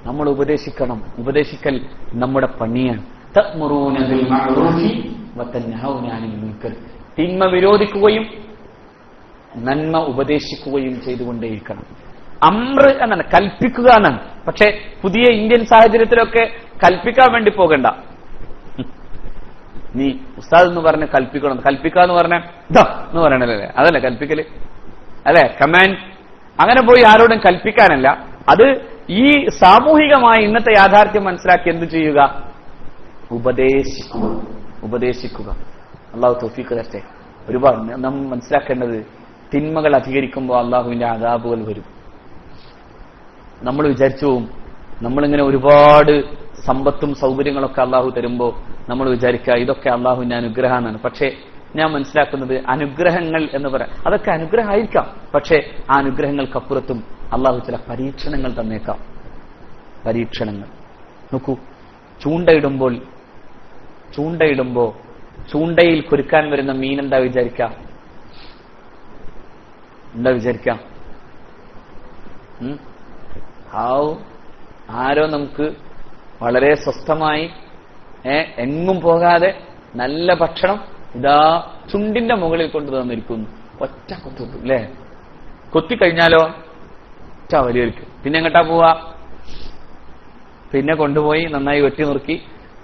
നമ്മൾ ഉപദേശിക്കണം. ഉപദേശിക്കൽ നമ്മുടെ പണിയാണ്. തഅ്മുറൂന ബിൽ മഅറൂഫി വതൻഹൗന അനിൽ മുൻകർ. തിന്മ വിരോധിക്കുകയും നന്മ ഉപദേശിക്കുകയും ചെയ്തുകൊണ്ടേയിരിക്കണം. അമ്ര എന്നാണ്, കൽപ്പിക്കുക എന്നാണ്. പക്ഷെ പുതിയ ഇന്ത്യൻ സാഹചര്യത്തിലൊക്കെ കൽപ്പിക്കാൻ വേണ്ടി പോകണ്ട. നീ ഉസ്താദ് എന്ന് പറഞ്ഞ് കൽപ്പിക്കണം, കൽപ്പിക്കാന്ന് പറഞ്ഞ ഇതാ എന്ന് പറയണല്ലേ, അതല്ലേ കൽപ്പിക്കല്, അല്ലെ? കമാൻഡ്. അങ്ങനെ പോയി ആരോടും കൽപ്പിക്കാനല്ല. അത് ഈ സാമൂഹികമായി ഇന്നത്തെ യാഥാർത്ഥ്യം മനസ്സിലാക്കി എന്തു ചെയ്യുക? ഉപദേശിക്കുക. അള്ളാഹു തൗഫീഖ് തരട്ടെ. ഒരുപാട് നാം മനസ്സിലാക്കേണ്ടത്, തിന്മകൾ അധികരിക്കുമ്പോൾ അള്ളാഹുവിന്റെ അദാബുകൾ വരും. നമ്മൾ വിചാരിച്ചു പോവും, നമ്മളിങ്ങനെ ഒരുപാട് സമ്പത്തും സൗകര്യങ്ങളൊക്കെ അള്ളാഹു തരുമ്പോൾ നമ്മൾ വിചാരിക്കുക ഇതൊക്കെ അള്ളാഹുവിന്റെ അനുഗ്രഹമാണ്. പക്ഷേ ഞാൻ മനസ്സിലാക്കുന്നത് അനുഗ്രഹങ്ങൾ എന്ന് പറയാം, അതൊക്കെ അനുഗ്രഹമായിരിക്കാം. പക്ഷേ ആ അനുഗ്രഹങ്ങൾക്കപ്പുറത്തും അള്ളാഹു ചില പരീക്ഷണങ്ങൾ തന്നേക്കാം. പരീക്ഷണങ്ങൾ നോക്കൂ, ചൂണ്ടയിടുമ്പോ ചൂണ്ടയിൽ കുരുക്കാൻ വരുന്ന മീൻ എന്താ വിചാരിക്കാം? ആരോ നമുക്ക് വളരെ സ്വസ്ഥമായി എങ്ങും പോകാതെ നല്ല ഭക്ഷണം ഇതാ ചുണ്ടിന്റെ മുകളിൽ കൊണ്ടു തന്നിരിക്കുന്നു. ഒറ്റ കൊത്തു അല്ലേ? കൊത്തിക്കഴിഞ്ഞാലോ ഒറ്റ വലിയൊരിക്കും. പിന്നെ എങ്ങോട്ടാ പോവാ? പിന്നെ കൊണ്ടുപോയി നന്നായി വെട്ടി നുറുക്കി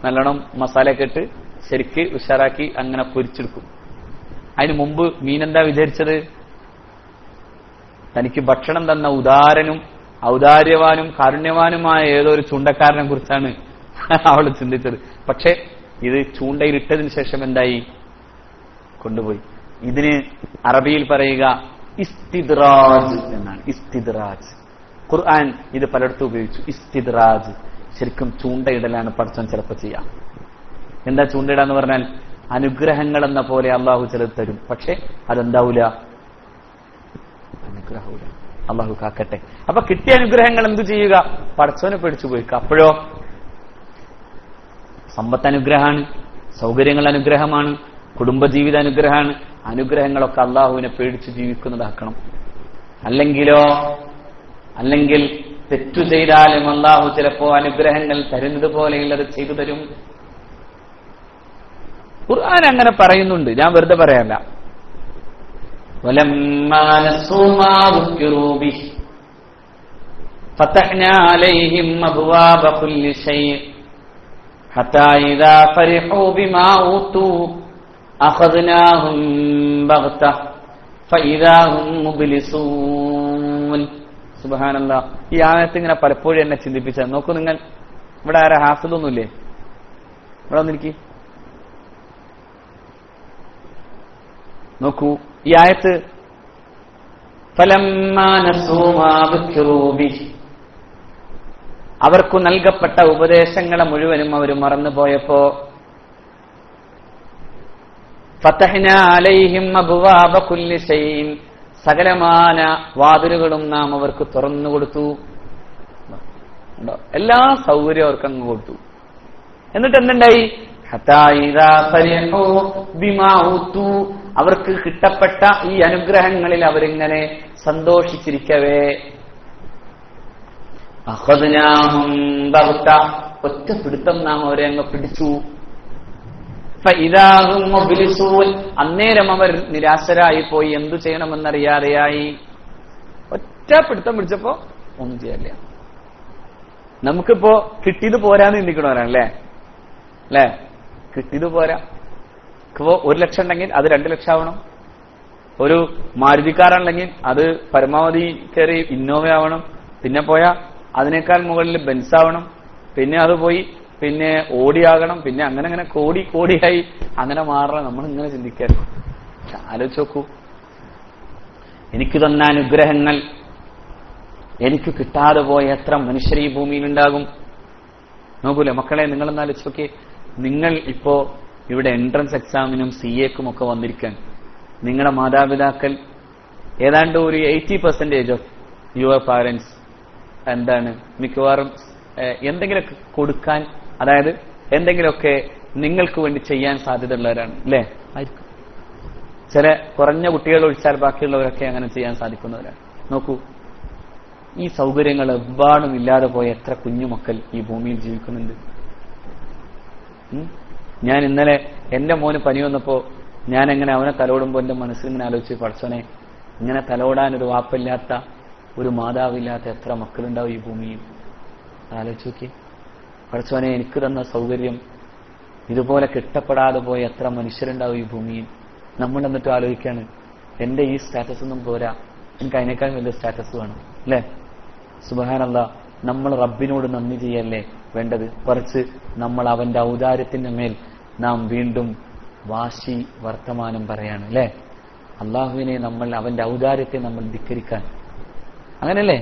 നല്ലോണം മസാലയൊക്കെ ഇട്ട് ശരിക്ക് ഉഷാറാക്കി അങ്ങനെ പൊരിച്ചെടുക്കും. അതിനു മുമ്പ് മീനെന്താ വിചാരിച്ചത്? തനിക്ക് ഭക്ഷണം തന്ന ഉദാരനും ഔദാര്യവാനും കാരുണ്യവാനുമായ ഏതോ ഒരു ചൂണ്ടക്കാരനെ കുറിച്ചാണ് അവൾ ചിന്തിച്ചത്. പക്ഷെ ഇത് ചൂണ്ടയിലിട്ടതിന് ശേഷം എന്തായി? കൊണ്ടുപോയി. ഇതിന് അറബിയിൽ പറയുക ഇസ്തിദ്റാജ് എന്നാണ്. ഇസ്തിദ്റാജ്. ഖുർആൻ ഇത് പലയിടത്തും ഉപയോഗിച്ചു. ഇസ്തിദ്റാജ് ശരിക്കും ചൂണ്ടയിടലാണ് പടച്ചോൻ ചിലപ്പോൾ ചെയ്യാം. എന്താ ചൂണ്ടയിടാന്ന് പറഞ്ഞാൽ അനുഗ്രഹങ്ങൾ എന്ന പോലെ അള്ളാഹു ചിലത് തരും. പക്ഷെ അതെന്താവൂല? അനുഗ്രഹമില്ല. അള്ളാഹു കാക്കട്ടെ. അപ്പൊ കിട്ടിയ അനുഗ്രഹങ്ങൾ എന്തു ചെയ്യുക? പടച്ചോനെ പേടിച്ചു പോയിക്കുക. അപ്പോഴോ സമ്പത്ത് അനുഗ്രഹമാണ്, സൗകര്യങ്ങൾ അനുഗ്രഹമാണ്, കുടുംബജീവിത അനുഗ്രഹമാണ്. അനുഗ്രഹങ്ങളൊക്കെ അള്ളാഹുവിനെ പേടിച്ച് ജീവിക്കുന്നതാക്കണം. അല്ലെങ്കിൽ തെറ്റു ചെയ്താലും അള്ളാഹു ചിലപ്പോ അനുഗ്രഹങ്ങൾ തരുന്നത് പോലെയുള്ളത് ചെയ്തു തരും. ഖുർആൻ അങ്ങനെ പറയുന്നുണ്ട്, ഞാൻ വെറുതെ പറയാല്ല. وَلَمَّا نَسُوا مَا ذُكِّرُوا بِهِ فَتَحْنَا عَلَيْهِمْ أَبْوَابَ كُلِّ شَيْءٍ حَتَّى إِذَا فَرِحُوا بِمَا أُوتُوا أَخَذْنَاهُمْ بَغْتَةً فَإِذَا هُمْ مُبْلِسُونَ. സുബ്ഹാനല്ലാഹ്. ഈ ആയത്ത് ഇങ്ങനെ പലപ്പോഴും എന്നെ ചിന്തിപ്പിച്ച. നോക്കൂ നിങ്ങൾ, ഇവിടെ ആരാ ഹാഫിളൊന്നുമില്ലേ? ഇവിടെ വന്നിരിക്കി. നോക്കൂ ഈ ആയത്ത്. ഫലമ്മാ നസൂ മാ ദുക്കിറൂ ബിഹി, അവർക്കു നൽകപ്പെട്ട ഉപദേശങ്ങളെ മുഴുവനും അവർ മറന്നുപോയപ്പോ ഫതഹ്നാ അലൈഹിം അബ്വാബ കുല്ലി ശൈഇൻ, സകലമാന വാതിലുകളും നാം അവർക്ക് തുറന്നു കൊടുത്തു. എല്ലാ സൗകര്യവും അവർക്ക് അങ്ങ് കൊടുത്തു. എന്നിട്ട് എന്തുണ്ടായി? അവർക്ക് കിട്ടപ്പെട്ട ഈ അനുഗ്രഹങ്ങളിൽ അവരിങ്ങനെ സന്തോഷിച്ചിരിക്കവേ ഒറ്റ പിടുത്തം നാം അവരെ അങ്ങ് പിടിച്ചു. അന്നേരം അവർ നിരാശരായി പോയി, എന്തു ചെയ്യണമെന്നറിയാതെയായി. ഒറ്റ പിടുത്തം പിടിച്ചപ്പോ ഒന്നും ചെയ്യാനില്ല. നമുക്കിപ്പോ കിട്ടിയത് പോരാന്ന് ചിന്തിക്കണവരാണല്ലേ? അല്ലേ? കിട്ടിയത് പോരാ. ഇപ്പോ 1 ലക്ഷം ഉണ്ടെങ്കിൽ അത് 2 ലക്ഷം ആവണം. ഒരു മാരുതിക്കാരുണ്ടെങ്കിൽ അത് പരമാവധി കയറി ഇന്നോവ ആവണം. പിന്നെ പോയാ അതിനേക്കാൾ മുകളിൽ ബെൻസ് ആവണം. പിന്നെ അത് പോയി പിന്നെ ഓടിയാകണം. പിന്നെ അങ്ങനെ കോടിയായി അങ്ങനെ മാറണം. നമ്മൾ ഇങ്ങനെ ചിന്തിക്കാറ്. ആലോചിച്ച് നോക്കൂ, എനിക്ക് തന്ന അനുഗ്രഹങ്ങൾ എനിക്ക് കിട്ടാതെ പോയ എത്ര മനുഷ്യർ ഈ ഭൂമിയിലുണ്ടാകും. നോക്കൂലേ മക്കളെ, നിങ്ങളെന്ന് ആലോചിച്ച് നോക്കിയേ. നിങ്ങൾ ഇപ്പോ ഇവിടെ എൻട്രൻസ് എക്സാമിനും CA-ക്കും ഒക്കെ വന്നിരിക്കാൻ നിങ്ങളുടെ മാതാപിതാക്കൾ ഏതാണ്ട് ഒരു 80% ഓഫ് യുവർ പാരന്റ്സ് എന്താണ് മിക്കവാറും എന്തെങ്കിലുമൊക്കെ കൊടുക്കാൻ, അതായത് എന്തെങ്കിലുമൊക്കെ നിങ്ങൾക്ക് വേണ്ടി ചെയ്യാൻ സാധ്യതയുള്ളവരാണ് അല്ലേ? ആയിരിക്കും. ചില കുറഞ്ഞ കുട്ടികൾ ഒഴിച്ചാൽ ബാക്കിയുള്ളവരൊക്കെ അങ്ങനെ ചെയ്യാൻ സാധിക്കുന്നവരാണ്. നോക്കൂ, ഈ സൗകര്യങ്ങൾ എவ்வாടും ഇല്ലാതെ പോയ എത്ര കുഞ്ഞുമക്കൾ ഈ ഭൂമിയിൽ ജീവിക്കുന്നുണ്ട്. ഞാൻ ഇന്നലെ എന്റെ മോന് പനി വന്നപ്പോ ഞാൻ എങ്ങനെ അവനെ തലോടുമ്പോ എന്റെ മനസ്സിൽ ഇങ്ങനെ ആലോചിച്ച്, പടച്ചോനെ, ഇങ്ങനെ തലോടാൻ ഒരു വാപ്പില്ലാത്ത ഒരു മാതാവില്ലാത്ത എത്ര മക്കളുണ്ടാവും ഈ ഭൂമിയിൽ. ആലോചിച്ച് നോക്കി. പടച്ചോനെ, എനിക്ക് തന്ന സൗകര്യം ഇതുപോലെ കിട്ടപ്പെടാതെ പോയ എത്ര മനുഷ്യരുണ്ടാവും ഈ ഭൂമിയിൽ. നമ്മൾ എന്നിട്ട് ആലോചിക്കാണ്, എന്റെ ഈ സ്റ്റാറ്റസ് ഒന്നും പോരാ, എനിക്ക് അതിനേക്കാൾ വലിയ സ്റ്റാറ്റസ് വേണം അല്ലേ? സുബ്ഹാനല്ലാഹ്. നമ്മൾ റബ്ബിനോട് നന്ദി ചെയ്യല്ലേ വേണ്ടത്? കുറച്ച് നമ്മൾ അവന്റെ ഔദാര്യത്തിന്റെ മേൽ നാം വീണ്ടും വാശി വർത്തമാനം പറയാണ് അല്ലേ? അള്ളാഹുവിനെ നമ്മൾ, അവന്റെ ഔദാര്യത്തെ നമ്മൾ ധിക്കരിക്കാൻ, അങ്ങനല്ലേ?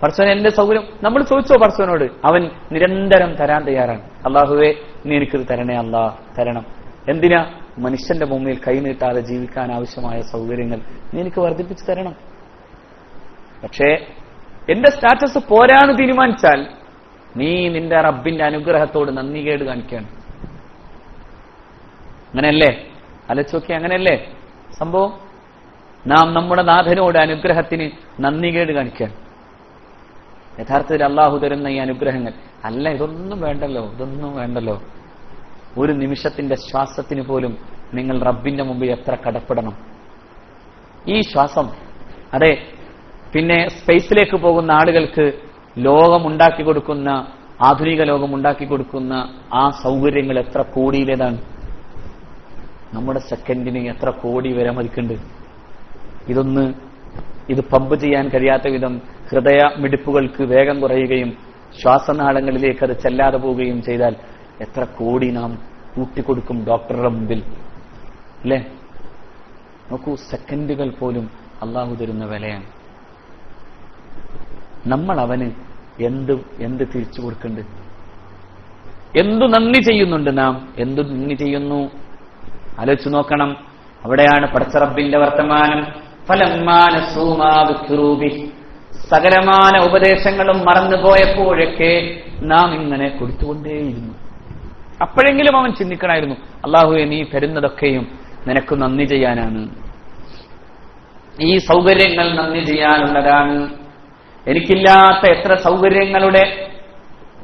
പടച്ചോനെ എന്റെ സൗകര്യം നമ്മൾ ചോദിച്ചോ പടച്ചോനോട്? അവൻ നിരന്തരം തരാൻ തയ്യാറാണ്. അള്ളാഹുവേ, നീ എനിക്കത് തരണേ, അള്ളാഹ് തരണം. എന്തിനാ? മനുഷ്യന്റെ മുമ്പിൽ കൈനീട്ടാതെ ജീവിക്കാൻ ആവശ്യമായ സൗകര്യങ്ങൾ നീ എനിക്ക് വർദ്ധിപ്പിച്ചു തരണം. പക്ഷേ എന്റെ സ്റ്റാറ്റസ് പോരാന്ന് തീരുമാനിച്ചാൽ നീ നിന്റെ റബ്ബിന്റെ അനുഗ്രഹത്തോട് നന്ദികേട് കാണിക്കുകയാണ്. അങ്ങനെയല്ലേ? ആലോചിച്ച് അങ്ങനെയല്ലേ സംഭവം? നാം നമ്മുടെ നാഥനോട് അനുഗ്രഹത്തിന് നന്ദികേട് കാണിക്കുകയാണ്. യഥാർത്ഥത്തിൽ അള്ളാഹു തരുന്ന ഈ അനുഗ്രഹങ്ങൾ അല്ല, ഇതൊന്നും വേണ്ടല്ലോ. ഒരു നിമിഷത്തിന്റെ ശ്വാസത്തിന് പോലും നിങ്ങൾ റബ്ബിന്റെ മുമ്പിൽ എത്ര കടപ്പെടണം. ഈ ശ്വാസം, അതെ, പിന്നെ സ്പേസിലേക്ക് പോകുന്ന ആളുകൾക്ക് ലോകമുണ്ടാക്കി കൊടുക്കുന്ന, ആധുനിക ലോകമുണ്ടാക്കി കൊടുക്കുന്ന ആ സൗകര്യങ്ങൾ എത്ര കോടിയിലേതാണ്. നമ്മുടെ സെക്കൻഡിന് എത്ര കോടി വരെ മതിക്കുന്നുണ്ട്. ഇത് പമ്പ് ചെയ്യാൻ കഴിയാത്ത വിധം ഹൃദയ മിടിപ്പുകൾക്ക് വേഗം കുറയുകയും ശ്വാസനാളങ്ങളിലേക്ക് അത് ചെല്ലാതെ പോവുകയും ചെയ്താൽ എത്ര കോടി നാം കൂട്ടിക്കൊടുക്കും ഡോക്ടറുടെ മുമ്പിൽ, അല്ലേ? നോക്കൂ, സെക്കൻഡുകൾ പോലും അള്ളാഹു തരുന്ന വിലയാണ്. നമ്മൾ അവന് എന്ത് തിരിച്ചു കൊടുക്കുന്നുണ്ട്? എന്തു നന്ദി ചെയ്യുന്നുണ്ട് നാം? എന്തു നന്ദി ചെയ്യുന്നു? ആലോചിച്ചു നോക്കണം. അവിടെയാണ് പടച്ച റബ്ബിന്റെ വർത്തമാനം. സകലമാന ഉപദേശങ്ങളും മറന്നുപോയപ്പോഴൊക്കെ നാം ഇങ്ങനെ കൊടുത്തുകൊണ്ടേയിരുന്നു. അപ്പോഴെങ്കിലും അവൻ ചിന്തിക്കണമായിരുന്നു, അള്ളാഹുവേ നീ തരുന്നതൊക്കെയും നിനക്ക് നന്ദി ചെയ്യാനാണ്, ഈ സൗകര്യങ്ങൾ നന്ദി ചെയ്യാനുള്ളതാണ്. എനിക്കില്ലാത്ത എത്ര സൗകര്യങ്ങളുടെ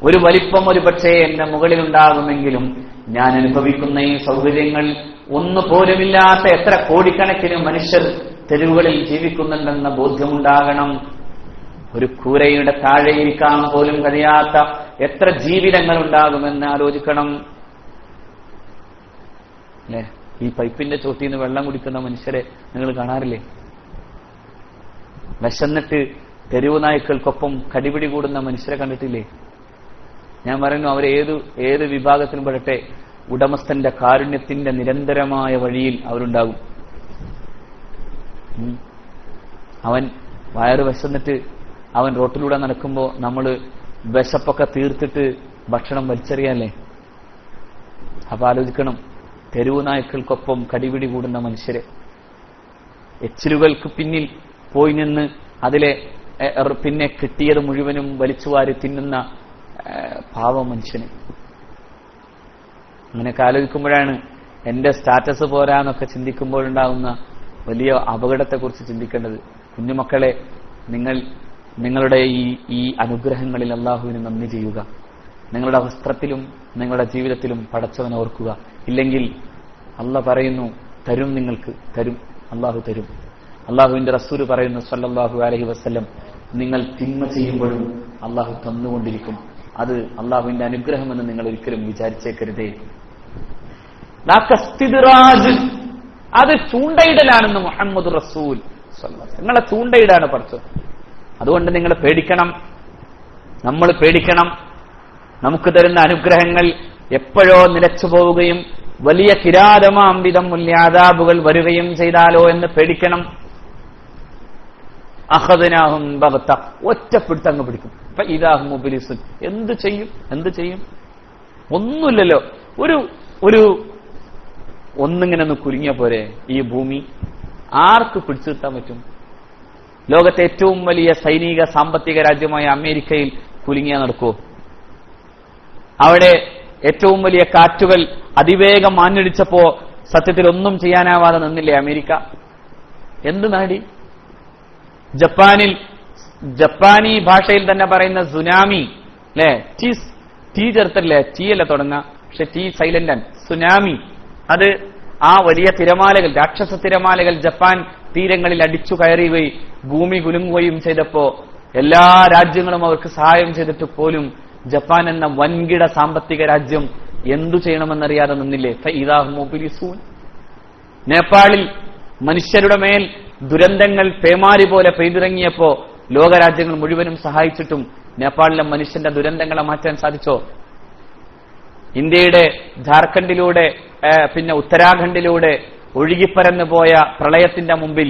ഒരു വലിപ്പം ഒരു പക്ഷേ എന്റെ മുകളിലുണ്ടാകുമെങ്കിലും ഞാൻ അനുഭവിക്കുന്ന ഈ സൗകര്യങ്ങൾ ഒന്നുപോലുമില്ലാത്ത എത്ര കോടിക്കണക്കിന് മനുഷ്യർ തെരുവുകളിൽ ജീവിക്കുന്നുണ്ടെന്ന ബോധ്യമുണ്ടാകണം. ഒരു കൂരയുടെ താഴെ ഇരിക്കാൻ പോലും കഴിയാത്ത എത്ര ജീവിതങ്ങൾ ഉണ്ടാകുമെന്ന് ആലോചിക്കണം, അല്ലെ? ഈ പൈപ്പിന്റെ ചോട്ടിൽ നിന്ന് വെള്ളം കുടിക്കുന്ന മനുഷ്യരെ നിങ്ങൾ കാണാറില്ലേ? വിശന്നിട്ട് തെരുവ് നായ്ക്കൾക്കൊപ്പം കടിപിടി കൂടുന്ന മനുഷ്യരെ കണ്ടിട്ടില്ലേ? ഞാൻ പറയുന്നു, അവർ ഏത് വിഭാഗത്തിലും പെടട്ടെ, ഉടമസ്ഥന്റെ കാരുണ്യത്തിന്റെ നിരന്തരമായ വഴിയിൽ അവരുണ്ടാകും. അവൻ വയറ് വിശന്നിട്ട് അവൻ റോട്ടിലൂടെ നടക്കുമ്പോ നമ്മൾ വിശപ്പൊക്കെ തീർത്തിട്ട് ഭക്ഷണം വലിച്ചെറിയാല്ലേ? അപ്പൊ ആലോചിക്കണം, തെരുവ് നായ്ക്കൾക്കൊപ്പം കടിപിടി കൂടുന്ന മനുഷ്യരെ, എച്ചിലുകൾക്ക് പിന്നിൽ പോയി നിന്ന് അതിലെ പിന്നെ കിട്ടിയത് മുഴുവനും വലിച്ചുവാരി തിന്നുന്ന പാവ മനുഷ്യന്. അങ്ങനെയൊക്കെ ആലോചിക്കുമ്പോഴാണ് എന്റെ സ്റ്റാറ്റസ് പോരാന്നൊക്കെ ചിന്തിക്കുമ്പോഴുണ്ടാകുന്ന വലിയ അപകടത്തെക്കുറിച്ച് ചിന്തിക്കേണ്ടത്. കുഞ്ഞുമക്കളെ, നിങ്ങളുടെ ഈ അനുഗ്രഹങ്ങളിൽ അള്ളാഹുവിന് നന്ദി ചെയ്യുക. നിങ്ങളുടെ വസ്ത്രത്തിലും നിങ്ങളുടെ ജീവിതത്തിലും പടച്ചവനെ ഓർക്കുക. ഇല്ലെങ്കിൽ അള്ളാഹ് പറയുന്നു, തരും, നിങ്ങൾക്ക് തരും, അള്ളാഹു തരും. അള്ളാഹുവിന്റെ റസൂൽ പറയുന്നു സല്ലല്ലാഹു അലൈഹി വസല്ലം, നിങ്ങൾ തിന്മ ചെയ്യുമ്പോഴും അള്ളാഹു തന്നുകൊണ്ടിരിക്കും. അത് അള്ളാഹുവിന്റെ അനുഗ്രഹമെന്ന് നിങ്ങൾ ഒരിക്കലും വിചാരിച്ചേക്കരുതേ. അത് ചൂണ്ടയിടലാണെന്ന് മുഹമ്മദ് റസൂൽ. നിങ്ങളെ ചൂണ്ടയിടാണ് പഠിച്ചത്. അതുകൊണ്ട് നിങ്ങൾ പേടിക്കണം, നമ്മൾ പേടിക്കണം. നമുക്ക് തരുന്ന അനുഗ്രഹങ്ങൾ എപ്പോഴോ നിലച്ചു പോവുകയും വലിയ കിരാതമാംവിധം മുല്യാദാബുകൾ വരികയും ചെയ്താലോ എന്ന് പേടിക്കണം. അഖദ്നാഹും ബഗ്ത, ഒറ്റപ്പിടുത്തങ്ങ് പിടിക്കും. അപ്പൊ ഇദാഹും മുബ്ലിസുൻ. എന്ത് ചെയ്യും? ഒന്നുമില്ലല്ലോ. ഒന്നിങ്ങനെ ഒന്ന് കുലുങ്ങിയ പോരെ ഈ ഭൂമി? ആർക്ക് പിടിച്ചു നിർത്താൻ പറ്റും? ലോകത്തെ ഏറ്റവും വലിയ സൈനിക സാമ്പത്തിക രാജ്യമായ അമേരിക്കയിൽ കുലുങ്ങിയാൽ നടക്കുമോ? അവിടെ ഏറ്റവും വലിയ കാറ്റുകൾ അതിവേഗം ആഞ്ഞടിച്ചപ്പോ സത്യത്തിൽ ഒന്നും ചെയ്യാനാവാതെ നിന്നില്ലേ അമേരിക്ക? എന്ത് നാടി? ജപ്പാനി ഭാഷയിൽ തന്നെ പറയുന്ന സുനാമി, അല്ലെ? ടീ ചേർത്തല്ലേ? ടീ അല്ല തുടങ്ങുക, പക്ഷെ ടീ സൈലന്റ് ആണ്. സുനാമി, അത് ആ വലിയ തിരമാലകൾ, രാക്ഷസ തിരമാലകൾ ജപ്പാൻ തീരങ്ങളിൽ അടിച്ചു കയറുകയും ഭൂമി കുലുങ്ങുകയും ചെയ്തപ്പോ എല്ലാ രാജ്യങ്ങളും അവർക്ക് സഹായം ചെയ്തിട്ട് പോലും ജപ്പാൻ എന്ന വൻകിട സാമ്പത്തിക രാജ്യം എന്തു ചെയ്യണമെന്നറിയാതെ നിന്നില്ലേ? നേപ്പാളിൽ മനുഷ്യരുടെ മേൽ ദുരന്തങ്ങൾ പേമാരി പോലെ പെയ്തിറങ്ങിയപ്പോ ലോകരാജ്യങ്ങൾ മുഴുവനും സഹായിച്ചിട്ടും നേപ്പാളിലെ മനുഷ്യന്റെ ദുരന്തങ്ങളെ മാറ്റാൻ സാധിച്ചോ? ഇന്ത്യയുടെ ജാർഖണ്ഡിലൂടെ പിന്നെ ഉത്തരാഖണ്ഡിലൂടെ ഒഴുകിപ്പരന്നു പോയ പ്രളയത്തിന്റെ മുമ്പിൽ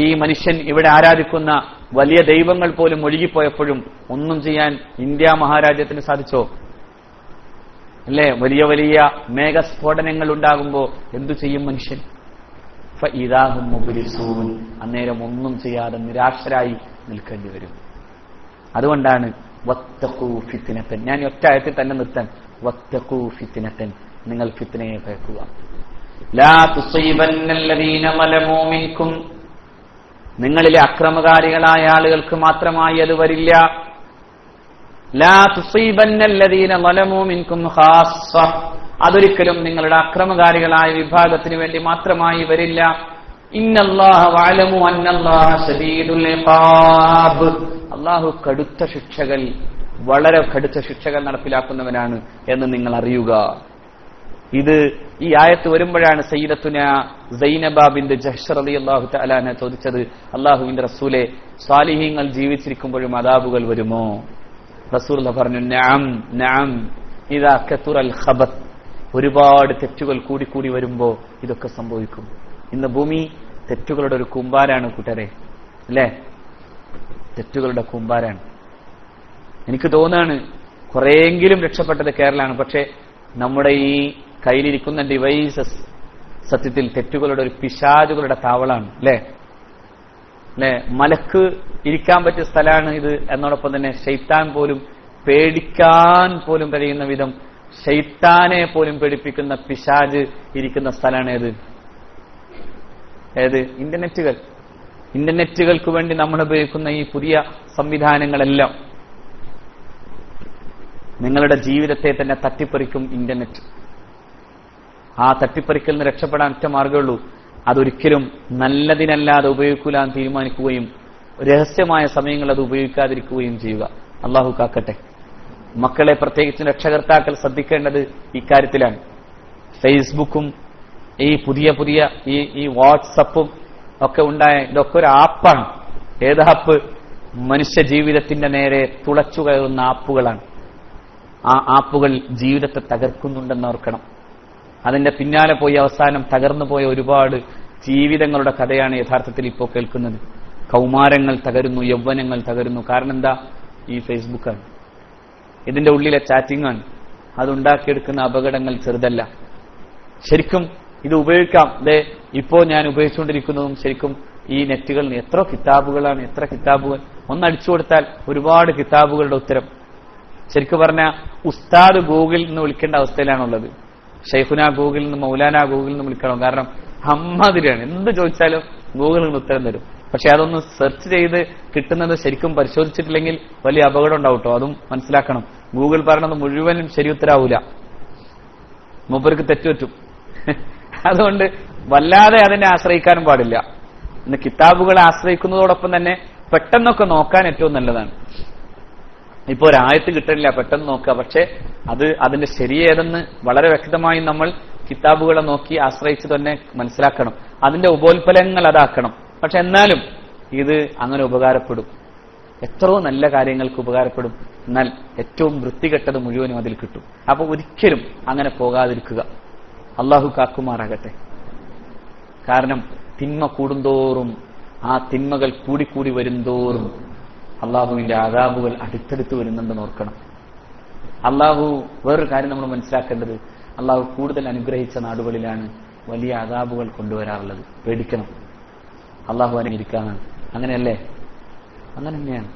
ഈ മനുഷ്യൻ ഇവിടെ ആരാധിക്കുന്ന വലിയ ദൈവങ്ങൾ പോലും ഒഴുകിപ്പോയപ്പോഴും ഒന്നും ചെയ്യാൻ ഇന്ത്യ മഹാരാജ്യത്തിന് സാധിച്ചോ? അല്ലേ? വലിയ വലിയ മേഘസ്ഫോടനങ്ങൾ ഉണ്ടാകുമ്പോൾ എന്തു ചെയ്യും മനുഷ്യൻ? ഫഇദാഹും മുബ്ലിസൂൻ, അന്നേരം ഒന്നും ചെയ്യാതെ നിരാശരായി നിൽക്കേണ്ടി വരും. അതുകൊണ്ടാണ് വത്തഖൂ ഫിത്നതൻ, ഞാൻ ഒറ്റ ആയത്തിൽ തന്നെ നിർത്താൻ, വത്തഖൂ ഫിത്നതൻ, നിങ്ങൾ ഫിത്നയെ ഭയക്കുക. ലാ തുസീബന്നല്ലദീന ളലമൂ മിൻകും, നിങ്ങളിലെ അക്രമകാരികളായ ആളുകൾക്ക് മാത്രമായി അത് വരില്ല. ലാ തുസീബന്നല്ലദീന ളലമൂ മിൻകും ഖാസ്സ, അതൊരിക്കലും നിങ്ങളുടെ അക്രമകാരികളായ വിഭാഗത്തിന് വേണ്ടി മാത്രമായി വരില്ല. ഇന്നല്ലാഹ വഅലമു അന്നല്ലാഹ ശദീദുൽ ഇഖാബ്, അല്ലാഹു കടുത്ത ശിക്ഷകൾ, വളരെ കടുത്ത ശിക്ഷകൾ നടപ്പിലാക്കുന്നവനാണ് എന്ന് നിങ്ങൾ അറിയുക. ഇത് ഈ ആയത്ത് വരുമ്പോഴാണ് സയ്യിദത്തുന സൈനബ ബിൻത് ജഹ്ഷ് റളിയല്ലാഹു തആല അൻഹ ചോദിച്ചത്, അല്ലാഹുവിന്റെ റസൂലെ, സ്വാലിഹീങ്ങൾ ജീവിച്ചിരിക്കുമ്പോഴും അദാബുകൾ വരുമോ? റസൂലുള്ളാഹി പറഞ്ഞു, നഅം നഅം ഇദാ കതുറൽ ഖബത്, ഒരുപാട് തെറ്റുകൾ കൂടി വരുമ്പോ ഇതൊക്കെ സംഭവിക്കും. ഇന്ന് ഭൂമി തെറ്റുകളുടെ ഒരു കൂമ്പാരാണ് കൂട്ടരെ, അല്ലേ? തെറ്റുകളുടെ കൂമ്പാരാണ്. എനിക്ക് തോന്നാണ് കുറെയെങ്കിലും രക്ഷപ്പെട്ടത് കേരളമാണ്. പക്ഷെ നമ്മുടെ ഈ കയ്യിലിരിക്കുന്ന ഡിവൈസസ് സത്യത്തിൽ തെറ്റുകളുടെ ഒരു പിശാചുകളുടെ താവളാണ്, അല്ലേ? അല്ലെ, മലക്ക് ഇരിക്കാൻ പറ്റിയ സ്ഥലമാണ് ഇത്. എന്നോടൊപ്പം തന്നെ ശൈത്താൻ പോലും പേടിക്കാൻ പോലും കഴിയുന്ന വിധം, ശൈത്താനെ പോലും പേടിപ്പിക്കുന്ന പിശാച് ഇരിക്കുന്ന സ്ഥലമാണ് ഏത്? ഇന്റർനെറ്റുകൾ. ഇന്റർനെറ്റുകൾക്ക് വേണ്ടി നമ്മൾ ഉപയോഗിക്കുന്ന ഈ പുതിയ സംവിധാനങ്ങളെല്ലാം നിങ്ങളുടെ ജീവിതത്തെ തന്നെ തട്ടിപ്പറിക്കും ഇന്റർനെറ്റ്. ആ തട്ടിപ്പറിക്കൽ നിന്ന് രക്ഷപ്പെടാൻ ഒറ്റ മാർഗ്ഗമുള്ളൂ, അതൊരിക്കലും നല്ലതിനല്ലാതെ ഉപയോഗിക്കൂല എന്ന് തീരുമാനിക്കുകയും രഹസ്യമായ സമയങ്ങൾ അത് ഉപയോഗിക്കാതിരിക്കുകയും ചെയ്യുക. അള്ളാഹു കാക്കട്ടെ. മക്കളെ പ്രത്യേകിച്ച് രക്ഷകർത്താക്കൾ ശ്രദ്ധിക്കേണ്ടത് ഇക്കാര്യത്തിലാണ്. ഫേസ്ബുക്കും ഈ പുതിയ ഈ വാട്സപ്പും ഒക്കെ ഉണ്ടായ ഇതൊക്കെ ഒരു ആപ്പാണ്. ഏത് ആപ്പ്? മനുഷ്യ ജീവിതത്തിന്റെ നേരെ തുളച്ചു കയറുന്ന ആപ്പുകളാണ്. ആ ആപ്പുകൾ ജീവിതത്തെ തകർക്കുന്നുണ്ടെന്ന് ഓർക്കണം. അതിന്റെ പിന്നാലെ പോയി അവസാനം തകർന്നു പോയ ഒരുപാട് ജീവിതങ്ങളുടെ കഥയാണ് യഥാർത്ഥത്തിൽ ഇപ്പോൾ കേൾക്കുന്നത്. കൗമാരങ്ങൾ തകരുന്നു, യൗവനങ്ങൾ തകരുന്നു. കാരണം എന്താ? ഈ ഫേസ്ബുക്കാണ്, ഇതിന്റെ ഉള്ളിലെ ചാറ്റിംഗ് ആണ്. അതുണ്ടാക്കിയെടുക്കുന്ന അപകടങ്ങൾ ചെറുതല്ല. ശരിക്കും ഇത് ഉപയോഗിക്കാം. ഇപ്പോ ഞാൻ ഉപയോഗിച്ചുകൊണ്ടിരിക്കുന്നതും ശരിക്കും ഈ നെറ്റുകളിൽ എത്ര കിതാബുകളാണ്, എത്ര കിതാബുകൾ ഒന്നടിച്ചു കൊടുത്താൽ ഒരുപാട് കിതാബുകളുടെ ഉത്തരം. ശരിക്കും പറഞ്ഞാൽ ഉസ്താദ് ഗൂഗിളിൽ നിന്ന് വിളിക്കേണ്ട അവസ്ഥയിലാണുള്ളത്. ഷെയ്ഖുന ഗൂഗിളിൽ നിന്ന്, മൗലാന ഗൂഗിളിൽ നിന്ന് വിളിക്കണം. കാരണം അമ്മാതിരിയാണ്, എന്ത് ചോദിച്ചാലും ഗൂഗിളിൽ നിന്ന് ഉത്തരം തരും. പക്ഷെ അതൊന്ന് സെർച്ച് ചെയ്ത് കിട്ടുന്നത് ശരിക്കും പരിശോധിച്ചിട്ടില്ലെങ്കിൽ വലിയ അപകടം ഉണ്ടാവും കേട്ടോ. അതും മനസ്സിലാക്കണം. ഗൂഗിൾ പറയണത് മുഴുവനും ശരി ഉത്തരാവൂല, മൂപ്പർക്ക് തെറ്റുപറ്റും. അതുകൊണ്ട് വല്ലാതെ അതിനെ ആശ്രയിക്കാനും പാടില്ല. ഇന്ന് കിതാബുകളെ ആശ്രയിക്കുന്നതോടൊപ്പം തന്നെ പെട്ടെന്നൊക്കെ നോക്കാൻ ഏറ്റവും നല്ലതാണ്. ഇപ്പൊ ഒരായത്ത് കിട്ടണില്ല, പെട്ടെന്ന് നോക്കുക. പക്ഷെ അതിന്റെ ശരിയേതെന്ന് വളരെ വ്യക്തമായി നമ്മൾ കിതാബുകളെ നോക്കി ആശ്രയിച്ച് തന്നെ മനസ്സിലാക്കണം. അതിന്റെ ഉപോൽഫലങ്ങൾ അതാക്കണം. പക്ഷെ എന്നാലും ഇത് അങ്ങനെ ഉപകാരപ്പെടും, എത്രയോ നല്ല കാര്യങ്ങൾക്ക് ഉപകാരപ്പെടും. എന്നാൽ ഏറ്റവും വൃത്തികെട്ടത് മുഴുവനും അതിൽ കിട്ടും. അപ്പൊ ഒരിക്കലും അങ്ങനെ പോകാതിരിക്കുക. അള്ളാഹു കാക്കുമാറാകട്ടെ. കാരണം തിന്മ കൂടുന്തോറും, ആ തിന്മകൾ കൂടിക്കൂടി വരുംതോറും അള്ളാഹുവിന്റെ അദാബുകൾ അടുത്തടുത്ത് വരുന്നുണ്ടെന്ന് ഓർക്കണം. അള്ളാഹു വേറൊരു കാര്യം നമ്മൾ മനസ്സിലാക്കേണ്ടത്, അള്ളാഹു കൂടുതൽ അനുഗ്രഹിച്ച നാടുകളിലാണ് വലിയ അദാബുകൾ കൊണ്ടുവരാറുള്ളത്. പേടിക്കണം. അള്ളാഹു അനുഗ്രഹിക്കാനാണ്. അങ്ങനെയല്ലേ? അങ്ങനെ തന്നെയാണ്.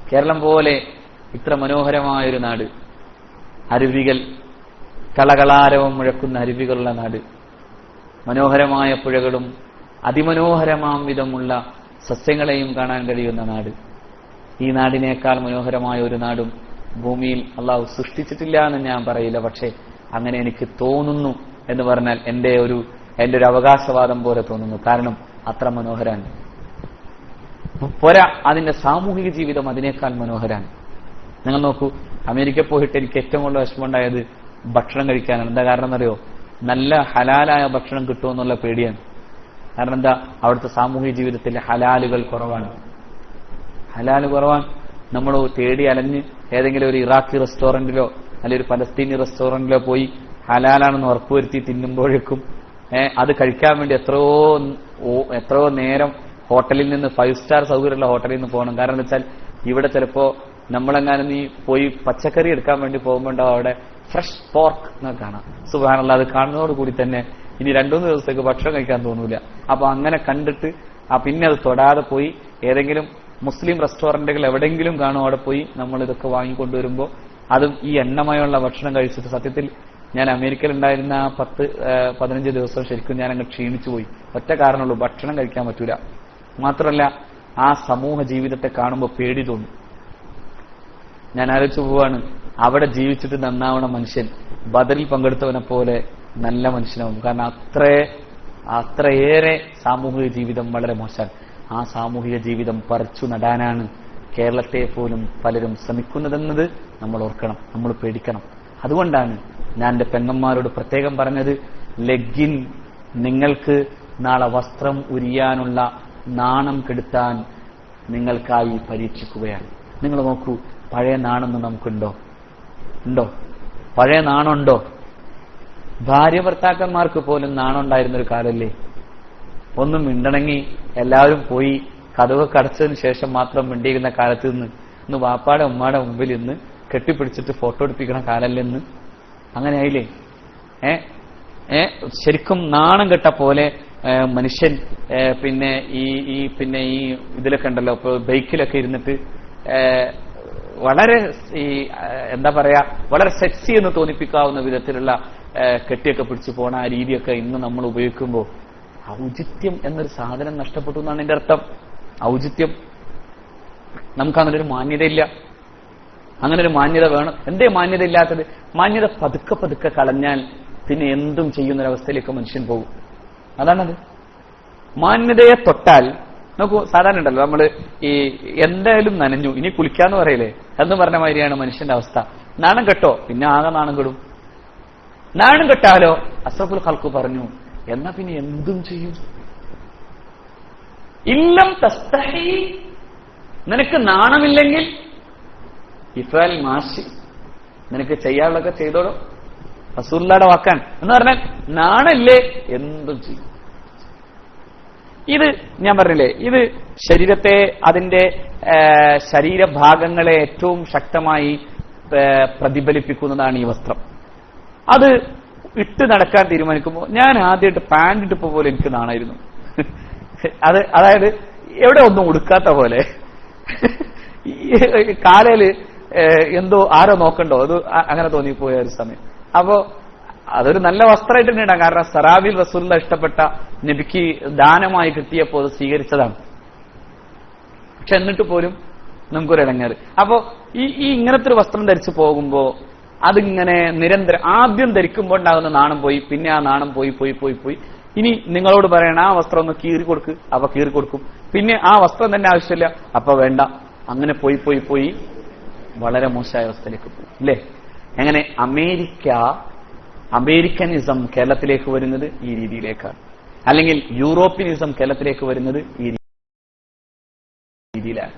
കേരളം പോലെ ഇത്ര മനോഹരമായൊരു നാട്, അരുവികൾ, കളകളാരവം മുഴക്കുന്ന അരുവികളുള്ള നാട്, മനോഹരമായ പുഴകളും അതിമനോഹരമാം വിധമുള്ള സസ്യങ്ങളെയും കാണാൻ കഴിയുന്ന നാട്. ഈ നാടിനേക്കാൾ മനോഹരമായ ഒരു നാടും ഭൂമിയിൽ അള്ളാഹു സൃഷ്ടിച്ചിട്ടില്ല എന്ന് ഞാൻ പറയില്ല. പക്ഷേ അങ്ങനെ എനിക്ക് തോന്നുന്നു എന്ന് പറഞ്ഞാൽ എന്റെ ഒരു അവകാശവാദം പോലെ തോന്നുന്നു. കാരണം അത്ര മനോഹരാണ്. പോരാ, അതിന്റെ സാമൂഹിക ജീവിതം അതിനേക്കാൾ മനോഹരാണ്. നിങ്ങൾ നോക്കൂ, അമേരിക്കയിൽ പോയിട്ട് എനിക്ക് ഏറ്റവും കൂടുതൽ വിഷമമുണ്ടായത് ഭക്ഷണം കഴിക്കാനാണ്. എന്താ കാരണം എന്നറിയോ? നല്ല ഹലാലായ ഭക്ഷണം കിട്ടുമെന്നുള്ള പേടിയാണ്. കാരണം എന്താ? അവിടുത്തെ സാമൂഹിക ജീവിതത്തിൽ ഹലാലുകൾ കുറവാണ്. ഹലാല് കുറവാണ്. നമ്മൾ തേടി അലഞ്ഞ് ഏതെങ്കിലും ഒരു ഇറാഖി റെസ്റ്റോറന്റിലോ അല്ലെങ്കിൽ ഒരു പലസ്തീനി റെസ്റ്റോറന്റിലോ പോയി ഹലാലാണെന്ന് ഉറപ്പുവരുത്തി തിന്നുമ്പോഴേക്കും അത് കഴിക്കാൻ വേണ്ടി എത്രയോ നേരം ഹോട്ടലിൽ നിന്ന് 5 സ്റ്റാർ സൗകര്യമുള്ള ഹോട്ടലിൽ നിന്ന് പോകണം. കാരണം എന്താ വെച്ചാൽ ഇവിടെ ചിലപ്പോ നമ്മളെങ്ങാനും നീ പോയി പച്ചക്കറി എടുക്കാൻ വേണ്ടി പോകുമ്പോണ്ടോ അവിടെ ഫ്രഷ് പോർക്ക് എന്നൊക്കെ കാണാം. സുബ്ഹാനല്ലാഹ്, അത് കാണുന്നതോടുകൂടി തന്നെ ഇനി 2-3 ദിവസത്തേക്ക് ഭക്ഷണം കഴിക്കാൻ തോന്നൂല. അപ്പൊ അങ്ങനെ കണ്ടിട്ട് പിന്നെ അത് തൊടാതെ പോയി ഏതെങ്കിലും മുസ്ലിം റെസ്റ്റോറന്റുകൾ എവിടെയെങ്കിലും കാണും, അവിടെ പോയി നമ്മൾ ഇതൊക്കെ വാങ്ങിക്കൊണ്ടുവരുമ്പോൾ അതും ഈ എണ്ണമയമുള്ള ഭക്ഷണം കഴിച്ചിട്ട് സത്യത്തിൽ ഞാൻ അമേരിക്കയിൽ ഉണ്ടായിരുന്ന 10-15 ദിവസം ശരിക്കും ഞാൻ അങ്ങ് ക്ഷീണിച്ചു പോയി. ഒറ്റ കാരണമുള്ളൂ, ഭക്ഷണം കഴിക്കാൻ പറ്റൂല. മാത്രമല്ല ആ സമൂഹ ജീവിതത്തെ കാണുമ്പോൾ പേടി തോന്നും. ഞാൻ ആലോചിച്ചു പോവാണ്, അവിടെ ജീവിച്ചിട്ട് നന്നാവണ മനുഷ്യൻ ബദറിൽ പങ്കെടുത്തവനെ പോലെ നല്ല മനുഷ്യനാവും. കാരണം അത്രയേറെ സാമൂഹിക ജീവിതം വളരെ മോശം. ആ സാമൂഹിക ജീവിതം പറിച്ചു നടാനാണ് കേരളത്തെ പോലും പലരും ശ്രമിക്കുന്നതെന്നത് നമ്മൾ ഓർക്കണം, നമ്മൾ പേടിക്കണം. അതുകൊണ്ടാണ് ഞാൻ എന്റെ പെങ്ങന്മാരോട് പ്രത്യേകം പറഞ്ഞത്, ലെഗിൻ നിങ്ങൾക്ക് നാളെ വസ്ത്രം ഉരിയാനുള്ള നാണം കെടുത്താൻ നിങ്ങൾക്കായി പരീക്ഷിക്കുകയാണ്. നിങ്ങൾ നോക്കൂ, പഴയ നാണൊന്നും നമുക്കുണ്ടോ? ഉണ്ടോ? പഴയ നാണുണ്ടോ? ഭാര്യ ഭർത്താക്കന്മാർക്ക് പോലും നാണുണ്ടായിരുന്നൊരു കാലല്ലേ? ഒന്നും മിണ്ടണമെങ്കിൽ എല്ലാവരും പോയി കതവൊക്കെ അടച്ചതിന് ശേഷം മാത്രം മിണ്ടിയിരുന്ന കാലത്ത് ഇന്ന് വാപ്പാടെ ഉമ്മാടെ മുമ്പിൽ ഇന്ന് കെട്ടിപ്പിടിച്ചിട്ട് ഫോട്ടോ എടുപ്പിക്കണ കാലല്ലേ ഇന്ന്? അങ്ങനെ ആയില്ലേ? ശരിക്കും നാണം കെട്ട പോലെ മനുഷ്യൻ പിന്നെ ഈ ഇതിലൊക്കെ ഉണ്ടല്ലോ, ഇപ്പൊ ബൈക്കിലൊക്കെ ഇരുന്നിട്ട് വളരെ എന്താ പറയാ, വളരെ സെക്സി എന്ന് തോന്നിപ്പിക്കാവുന്ന വിധത്തിലുള്ള കെട്ടിയൊക്കെ പിടിച്ചു പോണ ആ രീതിയൊക്കെ ഇന്ന് നമ്മൾ ഉപയോഗിക്കുമ്പോൾ ഔചിത്യം എന്നൊരു സാധനം നഷ്ടപ്പെട്ടു എന്നാണ് എന്റെ അർത്ഥം. ഔചിത്യം, നമുക്കങ്ങനെ ഒരു മാന്യതയില്ല. അങ്ങനെ ഒരു മാന്യത വേണം. എന്തേ മാന്യത ഇല്ലാത്തത്? മാന്യത പതുക്കെ പതുക്കെ കളഞ്ഞാൽ പിന്നെ എന്തും ചെയ്യുന്നൊരവസ്ഥയിലേക്ക് മനുഷ്യൻ പോകും. അതാണത്. മാന്യതയെ തൊട്ടാൽ നോക്കൂ, സാധാരണ ഉണ്ടല്ലോ നമ്മള് എന്തായാലും നനഞ്ഞു ഇനി കുളിക്കാന്ന് പറയില്ലേ, എന്ന് പറഞ്ഞ മാതിരിയാണ് മനുഷ്യന്റെ അവസ്ഥ. നാണം കെട്ടോ, പിന്നെ ആകെ നാണം കെടും. നാണം കെട്ടാലോ, അസ്റഫുൽ ഖൽഖ് പറഞ്ഞു, എന്നാ പിന്നെ എന്തും ചെയ്യും. ഇല്ലം തസ്തഹി, നിനക്ക് നാണമില്ലെങ്കിൽ ഇഫാൽ മാഷി, നിനക്ക് ചെയ്യാനുള്ളതൊക്കെ ചെയ്തോളൂ. റസൂലുള്ളാഹിയുടെ വാക്കാൻ എന്ന് പറഞ്ഞാൽ നാണല്ലേ എന്തും ചെയ്യും. ഇത് ഞാൻ പറഞ്ഞില്ലേ, ഇത് ശരീരത്തെ, അതിന്റെ ശരീരഭാഗങ്ങളെ ഏറ്റവും ശക്തമായി പ്രതിഫലിപ്പിക്കുന്നതാണ് ഈ വസ്ത്രം. അത് ഇട്ട് നടക്കാൻ തീരുമാനിക്കുമ്പോൾ, ഞാൻ ആദ്യമായിട്ട് പാന്റ് ഇട്ടപ്പോ പോലെ എനിക്ക് നാണായിരുന്നു. അതായത് എവിടെ ഒന്നും ഉടുക്കാത്ത പോലെ, കാലയില് എന്തോ ആരോ നോക്കണ്ടോ, അത് അങ്ങനെ തോന്നിപ്പോയ ഒരു സമയം. അപ്പോ അതൊരു നല്ല വസ്ത്രമായിട്ട് തന്നെ ഇടാം. കാരണം സറാബിൽ റസൂലുള്ള ഇഷ്ടപ്പെട്ട നബിക്ക് ദാനമായി കിട്ടിയപ്പോൾ അത് സ്വീകരിച്ചതാണ്. പക്ഷെ എന്നിട്ട് പോലും നമുക്കൊരു ഇടങ്ങേറ്. അപ്പോ ഈ ഇങ്ങനത്തെ ഒരു വസ്ത്രം ധരിച്ചു പോകുമ്പോ അതിങ്ങനെ നിരന്തരം, ആദ്യം ധരിക്കുമ്പോൾ ഉണ്ടാകുന്ന നാണം പോയി, പിന്നെ ആ നാണം പോയി. ഇനി നിങ്ങളോട് പറയണ ആ വസ്ത്രം ഒന്ന് കീറി കൊടുക്ക്, അപ്പൊ കീറി കൊടുക്കും. പിന്നെ ആ വസ്ത്രം തന്നെ ആവശ്യമില്ല, അപ്പൊ വേണ്ട. അങ്ങനെ പോയി വളരെ മോശമായ അവസ്ഥയിലേക്ക് പോകും അല്ലേ? എങ്ങനെ അമേരിക്കനിസം കേരളത്തിലേക്ക് വരുന്നത് ഈ രീതിയിലേക്കാണ്, അല്ലെങ്കിൽ യൂറോപ്യനിസം കേരളത്തിലേക്ക് വരുന്നത് ഈ രീതിയിലാണ്.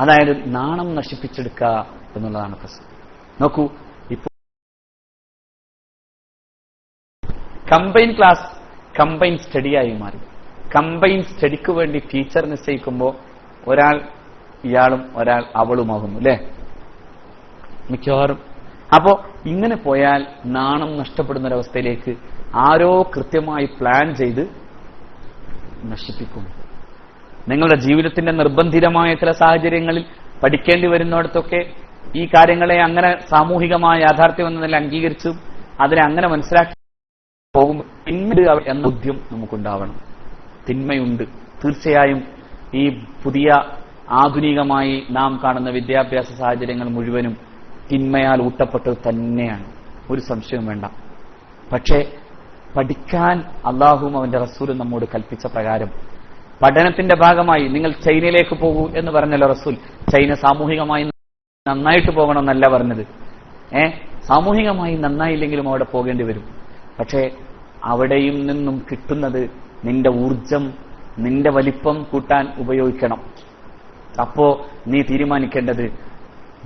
അതായത് നാണം നശിപ്പിച്ചെടുക്കുക എന്നുള്ളതാണ് പ്രശ്നം. നോക്കൂ, ഇപ്പോൾ കമ്പൈൻ ക്ലാസ് കമ്പൈൻ സ്റ്റഡിയായി മാറി. കമ്പൈൻ സ്റ്റഡിക്ക് വേണ്ടി ടീച്ചർ നിശ്ചയിക്കുമ്പോൾ ഒരാൾ ഇയാളും ഒരാൾ അവളുമാകുന്നു അല്ലെ, മിക്കവാറും. അപ്പോ ഇങ്ങനെ പോയാൽ നാണം നഷ്ടപ്പെടുന്ന ഒരവസ്ഥയിലേക്ക് ആരോ കൃത്യമായി പ്ലാൻ ചെയ്ത് നശിപ്പിക്കും. നിങ്ങളുടെ ജീവിതത്തിന്റെ നിർബന്ധിതമായ ചില സാഹചര്യങ്ങളിൽ പഠിക്കേണ്ടി വരുന്നിടത്തൊക്കെ ഈ കാര്യങ്ങളെ അങ്ങനെ സാമൂഹികമായ യാഥാർത്ഥ്യം എന്ന നില അംഗീകരിച്ചും അതിനെ അങ്ങനെ മനസ്സിലാക്കി പോകുമ്പോൾ തിന്മ എന്ന ബോധ്യം നമുക്കുണ്ടാവണം. തിന്മയുണ്ട് തീർച്ചയായും. ഈ പുതിയ ആധുനികമായി നാം കാണുന്ന വിദ്യാഭ്യാസ സാഹചര്യങ്ങൾ മുഴുവനും തിന്മയാൽ ഊട്ടപ്പെട്ടത് തന്നെയാണ്, ഒരു സംശയവും വേണ്ട. പക്ഷേ പഠിക്കാൻ അള്ളാഹുവും അവന്റെ റസൂലും നമ്മോട് കൽപ്പിച്ച പ്രകാരം പഠനത്തിന്റെ ഭാഗമായി നിങ്ങൾ ചൈനയിലേക്ക് പോകൂ എന്ന് പറഞ്ഞല്ലോ റസൂൽ. ചൈന സാമൂഹികമായി നന്നായിട്ട് പോകണമെന്നല്ല പറഞ്ഞത്. സാമൂഹികമായി നന്നായില്ലെങ്കിലും അവിടെ പോകേണ്ടി വരും. പക്ഷേ അവിടെയും നിന്നും കിട്ടുന്നത് നിന്റെ ഊർജം, നിന്റെ വലിപ്പം കൂട്ടാൻ ഉപയോഗിക്കണം. അപ്പോ നീ തീരുമാനിക്കേണ്ടത്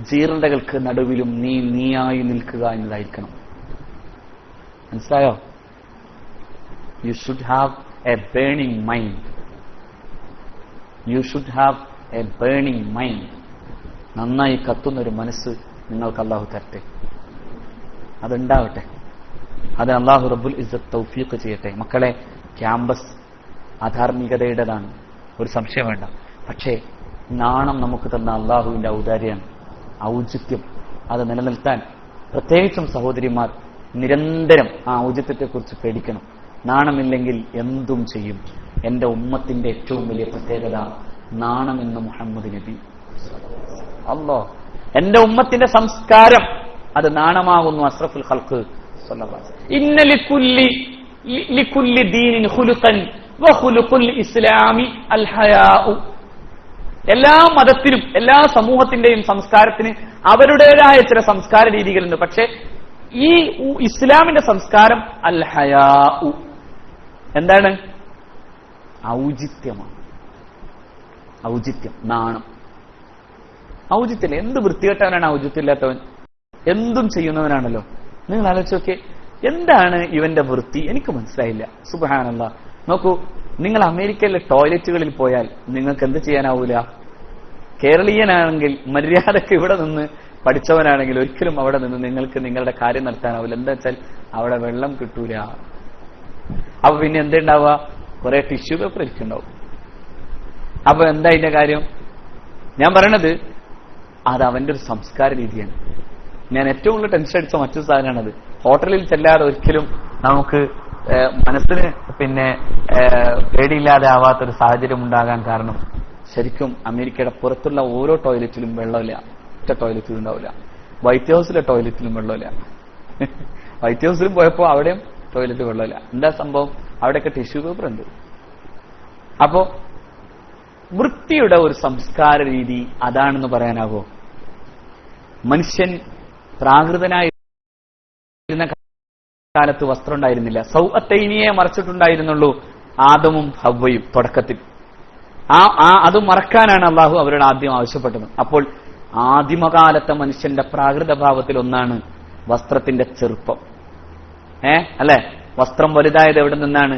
ജീർണതകൾക്ക് നടുവിലും നീയായി നിൽക്കുക എന്നതായിരിക്കണം. മനസ്സിലായോ? You should have A burning mind. You should have A burning mind. നന്നായി കത്തുന്നൊരു മനസ്സ് നിങ്ങൾക്ക് അള്ളാഹു തരട്ടെ, അതുണ്ടാവട്ടെ. അത് അള്ളാഹു റബ്ബുൽ ഇസ്സത്ത് തൗഫീഖ് ചെയ്യട്ടെ. മക്കളെ, ക്യാമ്പസ് അധാർമികതയുടേതാണ്, ഒരു സംശയം വേണ്ട. പക്ഷേ നാണം നമുക്ക് തന്ന അള്ളാഹുവിന്റെ ഔദാര്യമാണ്, ഔചിത്യം. അത് നിലനിർത്താൻ പ്രത്യേകിച്ചും സഹോദരിമാർ നിരന്തരം ആ ഔചിത്യത്തെക്കുറിച്ച് പേടിക്കണം. നാണമില്ലെങ്കിൽ എന്തും ചെയ്യും. എന്റെ ഉമ്മത്തിന്റെ ഏറ്റവും വലിയ പ്രത്യേകത നാണമെന്ന് മുഹമ്മദ് നബി. അല്ലോ, എന്റെ ഉമ്മത്തിന്റെ സംസ്കാരം അത് നാണമാകുന്നു. അസ്റഫുൽ ഖൽഖ് സ്വല്ലല്ലാഹു അലൈഹി വസല്ലം ഇന്ന ലികുല്ലി ദീനിൻ ഖുലുഖൻ വഖുലുഖുൽ ഇസ്ലാമി അൽ ഹയാഉ. എല്ലാ മതത്തിനും എല്ലാ സമൂഹത്തിന്റെയും സംസ്കാരത്തിന് അവരുടേതായ ചില സംസ്കാര രീതികളുണ്ട്. പക്ഷെ ഈ ഇസ്ലാമിന്റെ സംസ്കാരം അൽ ഹയാഉ എന്താണ്? ഔചിത്യമാണ്. ഔചിത്യം, നാണം. ഔചിത്യല്ല. എന്ത് വൃത്തികെട്ടവനാണ് ഔചിത്യമില്ലാത്തവൻ? എന്തും ചെയ്യുന്നവനാണല്ലോ. നിങ്ങൾ ആലോചിച്ച് നോക്കിയേ, എന്താണ് ഇവന്റെ വൃത്തി? എനിക്ക് മനസ്സിലായില്ല. സുബ്ഹാനല്ലാഹ്. നോക്കൂ, നിങ്ങൾ അമേരിക്കയിലെ ടോയ്ലറ്റുകളിൽ പോയാൽ നിങ്ങൾക്ക് എന്ത് ചെയ്യാനാവൂല? കേരളീയനാണെങ്കിൽ മര്യാദക്ക് ഇവിടെ നിന്ന് പഠിച്ചവനാണെങ്കിൽ ഒരിക്കലും അവിടെ നിന്ന് നിങ്ങൾക്ക് നിങ്ങളുടെ കാര്യം നടത്താനാവില്ല. എന്താ വെച്ചാൽ അവിടെ വെള്ളം കിട്ടൂല. അപ്പൊ പിന്നെ എന്തുണ്ടാവുക? കുറെ ടിഷ്യൂ പേപ്പർ ഇരിക്കുന്നുണ്ടാവും. അപ്പൊ എന്താ ഇതിന്റെ കാര്യം? ഞാൻ പറയണത് അത് അവന്റെ ഒരു സംസ്കാര രീതിയാണ്. ഞാൻ ഏറ്റവും കൂടുതൽ ടെൻഷൻ അടിച്ച മറ്റൊരു സാധനമാണത്. ഹോട്ടലിൽ ചെല്ലാതെ ഒരിക്കലും നമുക്ക് മനസ്സിന് പിന്നെ പേടിയില്ലാതെ ആവാത്തൊരു സാഹചര്യം ഉണ്ടാകാൻ കാരണം ശരിക്കും അമേരിക്കയുടെ പുറത്തുള്ള ഓരോ ടോയ്ലറ്റിലും വെള്ളമില്ല. ഒറ്റ ടോയ്ലറ്റിലും ഉണ്ടാവില്ല. വൈറ്റ് ഹൗസിലെ ടോയ്ലറ്റിലും വെള്ളമില്ല. വൈറ്റ് ഹൗസിലും പോയപ്പോ അവിടെയും ടോയ്ലറ്റ് വെള്ളമില്ല. എന്താ സംഭവം? അവിടെയൊക്കെ ടിഷ്യൂ പേപ്പർ ഉണ്ട്. അപ്പോ വൃത്തിയുടെ ഒരു സംസ്കാര രീതി അതാണെന്ന് പറയാനാവോ? മനുഷ്യൻ പ്രാകൃതനായിരുന്ന കാലത്ത് വസ്ത്രം ഉണ്ടായിരുന്നില്ല. സൗഅത്തൈനിയെ മറച്ചിട്ടുണ്ടായിരുന്നുള്ളൂ ആദമും ഹവ്വയും തുടക്കത്തിൽ. അത് മറക്കാനാണ് അള്ളാഹു അവരോട് ആദ്യം ആവശ്യപ്പെട്ടത്. അപ്പോൾ ആദിമകാലത്തെ മനുഷ്യന്റെ പ്രാകൃത ഭാവത്തിൽ ഒന്നാണ് വസ്ത്രത്തിന്റെ ചെറുപ്പം. അല്ലെ? വസ്ത്രം വലുതായത് എവിടെ നിന്നാണ്?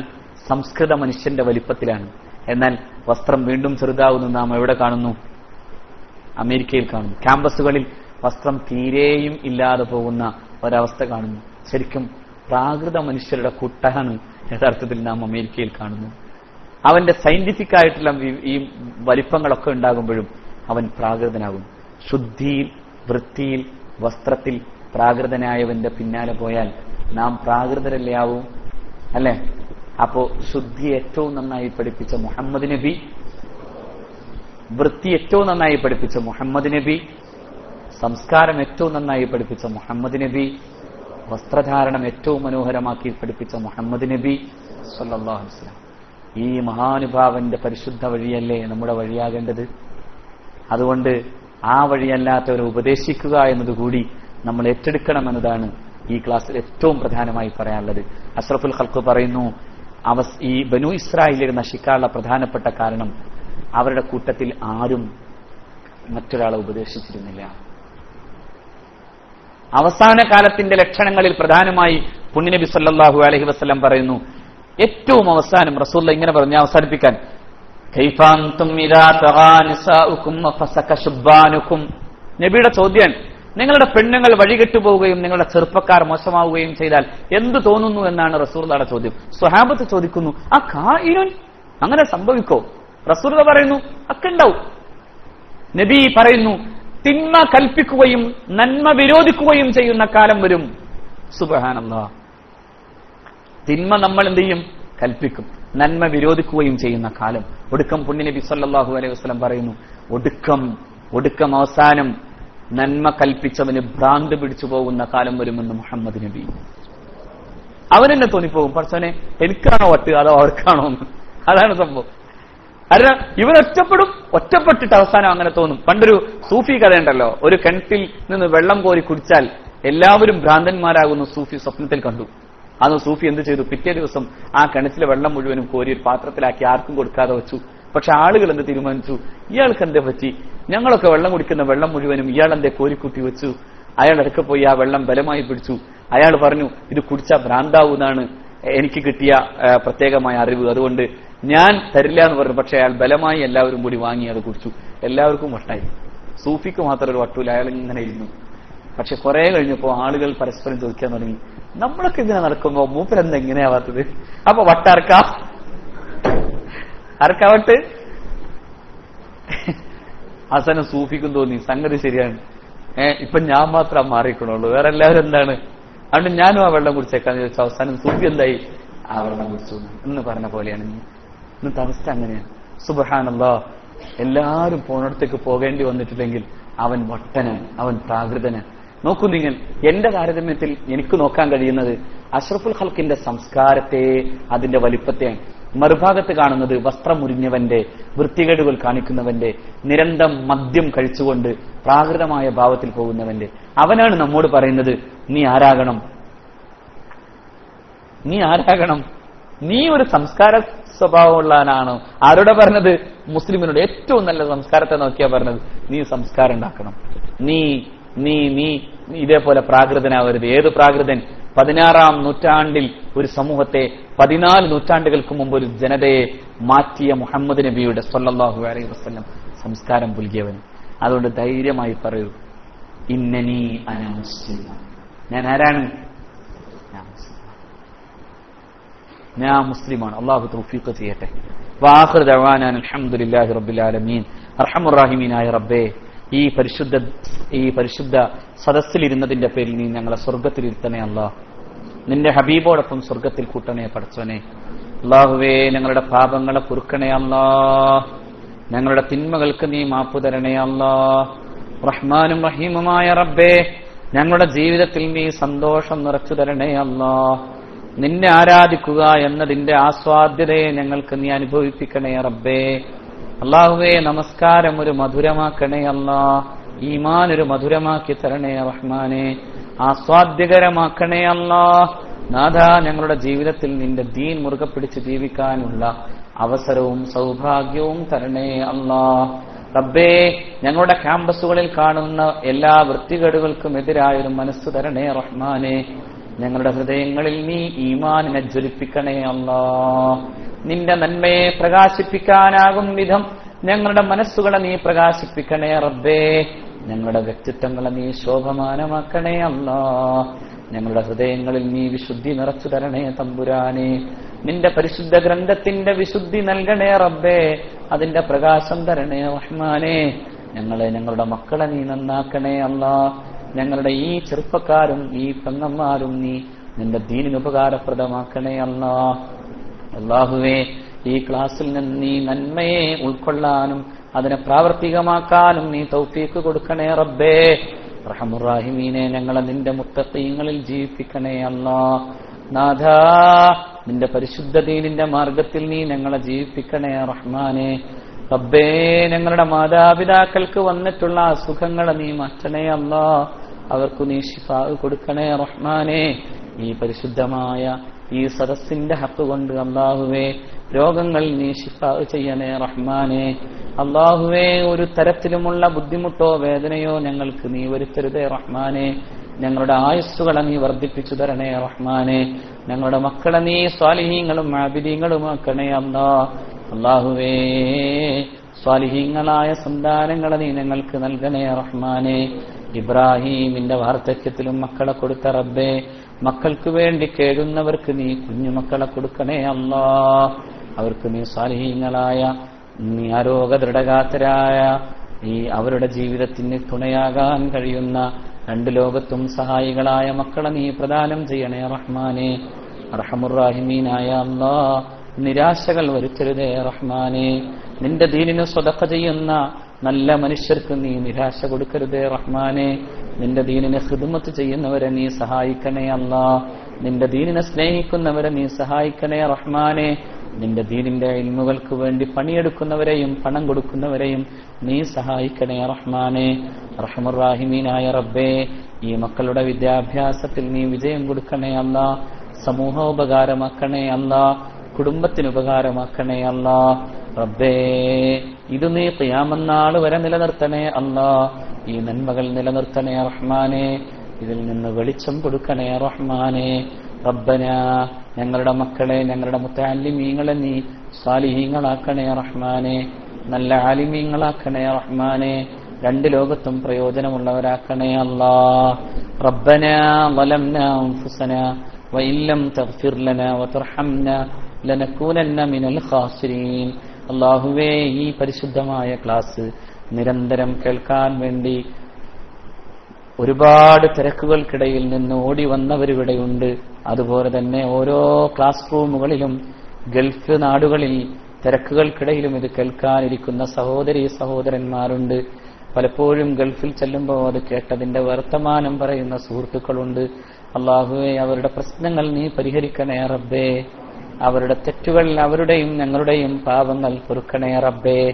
സംസ്കൃത മനുഷ്യന്റെ വലിപ്പത്തിലാണ്. എന്നാൽ വസ്ത്രം വീണ്ടും ചെറുതാവുന്നു നാം എവിടെ കാണുന്നു? അമേരിക്കയിൽ കാണുന്നു. ക്യാമ്പസുകളിൽ വസ്ത്രം തീരെയും ഇല്ലാതെ പോകുന്ന ഒരവസ്ഥ കാണുന്നു. ശരിക്കും പ്രാകൃത മനുഷ്യരുടെ കൂട്ടാണ് യഥാർത്ഥത്തിൽ നാം അമേരിക്കയിൽ കാണുന്നു. അവന്റെ സയന്റിഫിക് ആയിട്ടുള്ള ഈ വലിപ്പങ്ങളൊക്കെ ഉണ്ടാകുമ്പോഴും അവൻ പ്രാകൃതനാകും. ശുദ്ധിയിൽ, വൃത്തിയിൽ, വസ്ത്രത്തിൽ പ്രാകൃതനായവന്റെ പിന്നാലെ പോയാൽ നാം പ്രാകൃതരല്ലേ ആവും? അല്ലെ? അപ്പോ ശുദ്ധി ഏറ്റവും നന്നായി പഠിപ്പിച്ച മുഹമ്മദ് നബി, വൃത്തി ഏറ്റവും നന്നായി പഠിപ്പിച്ച മുഹമ്മദ് നബി, സംസ്കാരം ഏറ്റവും നന്നായി പഠിപ്പിച്ച മുഹമ്മദ് നബി, വസ്ത്രധാരണം ഏറ്റവും മനോഹരമാക്കി പഠിപ്പിച്ച മുഹമ്മദ് നബി സല്ലല്ലാഹു അലൈഹി വസല്ലം. ഈ മഹാനുഭാവന്റെ പരിശുദ്ധ വഴിയല്ലേ നമ്മുടെ വഴിയാകേണ്ടത്? അതുകൊണ്ട് ആ വഴിയല്ലാത്തവരെ ഉപദേശിക്കുക എന്നതുകൂടി നമ്മൾ ഏറ്റെടുക്കണമെന്നതാണ് ഈ ക്ലാസ്സിൽ ഏറ്റവും പ്രധാനമായി പറയാനുള്ളത്. അഷ്റഫുൽ ഖൽഖ് പറയുന്നു, ഈ ബനു ഇസ്രായേലിനെ നശിക്കാനുള്ള പ്രധാനപ്പെട്ട കാരണം അവരുടെ കൂട്ടത്തിൽ ആരും മറ്റൊരാളെ ഉപദേശിച്ചിരുന്നില്ല. അവസാന കാലത്തിന്റെ ലക്ഷണങ്ങളിൽ പ്രധാനമായി പുണ്യനബി സല്ലല്ലാഹു അലൈഹി വസല്ലം പറയുന്നു, ഏറ്റവും അവസാനം റസൂലുള്ള ഇങ്ങനെ പറഞ്ഞു അവസാനിപ്പിക്കാൻ, നബിയുടെ ചോദ്യം, നിങ്ങളുടെ പെണ്ണുങ്ങൾ വഴികെട്ടുപോവുകയും നിങ്ങളുടെ ചെറുപ്പക്കാർ മോശമാവുകയും ചെയ്താൽ എന്ത് തോന്നുന്നു എന്നാണ് റസൂലുള്ളാഹിയുടെ ചോദ്യം. സ്വഹാബത്ത് ചോദിക്കുന്നു, ആ കായിനുൻ, അങ്ങനെ സംഭവിക്കോ? റസൂലുള്ളാഹി പറയുന്നു, ഒക്കെ ഉണ്ടാവും. നബി പറയുന്നു, തിന്മ കൽപ്പിക്കുകയും നന്മ വിരോധിക്കുകയും ചെയ്യുന്ന കാലം വരും. സുബ്ഹാനല്ലാഹ്. തിന്മ നമ്മൾ എന്ത് ചെയ്യും? കൽപ്പിക്കും. നന്മ വിരോധിക്കുകയും ചെയ്യുന്ന കാലം. ഒടുക്കം പുണ്യനബി സല്ലല്ലാഹു അലൈഹി വസല്ലം പറയുന്നു, ഒടുക്കം അവസാനം നന്മ കൽപ്പിച്ചവന് ഭ്രാന്ത് പിടിച്ചു പോകുന്ന കാലം വരുമെന്ന് മുഹമ്മദ് നബി. അവനെന്നെ തോന്നിപ്പോകും, പടച്ചോനെ എനിക്കാണോ ഒറ്റ അതോ അവർക്കാണോ എന്ന്. അതാണ് സംഭവം. കാരണം ഇവൻ ഒറ്റപ്പെട്ടിട്ട് അവസാനം അങ്ങനെ തോന്നും. പണ്ടൊരു സൂഫി കഥയുണ്ടല്ലോ, ഒരു കിണറ്റിൽ നിന്ന് വെള്ളം കോരി കുടിച്ചാൽ എല്ലാവരും ഭ്രാന്തന്മാരാകുന്നു സൂഫി സ്വപ്നത്തിൽ കണ്ടു. അന്ന് സൂഫി എന്ത് ചെയ്തു? പിറ്റേ ദിവസം ആ കിണറ്റിലെ വെള്ളം മുഴുവനും കോരി ഒരു പാത്രത്തിലാക്കി ആർക്കും കൊടുക്കാതെ വെച്ചു. പക്ഷെ ആളുകൾ എന്ത് തീരുമാനിച്ചു? ഇയാൾക്ക് എന്തേ പറ്റി? ഞങ്ങളൊക്കെ വെള്ളം കുടിക്കുന്ന വെള്ളം മുഴുവനും ഇയാൾ എന്തേ കോരിക്കുട്ടി വെച്ചു? അയാൾ ഇടയ്ക്ക് പോയി ആ വെള്ളം ബലമായി പിടിച്ചു. അയാൾ പറഞ്ഞു, ഇത് കുടിച്ചാൽ ഭ്രാന്താവുന്നാണ് എനിക്ക് കിട്ടിയ പ്രത്യേകമായ അറിവ്, അതുകൊണ്ട് ഞാൻ തരില്ല എന്ന് പറഞ്ഞു. പക്ഷെ അയാൾ ബലമായി എല്ലാവരും കൂടി വാങ്ങി അത് കുടിച്ചു. എല്ലാവർക്കും വട്ടായി. സൂഫിക്ക് മാത്രം ഒരു വട്ടൂല, അയാൾ ഇങ്ങനെ ഇരുന്നു. പക്ഷെ കുറെ കഴിഞ്ഞപ്പോ ആളുകൾ പരസ്പരം ചോദിക്കാൻ തുടങ്ങി, നമ്മളൊക്കെ ഇങ്ങനെ നടക്കുമ്പോ മൂപ്പരെന്താ എങ്ങനെയാവാത്തത്? അപ്പൊ അറക്കാവട്ട് അവസാനം സൂഫിക്കും തോന്നി സംഗതി ശരിയാണ്, ഇപ്പൊ ഞാൻ മാത്രം മാറിക്കണുള്ളൂ, വേറെ എല്ലാവരും എന്താണ്, അതുകൊണ്ട് ഞാനും ആ വെള്ളം കുടിച്ചേക്കാന്ന് ചോദിച്ചു. അവസാനം സൂഫി എന്തായി? ആ വെള്ളം കുടിച്ചു എന്ന് പറഞ്ഞ പോലെയാണ് ഇന്നത്തെ അവസ്ഥ. അങ്ങനെയാണ്. സുബ്ഹാനല്ലാഹ്. എല്ലാവരും പോണടത്തേക്ക് പോകേണ്ടി വന്നിട്ടില്ലെങ്കിൽ അവൻ വട്ടനാണ്, അവൻ പ്രാകൃതനാണ്. നോക്കൂ നിങ്ങൾ, എന്റെ താരതമ്യത്തിൽ എനിക്ക് നോക്കാൻ കഴിയുന്നത് അഷ്റഫുൽ ഖൽക്കിന്റെ സംസ്കാരത്തെ, അതിന്റെ വലിപ്പത്തെയാണ്. മറുഭാഗത്ത് കാണുന്നത് വസ്ത്രം മുരിഞ്ഞവന്റെ, വൃത്തികേടുകൾ കാണിക്കുന്നവന്റെ, നിരന്തരം മദ്യം കഴിച്ചുകൊണ്ട് പ്രാകൃതമായ ഭാവത്തിൽ പോകുന്നവന്റെ. അവനാണ് നമ്മോട് പറയുന്നത്, നീ ആരാകണം, നീ ഒരു സംസ്കാര സ്വഭാവമുള്ളവനാണോ? ആരോടെ പറഞ്ഞത്? മുസ്ലിമിനോട്. ഏറ്റവും നല്ല സംസ്കാരത്തെ നോക്കിയാ പറഞ്ഞത്, നീ സംസ്കാരം ഉണ്ടാക്കണം, നീ നീ നീ ഇതേപോലെ പ്രാകൃതനാവരുത്. ഏത് പ്രാകൃതൻ? 16-ാം നൂറ്റാണ്ടിൽ ഒരു സമൂഹത്തെ, 14 നൂറ്റാണ്ടുകൾക്ക് മുമ്പ് ഒരു ജനതയെ മാറ്റിയ മുഹമ്മദ് നബിയുടെ സ്വല്ലല്ലാഹു അലൈഹി വസല്ലം സംസ്കാരം പുൽകിയവൻ. അതുകൊണ്ട് ധൈര്യമായി പറയൂ, ഇന്നനി അന മുസ്ലിം. ഞാൻ ആരാണ്? ഞാൻ മുസ്ലിമാണ്. അല്ലാഹു തൗഫീഖ് ചെയ്യട്ടെ. വആഖിറു ദഅവാനാ അൽഹംദുലില്ലാഹി റബ്ബിൽ ആലമീൻ. അർഹമുർ റഹീമീനായ റബ്ബേ, ഈ പരിശുദ്ധ സദസ്സിലിരുന്നതിന്റെ പേരിൽ നീ ഞങ്ങളെ സ്വർഗത്തിലിരുത്തണേ അല്ലാ. നിന്റെ ഹബീബോടൊപ്പം സ്വർഗത്തിൽ കൂട്ടണേ പടച്ചവനെ. അല്ലാഹുവേ, ഞങ്ങളുടെ പാപങ്ങളെ പൊറുക്കണേ അല്ലാ. ഞങ്ങളുടെ തിന്മകൾക്ക് നീ മാപ്പു തരണേ അല്ലാ. റഹ്മാനും റഹീമുമായ റബ്ബേ, ഞങ്ങളുടെ ജീവിതത്തിൽ നീ സന്തോഷം നിറച്ചു തരണേ അല്ലാ. നിന്നെ ആരാധിക്കുക എന്നതിന്റെ ആസ്വാദ്യതയെ ഞങ്ങൾക്ക് നീ അനുഭവിപ്പിക്കണേ റബ്ബേ. അല്ലാഹുവേ, നമസ്കാരം ഒരു മധുരമാക്കണേ അല്ലാ. ഈമാൻ ഒരു മധുരമാക്കി തരണേ റഹ്മാനെ. ആസ്വാദ്യകരമാക്കണേ അല്ലാ. നാഥ, ഞങ്ങളുടെ ജീവിതത്തിൽ നിന്റെ ദീൻ മുറുകെ പിടിച്ച് ജീവിക്കാനുള്ള അവസരവും സൗഭാഗ്യവും തരണേ അല്ലാ. റബ്ബേ, ഞങ്ങളുടെ ക്യാമ്പസുകളിൽ കാണുന്ന എല്ലാ വൃത്തികേടുകൾക്കും എതിരായൊരു മനസ്സ് തരണേ റഹ്മാനെ. ഞങ്ങളുടെ ഹൃദയങ്ങളിൽ നീ ഈമാനിനെ ജ്വലിപ്പിക്കണേ അല്ലാ. നിന്റെ നന്മയെ പ്രകാശിപ്പിക്കാനാകും വിധം ഞങ്ങളുടെ മനസ്സുകളെ നീ പ്രകാശിപ്പിക്കണേ റബ്ബേ. ഞങ്ങളുടെ വ്യക്തിത്വങ്ങളെ നീ ശോഭമാനമാക്കണേ അല്ലാ. ഞങ്ങളുടെ ഹൃദയങ്ങളിൽ നീ വിശുദ്ധി നിറച്ചു തരണേ തമ്പുരാനെ. നിന്റെ പരിശുദ്ധ ഗ്രന്ഥത്തിന്റെ വിശുദ്ധി നൽകണേ റബ്ബേ. അതിന്റെ പ്രകാശം തരണേ റഹ്മാനെ. ഞങ്ങളുടെ മക്കളെ നീ നന്നാക്കണേ അല്ലാ. ഞങ്ങളുടെ ഈ ചെറുപ്പക്കാരും ഈ പെങ്ങന്മാരും നീ നിന്റെ ദീനിന് ഉപകാരപ്രദമാക്കണേ അല്ലാ. അല്ലാഹുവേ, ഈ ക്ലാസ്സിൽ നിന്ന് നീ നന്മയെ ഉൾക്കൊള്ളാനും അതിനെ പ്രാവർത്തികമാക്കാനും നീ തൗഫീഖ് കൊടുക്കണേ റബ്ബേ. റഹ്മാനുർ റഹീമീനെ, ഞങ്ങളെ നിന്റെ മുത്തഖീങ്ങളിൽ ജീവിപ്പിക്കണേ അല്ലാ. നാഥാ, നിന്റെ പരിശുദ്ധ ദീനിന്റെ മാർഗത്തിൽ നീ ഞങ്ങളെ ജീവിപ്പിക്കണേ റഹ്മാനെ. റബ്ബേ, ഞങ്ങളുടെ മാതാപിതാക്കൾക്ക് വന്നിട്ടുള്ള അസുഖങ്ങളെ നീ മാറ്റണേ അല്ലാ. അവർക്ക് നീ ശിഫാ കൊടുക്കണേ റഹ്മാനെ. ഈ പരിശുദ്ധമായ ഈ സദസ്സിന്റെ ഹക്ക് കൊണ്ട് അല്ലാഹുവേ, രോഗങ്ങൾ നീ ശിഫാ ചെയ്യണേ റഹ്മാനെ. അല്ലാഹുവേ, ഒരു തരത്തിലുമുള്ള ബുദ്ധിമുട്ടോ വേദനയോ ഞങ്ങൾക്ക് നീ വരുത്തരുതേ റഹ്മാനെ. ഞങ്ങളുടെ ആയുസ്സുകളെ നീ വർദ്ധിപ്പിച്ചു തരണേ റഹ്മാനെ. ഞങ്ങളുടെ മക്കളെ നീ സ്വാലിഹീങ്ങളും ആബിദീങ്ങളുമാക്കണേ അല്ലാ. അല്ലാഹുവേ, സ്വാലിഹീങ്ങളായ സന്താനങ്ങളെ നീ ഞങ്ങൾക്ക് നൽകണേ റഹ്മാനെ. ഇബ്രാഹീമിന്റെ വാർദ്ധക്യത്തിലും മക്കളെ കൊടുത്ത റബ്ബേ, മക്കൾക്ക് വേണ്ടി കേഴുന്നവർക്ക് നീ കുഞ്ഞുമക്കളെ കൊടുക്കണേ അല്ലാ. അവർക്ക് നീ സ്വാലിഹീങ്ങളായ, നീ ആരോഗ്യദൃഢഗാത്തരായ, ഈ അവരുടെ ജീവിതത്തിന് തുണയാകാൻ കഴിയുന്ന, രണ്ട് ലോകത്തും സഹായികളായ മക്കളെ നീ പ്രദാനം ചെയ്യണേ റഹ്മാനെ. അർഹമുർ റഹീമീനായ അല്ലാ, നിരാശകൾ വരുത്തരുതേ റഹ്മാനെ. നിന്റെ ദീനിന് സ്വതഖ ചെയ്യുന്ന നല്ല മനുഷ്യർക്ക് നീ നിരാശ കൊടുക്കരുതേ റഹ്മാനെ. നിന്റെ ദീനിനെ ഖിദ്മത്ത് ചെയ്യുന്നവരെ നീ സഹായിക്കണേ അല്ലാ. നിന്റെ ദീനിനെ സ്നേഹിക്കുന്നവരെ നീ സഹായിക്കണേ റഹ്മാനെ. നിന്റെ ദീനിന്റെ ഇൽമുകൾക്ക് വേണ്ടി പണിയെടുക്കുന്നവരെയും പണം കൊടുക്കുന്നവരെയും നീ സഹായിക്കണേ റഹ്മാനെ. റഹ്മാനുർ റഹീമീനായ റബ്ബേ, ഈ മക്കളുടെ വിദ്യാഭ്യാസത്തിൽ നീ വിജയം കൊടുക്കണേ അല്ലാ. സമൂഹോപകാരമാക്കണേ അല്ലാ. കുടുംബത്തിന് ഉപകാരമാക്കണേ അല്ലാ. റബ്ബേ, ഇത് നീ ഖിയാമത്ത് വരെ നിലനിർത്തണേ അല്ലാ. ഈ നന്മകൾ നിലനിർത്തണേ റഹ്മാനെ. ഇതിൽ നിന്ന് വെളിച്ചം കൊടുക്കണേ റഹ്മാനെ. റബ്ബന, ഞങ്ങളുടെ മക്കളെ, ഞങ്ങളുടെ മുത്തഅല്ലിമീങ്ങളെ നീ സ്വാലിഹീങ്ങളാക്കണേ റഹ്മാനെ. നല്ല ആലിമീങ്ങളാക്കണേ റഹ്മാനെ. രണ്ട് ലോകത്തും പ്രയോജനമുള്ളവരാക്കണേ അല്ലാ. റബ്ബനാ ളലംനാ അൻഫുസനാ വഇൻ ലം തഗ്ഫിർ ലനാ വതർഹംനാ ലനകൂനന്ന മിനൽ ഖാസിരീൻ. അല്ലാഹുവേ, ഈ പരിശുദ്ധമായ ക്ലാസ് നിരന്തരം കേൾക്കാൻ വേണ്ടി ഒരുപാട് തിരക്കുകൾക്കിടയിൽ നിന്ന് ഓടി വന്നവരിവിടെയുണ്ട്. അതുപോലെ തന്നെ ഓരോ ക്ലാസ് റൂമുകളിലും ഗൾഫ് നാടുകളിൽ തിരക്കുകൾക്കിടയിലും ഇത് കേൾക്കാനിരിക്കുന്ന സഹോദരീ സഹോദരന്മാരുണ്ട്. പലപ്പോഴും ഗൾഫിൽ ചെല്ലുമ്പോൾ അത് കേട്ടതിന്റെ വർത്തമാനം പറയുന്ന സുഹൃത്തുക്കളുണ്ട്. അള്ളാഹുവേ, അവരുടെ പ്രശ്നങ്ങൾ നീ പരിഹരിക്കണേ റബ്ബേ. അവരുടെ തെറ്റുകൾ, അവരുടെയും ഞങ്ങളുടെയും പാപങ്ങൾ പൊറുക്കണേ റബ്ബേ.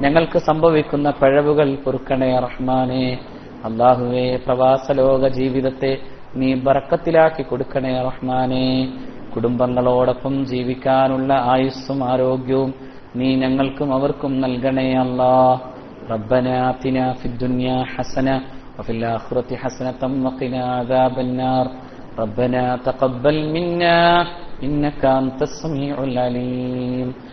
ഞങ്ങൾക്ക് സംഭവിക്കുന്ന പിഴവുകൾ പൊറുക്കണേ റഹ്മാനേ. അള്ളാഹുവേ, പ്രവാസലോക ജീവിതത്തെ നീ ബറക്കത്തിലാക്കി കൊടുക്കണേ റഹ്മാനേ. കുടുംബങ്ങളോടൊപ്പം ജീവിക്കാനുള്ള ആയുസ്സും ആരോഗ്യവും നീ ഞങ്ങൾക്കും അവർക്കും നൽകണേ അല്ലാഹ്. റബ്ബനാ ആതിനാ ഫിദ്ദുനിയാ ഹസന വഫിൽ ആഖിറതി ഹസനതൻ വഖിനാ അദാബന്നാർ. റബ്ബനാ തഖബ്ബൽ മിന്നാ ഇന്നക അൻതസ് സമീഉൽ അലീം.